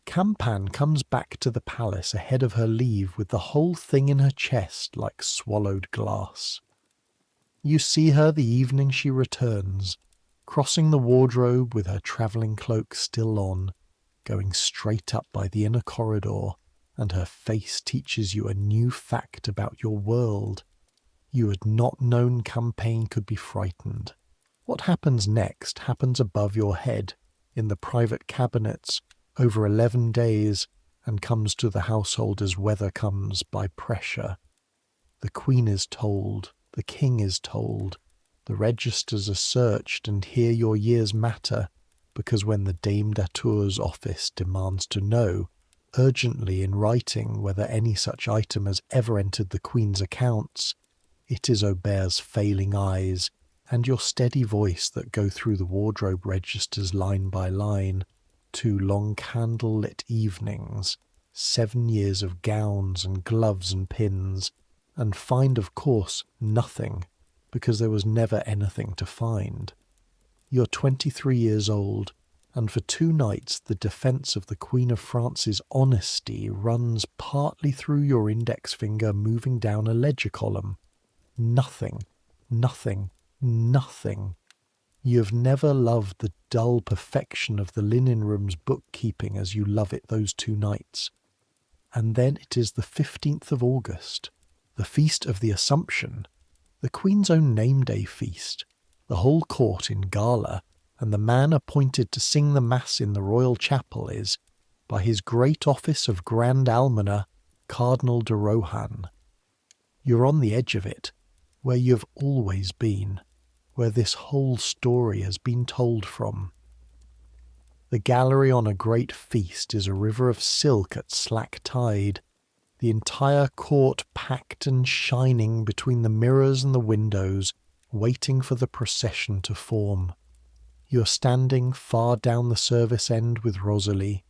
Campan comes back to the palace ahead of her leave with the whole thing in her chest like swallowed glass. You see her the evening she returns, crossing the wardrobe with her travelling cloak still on, going straight up by the inner corridor, and her face teaches you a new fact about your world. You had not known Campaign could be frightened. What happens next happens above your head, in the private cabinets, over 11 days, and comes to the household as weather comes by pressure. The Queen is told, the King is told, the registers are searched, and here your years matter, because when the Dame d'Atour's office demands to know, urgently in writing, whether any such item has ever entered the Queen's accounts, it is Aubert's failing eyes and your steady voice that go through the wardrobe registers line by line, 2 long candle-lit evenings, 7 years of gowns and gloves and pins, and find, of course, nothing, because there was never anything to find. You're 23 years old, and for 2 nights the defence of the Queen of France's honesty runs partly through your index finger moving down a ledger column. Nothing, nothing, nothing. You have never loved the dull perfection of the linen room's bookkeeping as you love it those 2 nights. And then it is the 15th of August, the Feast of the Assumption, the Queen's own name-day feast, the whole court in gala, and the man appointed to sing the Mass in the royal chapel is, by his great office of Grand Almoner, Cardinal de Rohan. You're on the edge of it, where you've always been, where this whole story has been told from. The gallery on a great feast is a river of silk at slack tide, the entire court packed and shining between the mirrors and the windows, waiting for the procession to form. You are standing far down the service end with Rosalie,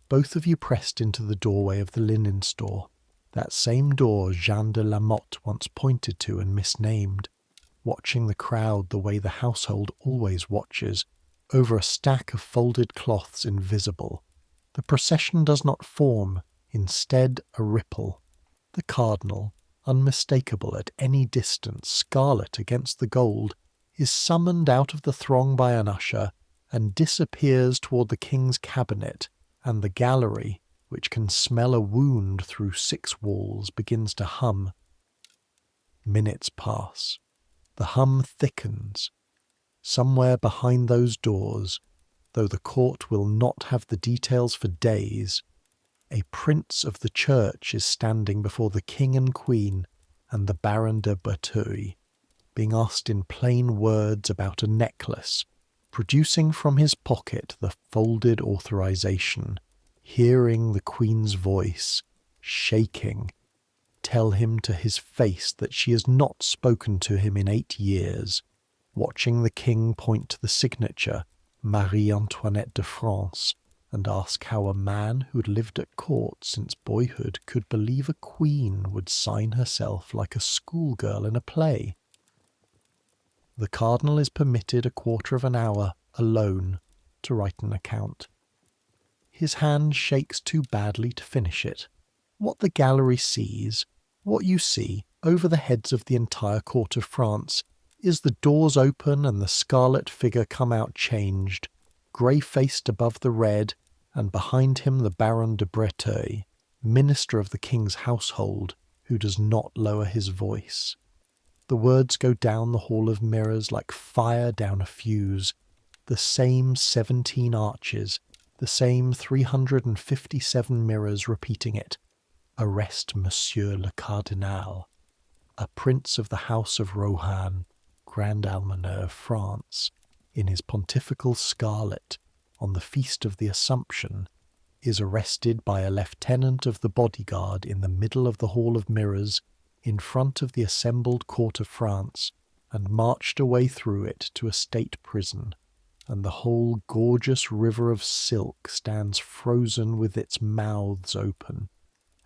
both of you pressed into the doorway of the linen store, that same door Jeanne de Lamotte once pointed to and misnamed, watching the crowd the way the household always watches, over a stack of folded cloths invisible. The procession does not form, instead a ripple. The cardinal, unmistakable at any distance, scarlet against the gold, is summoned out of the throng by an usher and disappears toward the king's cabinet, and the gallery, which can smell a wound through 6 walls, begins to hum. Minutes pass. The hum thickens. Somewhere behind those doors, though the court will not have the details for days, a prince of the church is standing before the king and queen and the Baron de Breteuil, being asked in plain words about a necklace, producing from his pocket the folded authorization, hearing the queen's voice, shaking, tell him to his face that she has not spoken to him in 8 years, watching the king point to the signature, Marie Antoinette de France, and ask how a man who'd lived at court since boyhood could believe a queen would sign herself like a schoolgirl in a play. The cardinal is permitted a quarter of an hour, alone, to write an account. His hand shakes too badly to finish it. What the gallery sees, what you see, over the heads of the entire court of France, is the doors open and the scarlet figure come out changed, grey-faced above the red, and behind him the Baron de Breteuil, minister of the king's household, who does not lower his voice. The words go down the hall of mirrors like fire down a fuse, the same 17 arches, the same 357 mirrors repeating it. Arrest Monsieur le Cardinal, a prince of the house of Rohan, Grand Almoner of France, in his pontifical scarlet, on the Feast of the Assumption, is arrested by a lieutenant of the bodyguard in the middle of the Hall of Mirrors, in front of the assembled court of France, and marched away through it to a state prison, and the whole gorgeous river of silk stands frozen with its mouths open,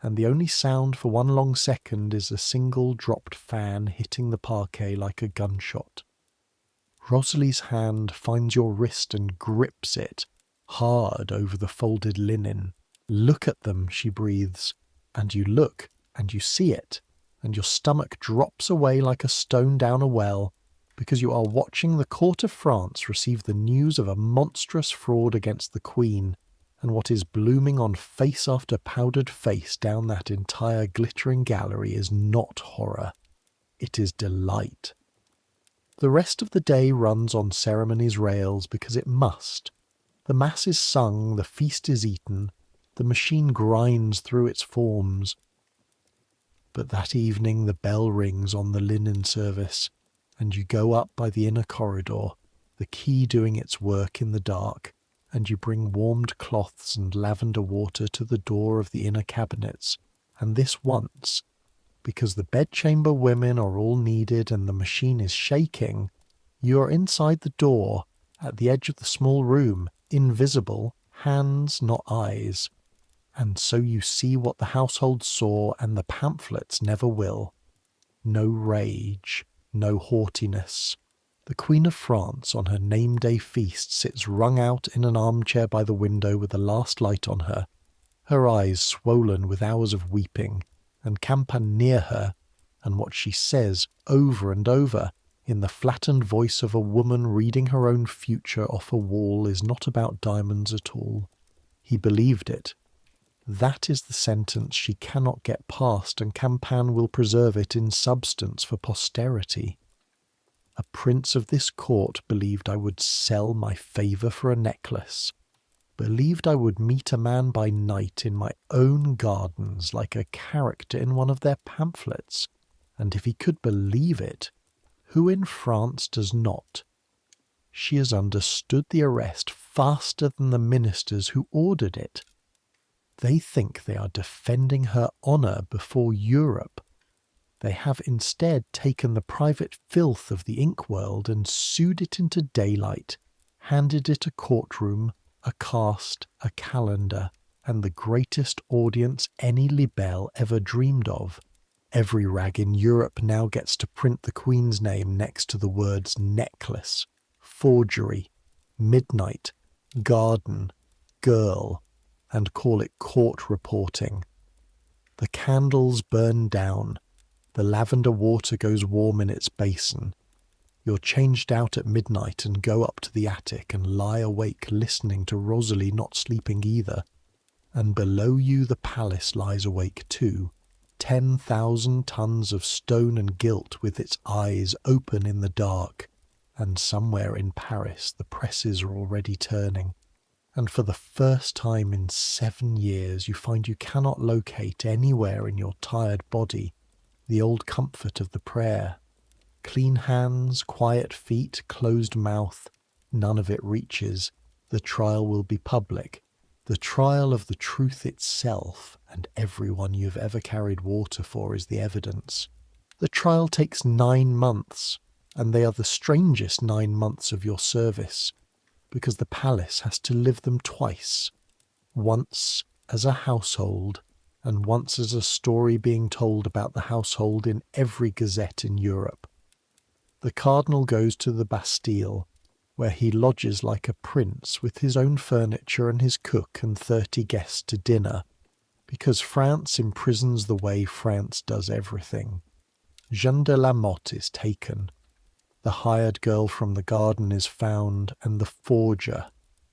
and the only sound for 1 long second is a single dropped fan hitting the parquet like a gunshot. Rosalie's hand finds your wrist and grips it, hard over the folded linen. Look at them, she breathes, and you look, and you see it, and your stomach drops away like a stone down a well, because you are watching the court of France receive the news of a monstrous fraud against the Queen, and what is blooming on face after powdered face down that entire glittering gallery is not horror. It is delight. The rest of the day runs on ceremony's rails because it must. The Mass is sung, the feast is eaten, the machine grinds through its forms. But that evening the bell rings on the linen service, and you go up by the inner corridor, the key doing its work in the dark, and you bring warmed cloths and lavender water to the door of the inner cabinets, and this once, because the bedchamber women are all needed and the machine is shaking, you are inside the door, at the edge of the small room, invisible, hands not eyes. And so you see what the household saw and the pamphlets never will. No rage, no haughtiness. The Queen of France on her name-day feast sits wrung out in an armchair by the window with the last light on her, her eyes swollen with hours of weeping, and Campan near her, and what she says over and over in the flattened voice of a woman reading her own future off a wall is not about diamonds at all. He believed it. That is the sentence she cannot get past, and Campan will preserve it in substance for posterity. A prince of this court believed I would sell my favour for a necklace, believed I would meet a man by night in my own gardens like a character in one of their pamphlets, and if he could believe it, who in France does not? She has understood the arrest faster than the ministers who ordered it. They think they are defending her honour before Europe. They have instead taken the private filth of the ink world and sued it into daylight, handed it a courtroom, a cast, a calendar, and the greatest audience any libelle ever dreamed of. Every rag in Europe now gets to print the Queen's name next to the words necklace, forgery, midnight, garden, girl, and call it court reporting. The candles burn down. The lavender water goes warm in its basin. You're changed out at midnight and go up to the attic and lie awake listening to Rosalie not sleeping either. And below you the palace lies awake too, 10,000 tons of stone and gilt with its eyes open in the dark. And somewhere in Paris the presses are already turning. And for the first time in 7 years you find you cannot locate anywhere in your tired body the old comfort of the prayer. Clean hands, quiet feet, closed mouth, none of it reaches. The trial will be public. The trial of the truth itself, and everyone you've ever carried water for is the evidence. The trial takes 9 months, and they are the strangest 9 months of your service, because the palace has to live them twice. Once as a household, and once as a story being told about the household in every gazette in Europe. The cardinal goes to the Bastille, where he lodges like a prince with his own furniture and his cook and 30 guests to dinner, because France imprisons the way France does everything. Jeanne de la Motte is taken. The hired girl from the garden is found, and the forger,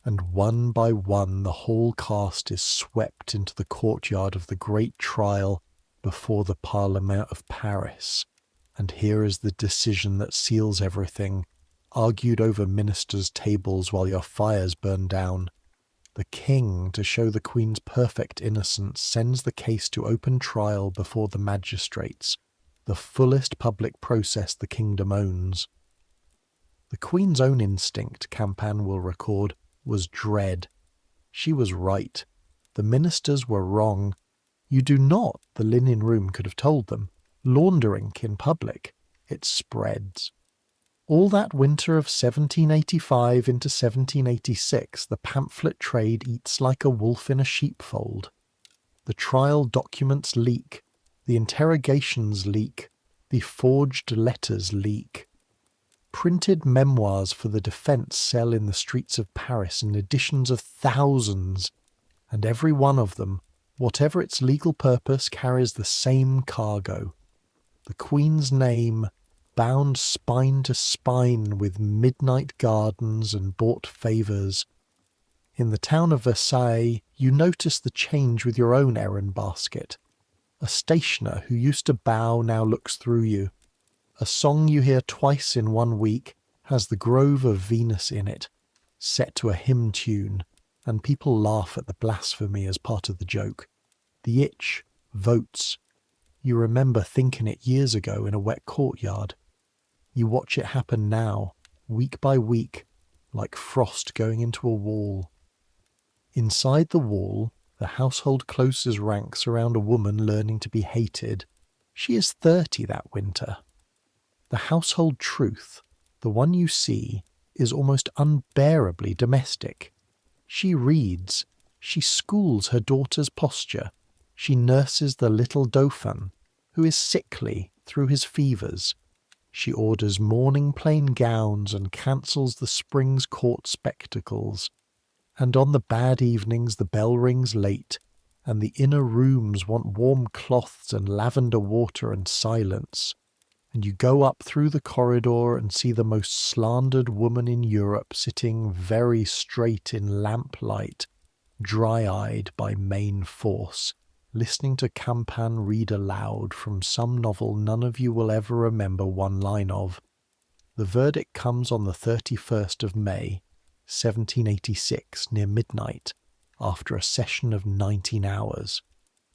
and one by one the whole cast is swept into the courtyard of the great trial before the Parlement of Paris. And here is the decision that seals everything, argued over ministers' tables while your fires burn down. The king, to show the Queen's perfect innocence, sends the case to open trial before the magistrates, the fullest public process the kingdom owns. The Queen's own instinct, Campan will record, was dread. She was right. The ministers were wrong. You do not, the linen room could have told them, launder ink in public. It spreads. All that winter of 1785 into 1786, the pamphlet trade eats like a wolf in a sheepfold. The trial documents leak. The interrogations leak. The forged letters leak. Printed memoirs for the defence sell in the streets of Paris in editions of thousands, and every one of them, whatever its legal purpose, carries the same cargo. The Queen's name, bound spine to spine with midnight gardens and bought favours. In the town of Versailles, you notice the change with your own errand basket. A stationer who used to bow now looks through you. A song you hear twice in 1 week has the Grove of Venus in it, set to a hymn tune, and people laugh at the blasphemy as part of the joke. The itch votes. You remember thinking it years ago in a wet courtyard. You watch it happen now, week by week, like frost going into a wall. Inside the wall, the household closes ranks around a woman learning to be hated. She is 30 that winter. The household truth, the one you see, is almost unbearably domestic. She reads. She schools her daughter's posture. She nurses the little Dauphin, who is sickly through his fevers. She orders mourning plain gowns and cancels the spring's court spectacles. And on the bad evenings the bell rings late, and the inner rooms want warm cloths and lavender water and silence. And you go up through the corridor and see the most slandered woman in Europe sitting very straight in lamplight, dry-eyed by main force, listening to Campan read aloud from some novel none of you will ever remember one line of. The verdict comes on the 31st of May, 1786, near midnight, after a session of 19 hours.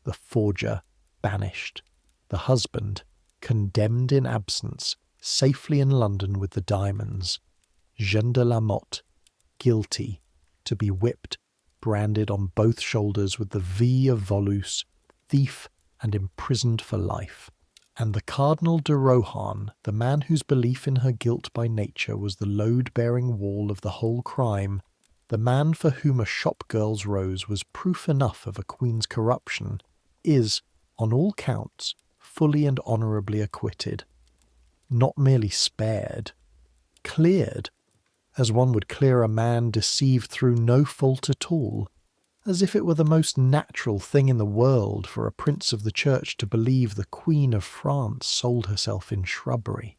The forger banished. The husband condemned in absence, safely in London with the diamonds. Jean de la Motte guilty, to be whipped, branded on both shoulders with the V of Volus, thief and imprisoned for life. And the Cardinal de Rohan, the man whose belief in her guilt by nature was the load-bearing wall of the whole crime, the man for whom a shop-girl's rose was proof enough of a queen's corruption, is, on all counts, fully and honourably acquitted. Not merely spared, cleared, as one would clear a man deceived through no fault at all, as if it were the most natural thing in the world for a prince of the church to believe the Queen of France sold herself in shrubbery.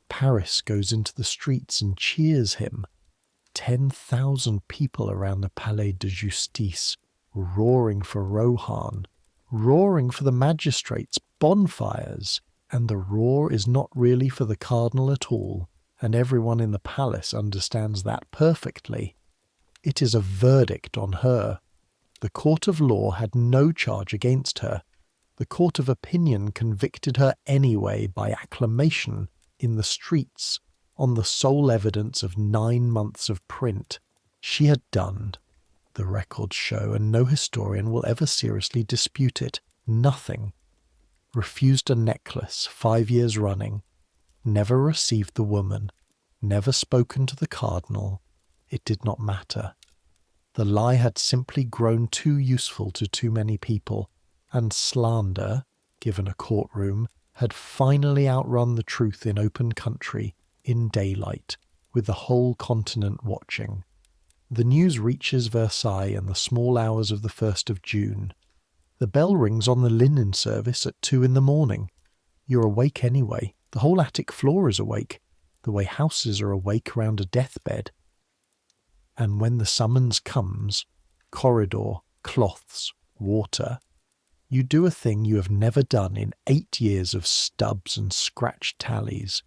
Paris goes into the streets and cheers him. 10,000 people around the Palais de Justice, roaring for Rohan, roaring for the magistrates, bonfires, and the roar is not really for the cardinal at all, and everyone in the palace understands that perfectly. It is a verdict on her. The court of law had no charge against her. The court of opinion convicted her anyway by acclamation in the streets, on the sole evidence of 9 months of print. She had done, the records show, and no historian will ever seriously dispute it, nothing. Refused a necklace 5 years running, never received the woman, never spoken to the cardinal. It did not matter. The lie had simply grown too useful to too many people, and slander, given a courtroom, had finally outrun the truth in open country, in daylight, with the whole continent watching. The news reaches Versailles in the small hours of the 1st of June. The bell rings on the linen service at 2 in the morning. You're awake anyway. The whole attic floor is awake, the way houses are awake round a deathbed. And when the summons comes, corridor, cloths, water, you do a thing you have never done in 8 years of stubs and scratch tallies.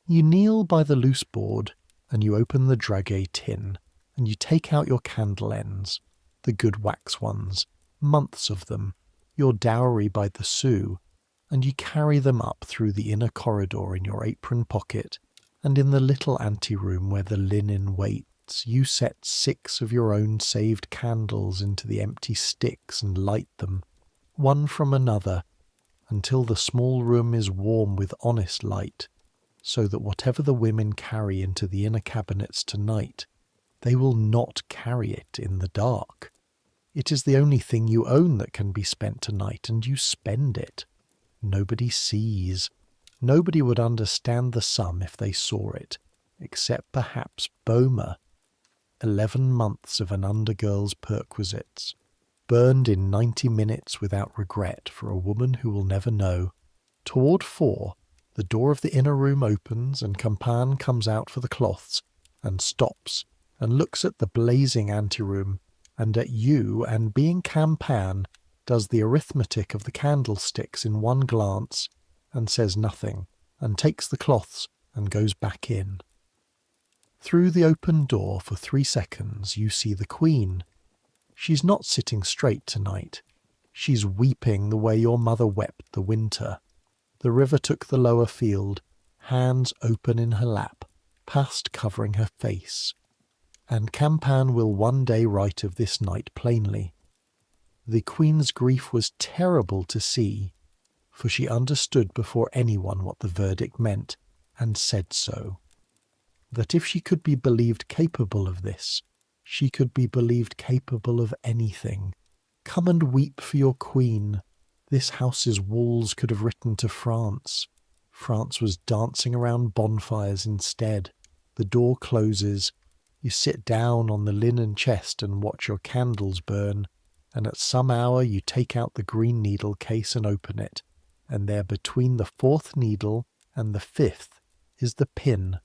You kneel by the loose board, and you open the draguet tin, and you take out your candle ends, the good wax ones, months of them, your dowry by the sou, and you carry them up through the inner corridor in your apron pocket, and in the little anteroom where the linen waits, you set 6 of your own saved candles into the empty sticks and light them, one from another, until the small room is warm with honest light, so that whatever the women carry into the inner cabinets tonight, they will not carry it in the dark. It is the only thing you own that can be spent tonight, and you spend it. Nobody sees. Nobody would understand the sum if they saw it, except perhaps Boma. 11 months of an undergirl's perquisites, burned in 90 minutes without regret for a woman who will never know. Toward 4, the door of the inner room opens and Campan comes out for the cloths, and stops, and looks at the blazing anteroom, and at you, and being Campan, does the arithmetic of the candlesticks in one glance, and says nothing, and takes the cloths and goes back in. Through the open door for 3 seconds you see the Queen. She's not sitting straight tonight. She's weeping the way your mother wept the winter. The river took the lower field, hands open in her lap, past covering her face. And Campan will one day write of this night plainly. The Queen's grief was terrible to see, for she understood before anyone what the verdict meant, and said so. That if she could be believed capable of this, she could be believed capable of anything. Come and weep for your Queen. This house's walls could have written to France. France was dancing around bonfires instead. The door closes. You sit down on the linen chest and watch your candles burn, and at some hour you take out the green needle case and open it, and there between the fourth needle and the fifth is the pin,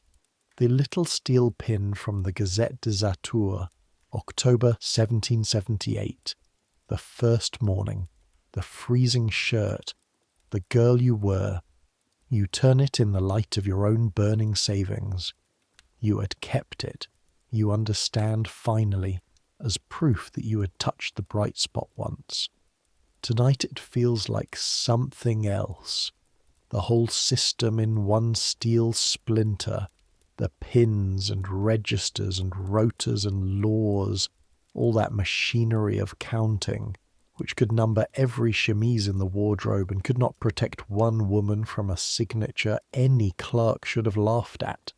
the little steel pin from the Gazette des Atours, October 1778. The first morning, the freezing shirt, the girl you were. You turn it in the light of your own burning savings. You had kept it. You understand finally, as proof that you had touched the bright spot once. Tonight it feels like something else. The whole system in one steel splinter. The pins and registers and rotors and laws, all that machinery of counting, which could number every chemise in the wardrobe and could not protect one woman from a signature any clerk should have laughed at.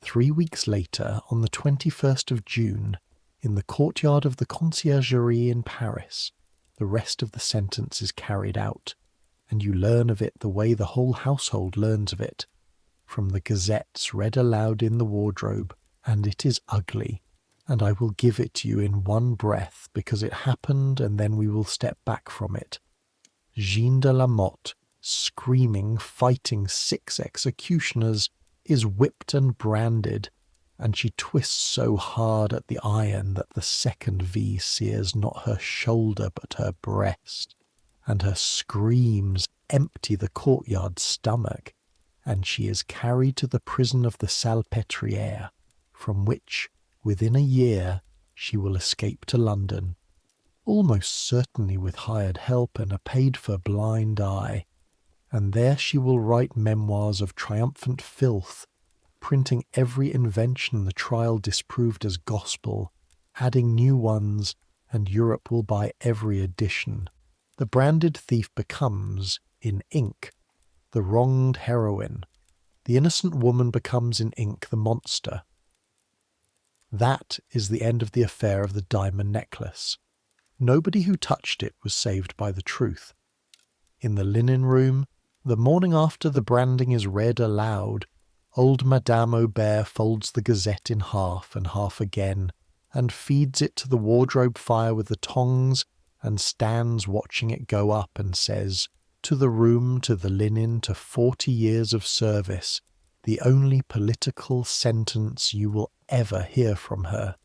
3 weeks later, on the 21st of June, in the courtyard of the Conciergerie in Paris, the rest of the sentence is carried out, and you learn of it the way the whole household learns of it, from the gazettes read aloud in the wardrobe, and it is ugly, and I will give it to you in one breath because it happened and then we will step back from it. Jeanne de la Motte, screaming, fighting 6 executioners, is whipped and branded, and she twists so hard at the iron that the second V sears not her shoulder but her breast, and her screams empty the courtyard's stomach, and she is carried to the prison of the Salpêtrière, from which, within a year, she will escape to London, almost certainly with hired help and a paid-for blind eye, and there she will write memoirs of triumphant filth, printing every invention the trial disproved as gospel, adding new ones, and Europe will buy every edition. The branded thief becomes, in ink, the wronged heroine. The innocent woman becomes in ink the monster. That is the end of the affair of the diamond necklace. Nobody who touched it was saved by the truth. In the linen room, the morning after the branding is read aloud, old Madame Aubert folds the Gazette in half and half again, and feeds it to the wardrobe fire with the tongs, and stands watching it go up, and says, "To the room, to the linen, to 40 years of service, the only political sentence you will ever hear from her.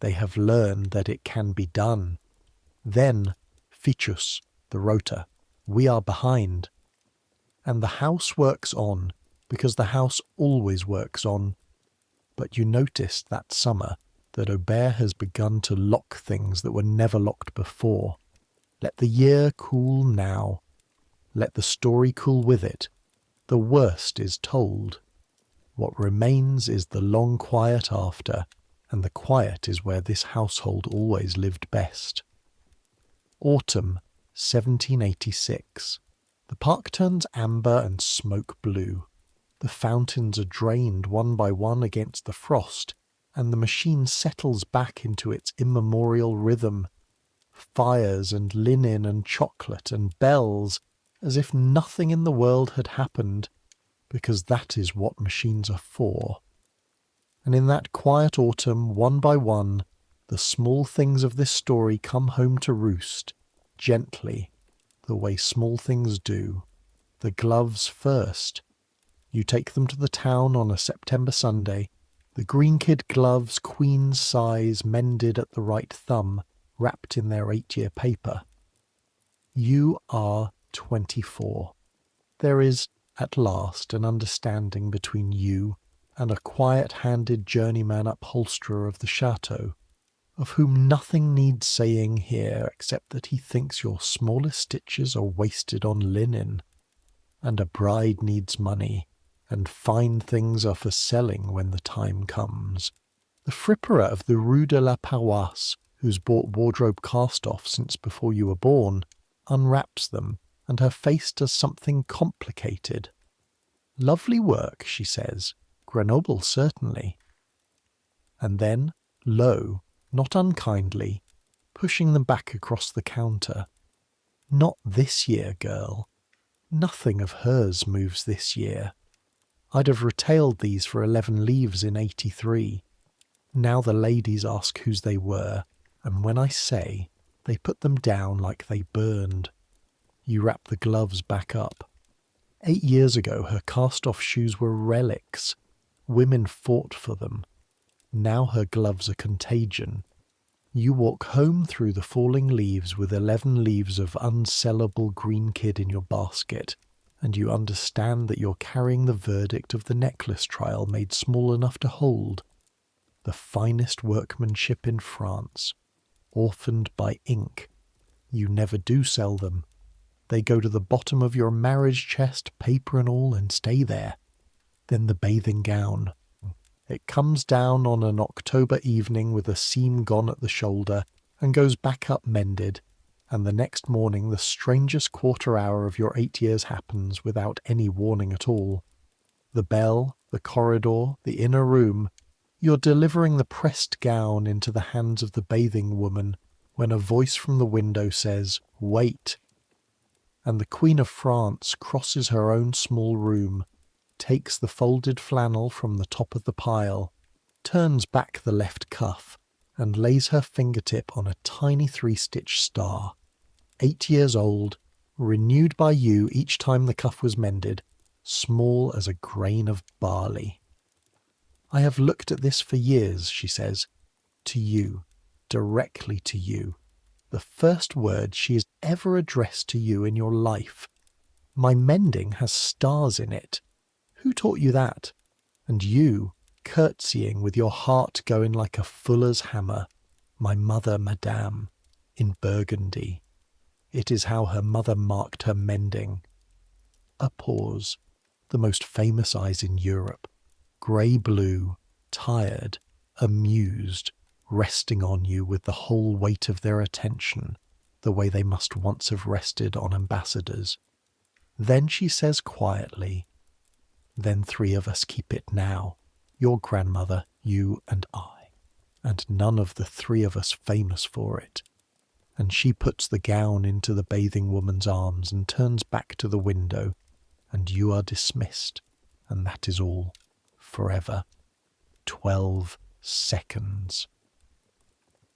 They have learned that it can be done. Then, ficus, the rota, we are behind." And the house works on, because the house always works on. But you noticed that summer that Aubert has begun to lock things that were never locked before. Let the year cool now. Let the story cool with it. The worst is told. What remains is the long quiet after, and the quiet is where this household always lived best. Autumn, 1786. The park turns amber and smoke blue. The fountains are drained one by one against the frost, and the machine settles back into its immemorial rhythm. Fires and linen and chocolate and bells, as if nothing in the world had happened, because that is what machines are for. And in that quiet autumn, one by one, the small things of this story come home to roost, gently, the way small things do. The gloves first. You take them to the town on a September Sunday, the green kid gloves, queen's size, mended at the right thumb, wrapped in their 8-year paper. You are 24. There is, at last, an understanding between you and a quiet-handed journeyman upholsterer of the chateau, of whom nothing needs saying here except that he thinks your smallest stitches are wasted on linen, and a bride needs money, and fine things are for selling when the time comes. The fripperer of the Rue de la Paroisse, who's bought wardrobe cast-off since before you were born, unwraps them, and her face does something complicated. "Lovely work," she says. "Grenoble, certainly." And then, low, not unkindly, pushing them back across the counter, "Not this year, girl. Nothing of hers moves this year. I'd have retailed these for 11 leaves in 83. Now the ladies ask whose they were, and when I say, they put them down like they burned. You wrap the gloves back up. 8 years ago, her cast-off shoes were relics. Women fought for them. Now her gloves are contagion. You walk home through the falling leaves with 11 leaves of unsellable green kid in your basket, and you understand that you're carrying the verdict of the necklace trial made small enough to hold. The finest workmanship in France, orphaned by ink. You never do sell them. They go to the bottom of your marriage chest, paper and all, and stay there. Then the bathing gown. It comes down on an October evening with a seam gone at the shoulder and goes back up mended, and the next morning the strangest quarter hour of your 8 years happens without any warning at all. The bell, the corridor, the inner room. You're delivering the pressed gown into the hands of the bathing woman when a voice from the window says, "Wait." And the Queen of France crosses her own small room, takes the folded flannel from the top of the pile, turns back the left cuff, and lays her fingertip on a tiny 3-stitch star. 8 years old, renewed by you each time the cuff was mended, small as a grain of barley. I have looked at this for years, she says. To you, directly to you. The first word she has ever addressed to you in your life. My mending has stars in it. Who taught you that? And you, curtsying with your heart going like a fuller's hammer. My mother, madame, in Burgundy. It is how her mother marked her mending. A pause. The most famous eyes in Europe. Grey-blue, tired, amused, resting on you with the whole weight of their attention, the way they must once have rested on ambassadors. Then she says quietly, "Then 3 of us keep it now, your grandmother, you and I, and none of the 3 of us famous for it." And she puts the gown into the bathing woman's arms and turns back to the window, and you are dismissed, and that is all, forever. 12 seconds.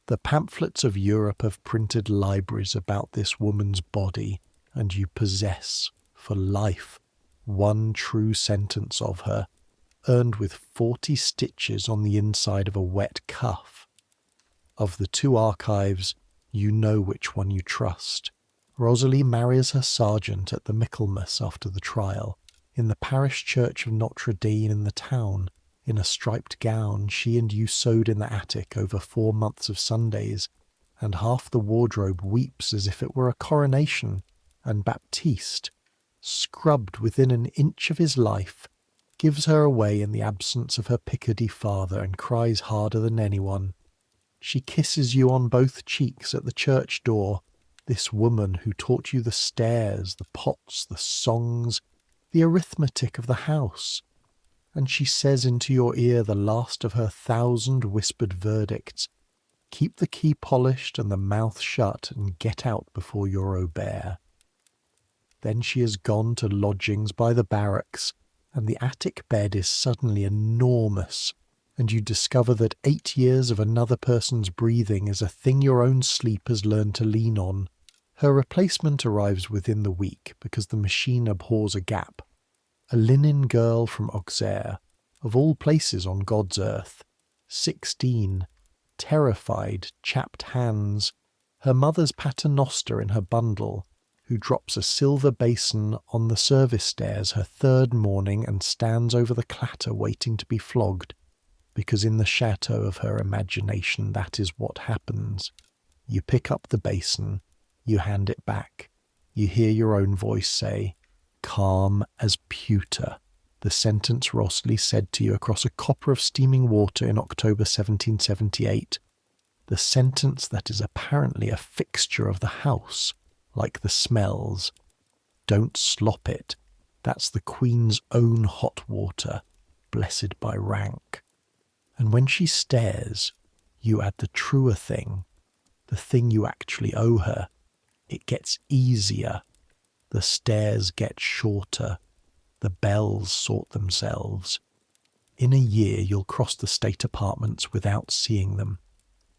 The pamphlets of Europe have printed libraries about this woman's body, and you possess, for life, one true sentence of her, earned with 40 stitches on the inside of a wet cuff. Of the 2 archives, you know which one you trust. Rosalie marries her sergeant at the Michaelmas after the trial, in the parish church of Notre Dame in the town, in a striped gown she and you sewed in the attic over 4 months of Sundays, and half the wardrobe weeps as if it were a coronation, and Baptiste, scrubbed within an inch of his life, gives her away in the absence of her Picardy father and cries harder than anyone. She kisses you on both cheeks at the church door, this woman who taught you the stairs, the pots, the songs, the arithmetic of the house. And she says into your ear the last of her 1,000 whispered verdicts. Keep the key polished and the mouth shut and get out before you're Aubert. Then she has gone to lodgings by the barracks, and the attic bed is suddenly enormous, and you discover that 8 years of another person's breathing is a thing your own sleep has learned to lean on. Her replacement arrives within the week because the machine abhors a gap. A linen girl from Auxerre, of all places on God's earth, 16, terrified, chapped hands, her mother's paternoster in her bundle, who drops a silver basin on the service stairs her 3rd morning and stands over the clatter waiting to be flogged, because in the chateau of her imagination that is what happens. You pick up the basin, you hand it back, you hear your own voice say, "Calm as pewter," the sentence Rosalie said to you across a copper of steaming water in October 1778, the sentence that is apparently a fixture of the house, like the smells. Don't slop it. That's the Queen's own hot water, blessed by rank. And when she stares, you add the truer thing, the thing you actually owe her. It gets easier. The stairs get shorter. The bells sort themselves. In a year you'll cross the state apartments without seeing them.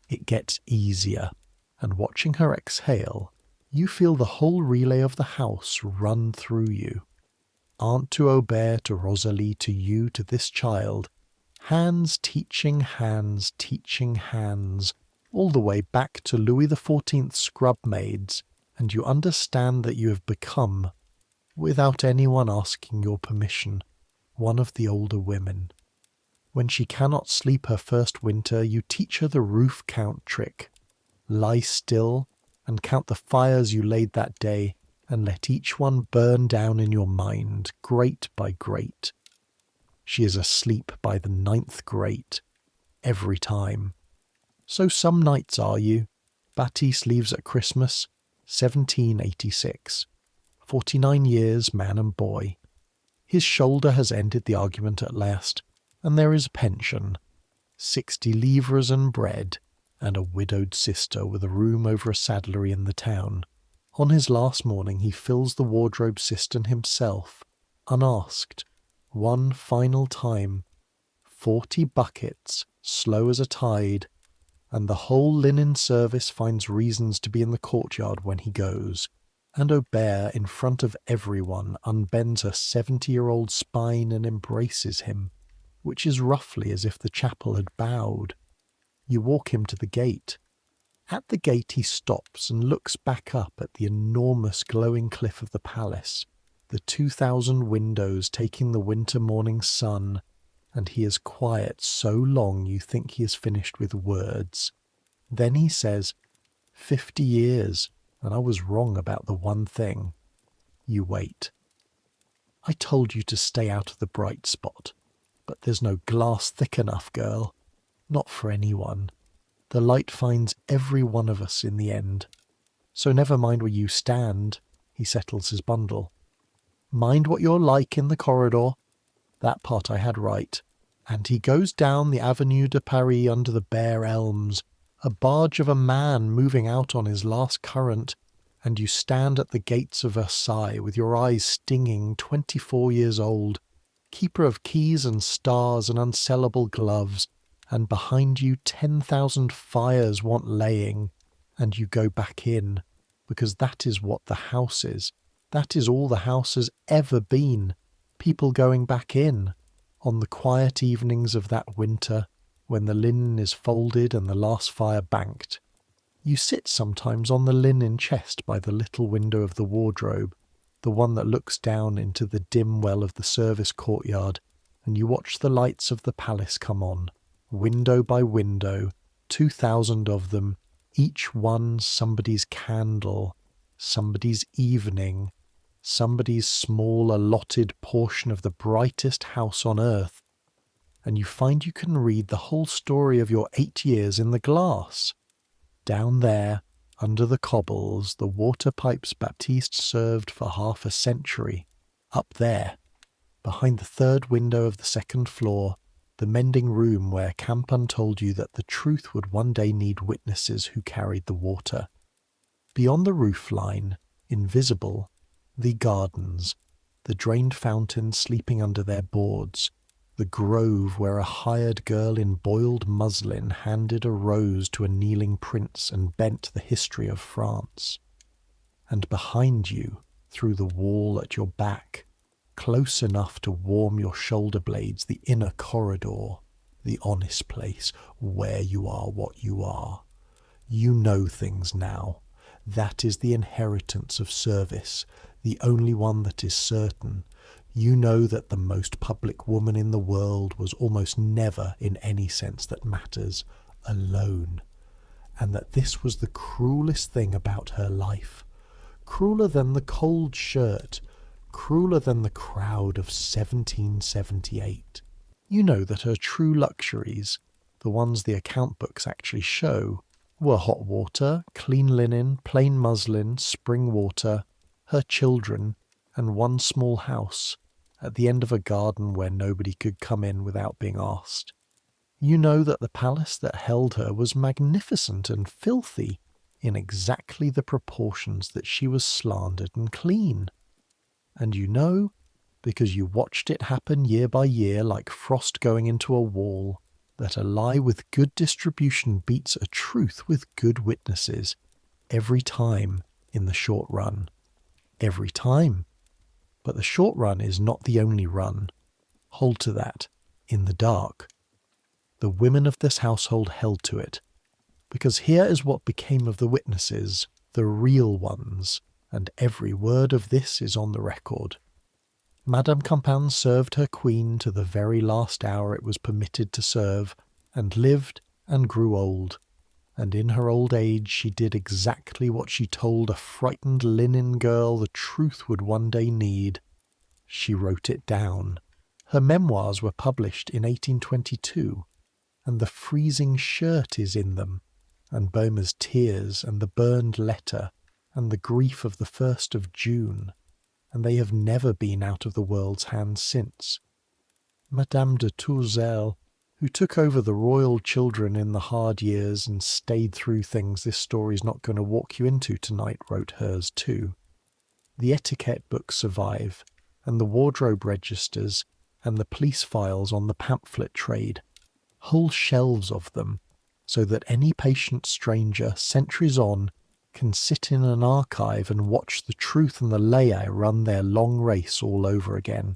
It gets easier, and watching her exhale, you feel the whole relay of the house run through you. Aunt to Aubert, to Rosalie, to you, to this child. Hands teaching hands, all the way back to Louis XIV's scrub maids, and you understand that you have become, without anyone asking your permission, one of the older women. When she cannot sleep her first winter, you teach her the roof count trick. Lie still and count the fires you laid that day, and let each one burn down in your mind, grate by grate. She is asleep by the 9th grate, every time. So some nights are you. Baptiste leaves at Christmas, 1786. 49 years, man and boy. His shoulder has ended the argument at last, and there is pension, 60 livres and bread, and a widowed sister with a room over a saddlery in the town. On his last morning he fills the wardrobe cistern himself, unasked, one final time, 40 buckets, slow as a tide, and the whole linen service finds reasons to be in the courtyard when he goes, and Aubert, in front of everyone, unbends her 70-year-old spine and embraces him, which is roughly as if the chapel had bowed. You walk him to the gate. At the gate he stops and looks back up at the enormous glowing cliff of the palace, the 2,000 windows taking the winter morning sun, and he is quiet so long you think he has finished with words. Then he says, 50 years, and I was wrong about the one thing. You wait. I told you to stay out of the bright spot, but there's no glass thick enough, girl. Not for anyone. The light finds every one of us in the end. So never mind where you stand. He settles his bundle. Mind what you're like in the corridor. That part I had right. And he goes down the Avenue de Paris under the bare elms, a barge of a man moving out on his last current, and you stand at the gates of Versailles with your eyes stinging, 24 years old, keeper of keys and stars and unsellable gloves, and behind you 10,000 fires want laying, and you go back in, because that is what the house is. That is all the house has ever been. People going back in, on the quiet evenings of that winter, when the linen is folded and the last fire banked. You sit sometimes on the linen chest by the little window of the wardrobe, the one that looks down into the dim well of the service courtyard, and you watch the lights of the palace come on, window by window, 2,000 of them, each one somebody's candle, somebody's evening, somebody's small allotted portion of the brightest house on earth, and you find you can read the whole story of your 8 years in the glass. Down there, under the cobbles, the water pipes Baptiste served for half a century. Up there, behind the third window of the second floor, the mending room where Campan told you that the truth would one day need witnesses who carried the water. Beyond the roof line, invisible, the gardens, the drained fountains sleeping under their boards, the grove where a hired girl in boiled muslin handed a rose to a kneeling prince and bent the history of France. And behind you, through the wall at your back, close enough to warm your shoulder blades, the inner corridor, the honest place, where you are what you are. You know things now. That is the inheritance of service, the only one that is certain. You know that the most public woman in the world was almost never, in any sense that matters, alone, and that this was the cruelest thing about her life, crueler than the cold shirt, crueler than the crowd of 1778. You know that her true luxuries, the ones the account books actually show, were hot water, clean linen, plain muslin, spring water, her children, and one small house, at the end of a garden where nobody could come in without being asked. You know that the palace that held her was magnificent and filthy in exactly the proportions that she was slandered and clean. And you know because you watched it happen year by year like frost going into a wall, that a lie with good distribution beats a truth with good witnesses every time in the short run. Every time. But the short run is not the only run. Hold to that. In the dark. The women of this household held to it. Because here is what became of the witnesses, the real ones, and every word of this is on the record. Madame Campan served her queen to the very last hour it was permitted to serve, and lived and grew old. And in her old age she did exactly what she told a frightened linen girl the truth would one day need. She wrote it down. Her memoirs were published in 1822, and the freezing shirt is in them, and Boehmer's tears, and the burned letter, and the grief of the 1st of June, and they have never been out of the world's hands since. Madame de Tourzel, who took over the royal children in the hard years and stayed through things this story's not going to walk you into tonight, wrote hers too. The etiquette books survive, and the wardrobe registers, and the police files on the pamphlet trade, whole shelves of them, so that any patient stranger, centuries on, can sit in an archive and watch the truth and the lay run their long race all over again.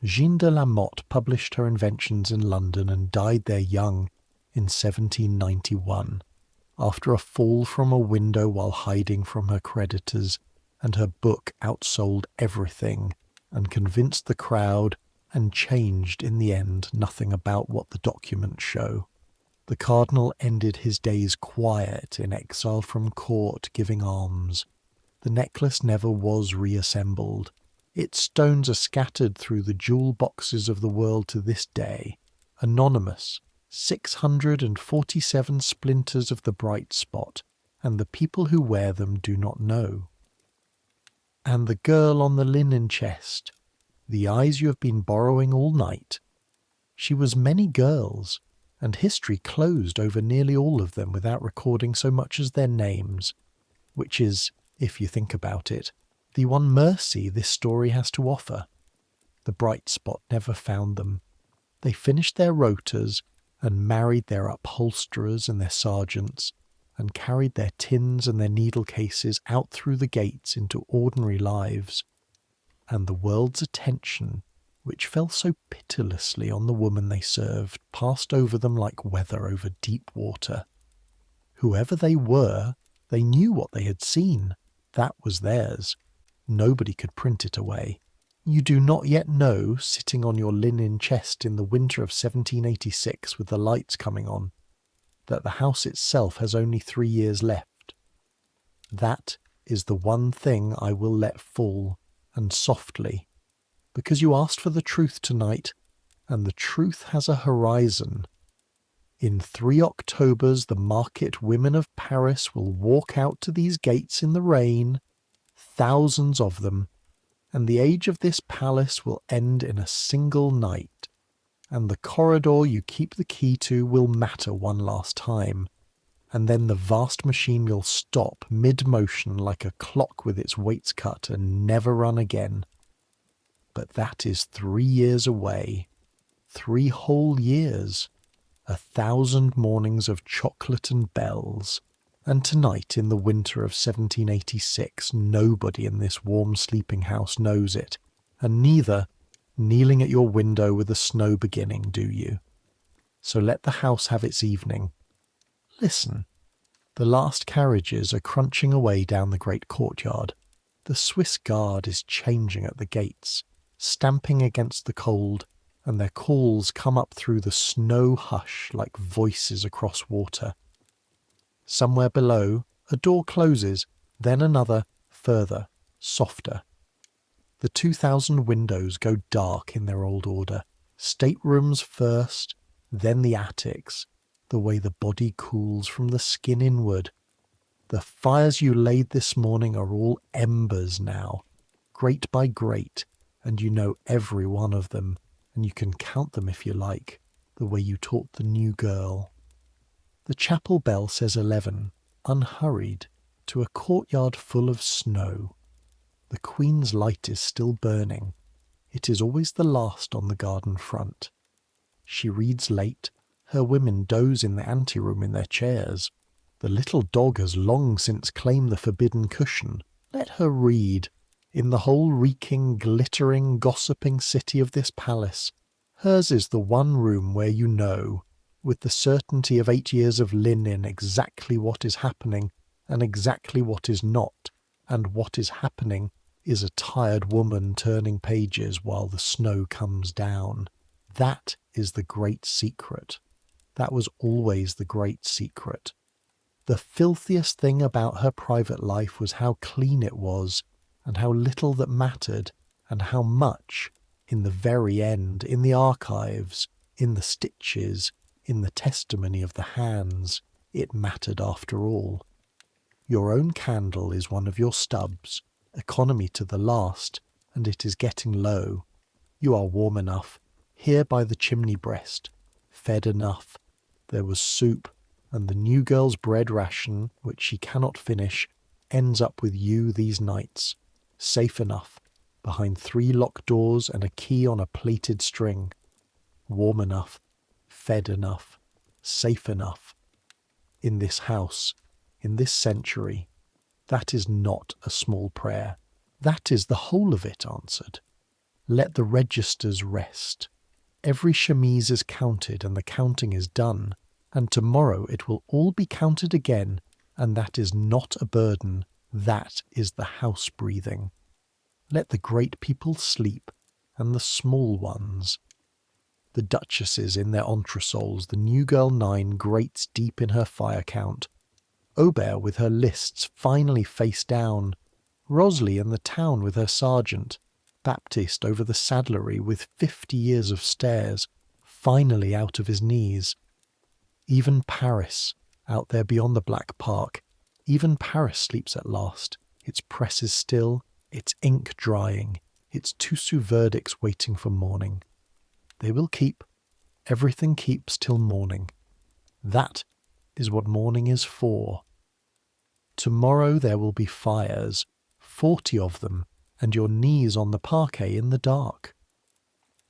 Jeanne de la Motte published her inventions in London and died there young in 1791, after a fall from a window while hiding from her creditors, and her book outsold everything and convinced the crowd and changed in the end nothing about what the documents show. The cardinal ended his days quiet, in exile from court, giving alms. The necklace never was reassembled. Its stones are scattered through the jewel boxes of the world to this day. Anonymous, 647 splinters of the bright spot, and the people who wear them do not know. And the girl on the linen chest, the eyes you have been borrowing all night. She was many girls, and history closed over nearly all of them without recording so much as their names, which is, if you think about it, the one mercy this story has to offer. The bright spot never found them. They finished their rotas and married their upholsterers and their sergeants, and carried their tins and their needle cases out through the gates into ordinary lives. And the world's attention, which fell so pitilessly on the woman they served, passed over them like weather over deep water. Whoever they were, they knew what they had seen. That was theirs. Nobody could print it away. You do not yet know, sitting on your linen chest in the winter of 1786 with the lights coming on, that the house itself has only 3 years left. That is the one thing I will let fall, and softly, because you asked for the truth tonight, and the truth has a horizon. In 3 Octobers the market women of Paris will walk out to these gates in the rain, thousands of them, and the age of this palace will end in a single night, and the corridor you keep the key to will matter one last time, and then the vast machine will stop mid-motion like a clock with its weights cut and never run again. But that is 3 years away, 3 whole years, 1,000 mornings of chocolate and bells, and tonight in the winter of 1786 nobody in this warm sleeping house knows it, and neither, kneeling at your window with the snow beginning, do you? So let the house have its evening. Listen. The last carriages are crunching away down the great courtyard. The Swiss guard is changing at the gates, stamping against the cold, and their calls come up through the snow hush like voices across water. Somewhere below, a door closes, then another, further, softer. The 2,000 windows go dark in their old order. Staterooms first, then the attics, the way the body cools from the skin inward. The fires you laid this morning are all embers now, grate by grate, and you know every one of them, and you can count them if you like, the way you taught the new girl. The chapel bell says 11, unhurried, to a courtyard full of snow. The Queen's light is still burning. It is always the last on the garden front. She reads late. Her women doze in the anteroom in their chairs. The little dog has long since claimed the forbidden cushion. Let her read. In the whole reeking, glittering, gossiping city of this palace, hers is the one room where you know, with the certainty of 8 years of linen, exactly what is happening and exactly what is not, and what is happening is a tired woman turning pages while the snow comes down. That is the great secret. That was always the great secret. The filthiest thing about her private life was how clean it was, and how little that mattered, and how much, in the very end, in the archives, in the stitches, in the testimony of the hands, it mattered after all. Your own candle is one of your stubs, economy to the last, and it is getting low. You are warm enough, here by the chimney breast, fed enough. There was soup, and the new girl's bread ration, which she cannot finish, ends up with you these nights, safe enough, behind 3 locked doors and a key on a plaited string. Warm enough, fed enough, safe enough. In this house, in this century, that is not a small prayer. That is the whole of it answered. Let the registers rest. Every chemise is counted and the counting is done, and tomorrow it will all be counted again, and that is not a burden, that is the house breathing. Let the great people sleep, and the small ones. The duchesses in their entresols, the new girl 9 grates deep in her fire count, Aubert with her lists finally face down, Rosalie in the town with her sergeant, Baptiste over the saddlery with 50 years of stairs, finally out of his knees. Even Paris, out there beyond the Black Park, even Paris sleeps at last, its presses still, its ink drying, its two-sous verdicts waiting for morning. They will keep, everything keeps till morning. That is what morning is for. Tomorrow there will be fires, 40 of them, and your knees on the parquet in the dark.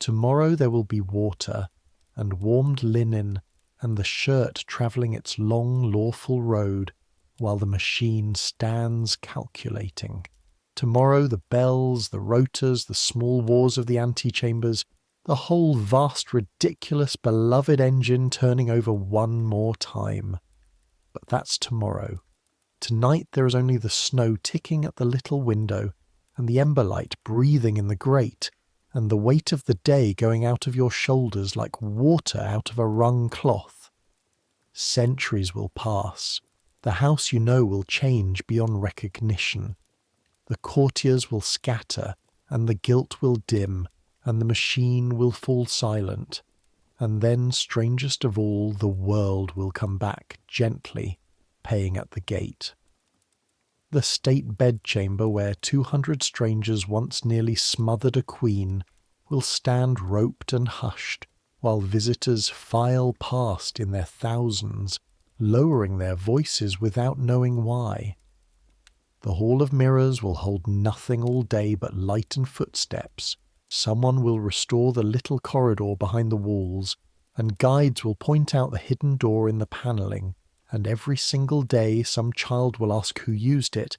Tomorrow there will be water, and warmed linen, and the shirt travelling its long lawful road, while the machine stands calculating. Tomorrow the bells, the rotors, the small wars of the antechambers, the whole vast, ridiculous, beloved engine turning over one more time. But that's tomorrow. Tonight there is only the snow ticking at the little window, and the ember light breathing in the grate, and the weight of the day going out of your shoulders like water out of a wrung cloth. Centuries will pass. The house you know will change beyond recognition. The courtiers will scatter, and the gilt will dim, and the machine will fall silent. And then, strangest of all, the world will come back gently, paying at the gate. The state bedchamber where 200 strangers once nearly smothered a queen will stand roped and hushed, while visitors file past in their thousands, lowering their voices without knowing why. The hall of mirrors will hold nothing all day but light and footsteps. Someone will restore the little corridor behind the walls, and guides will point out the hidden door in the panelling, and every single day some child will ask who used it,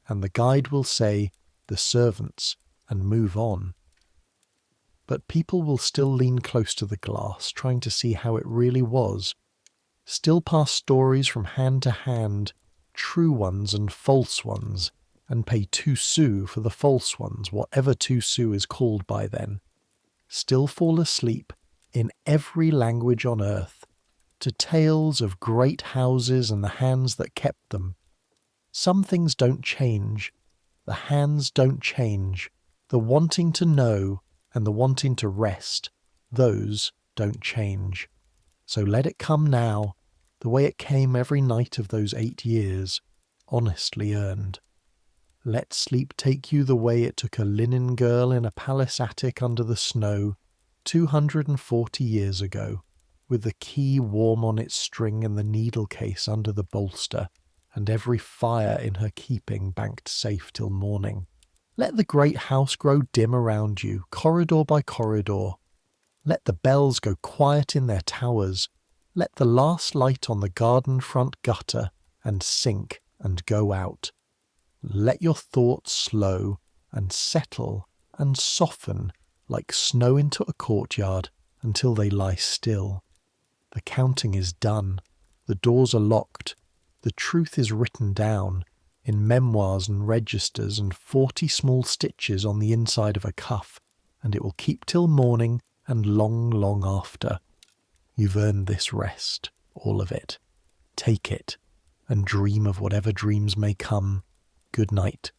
and the guide will say, the servants, and move on. But people will still lean close to the glass, trying to see how it really was, still pass stories from hand to hand, true ones and false ones, and pay 2 sous for the false ones, whatever 2 sous is called by then. Still fall asleep, in every language on earth, to tales of great houses and the hands that kept them. Some things don't change. The hands don't change. The wanting to know and the wanting to rest, those don't change. So let it come now, the way it came every night of those 8 years, honestly earned. Let sleep take you the way it took a linen girl in a palace attic under the snow 240 years ago, with the key warm on its string and the needle case under the bolster, and every fire in her keeping banked safe till morning. Let the great house grow dim around you, corridor by corridor. Let the bells go quiet in their towers. Let the last light on the garden front gutter and sink and go out. Let your thoughts slow and settle and soften like snow into a courtyard until they lie still. The counting is done. The doors are locked. The truth is written down in memoirs and registers and 40 small stitches on the inside of a cuff, and it will keep till morning and long, long after. You've earned this rest, all of it. Take it, and dream of whatever dreams may come. Good night.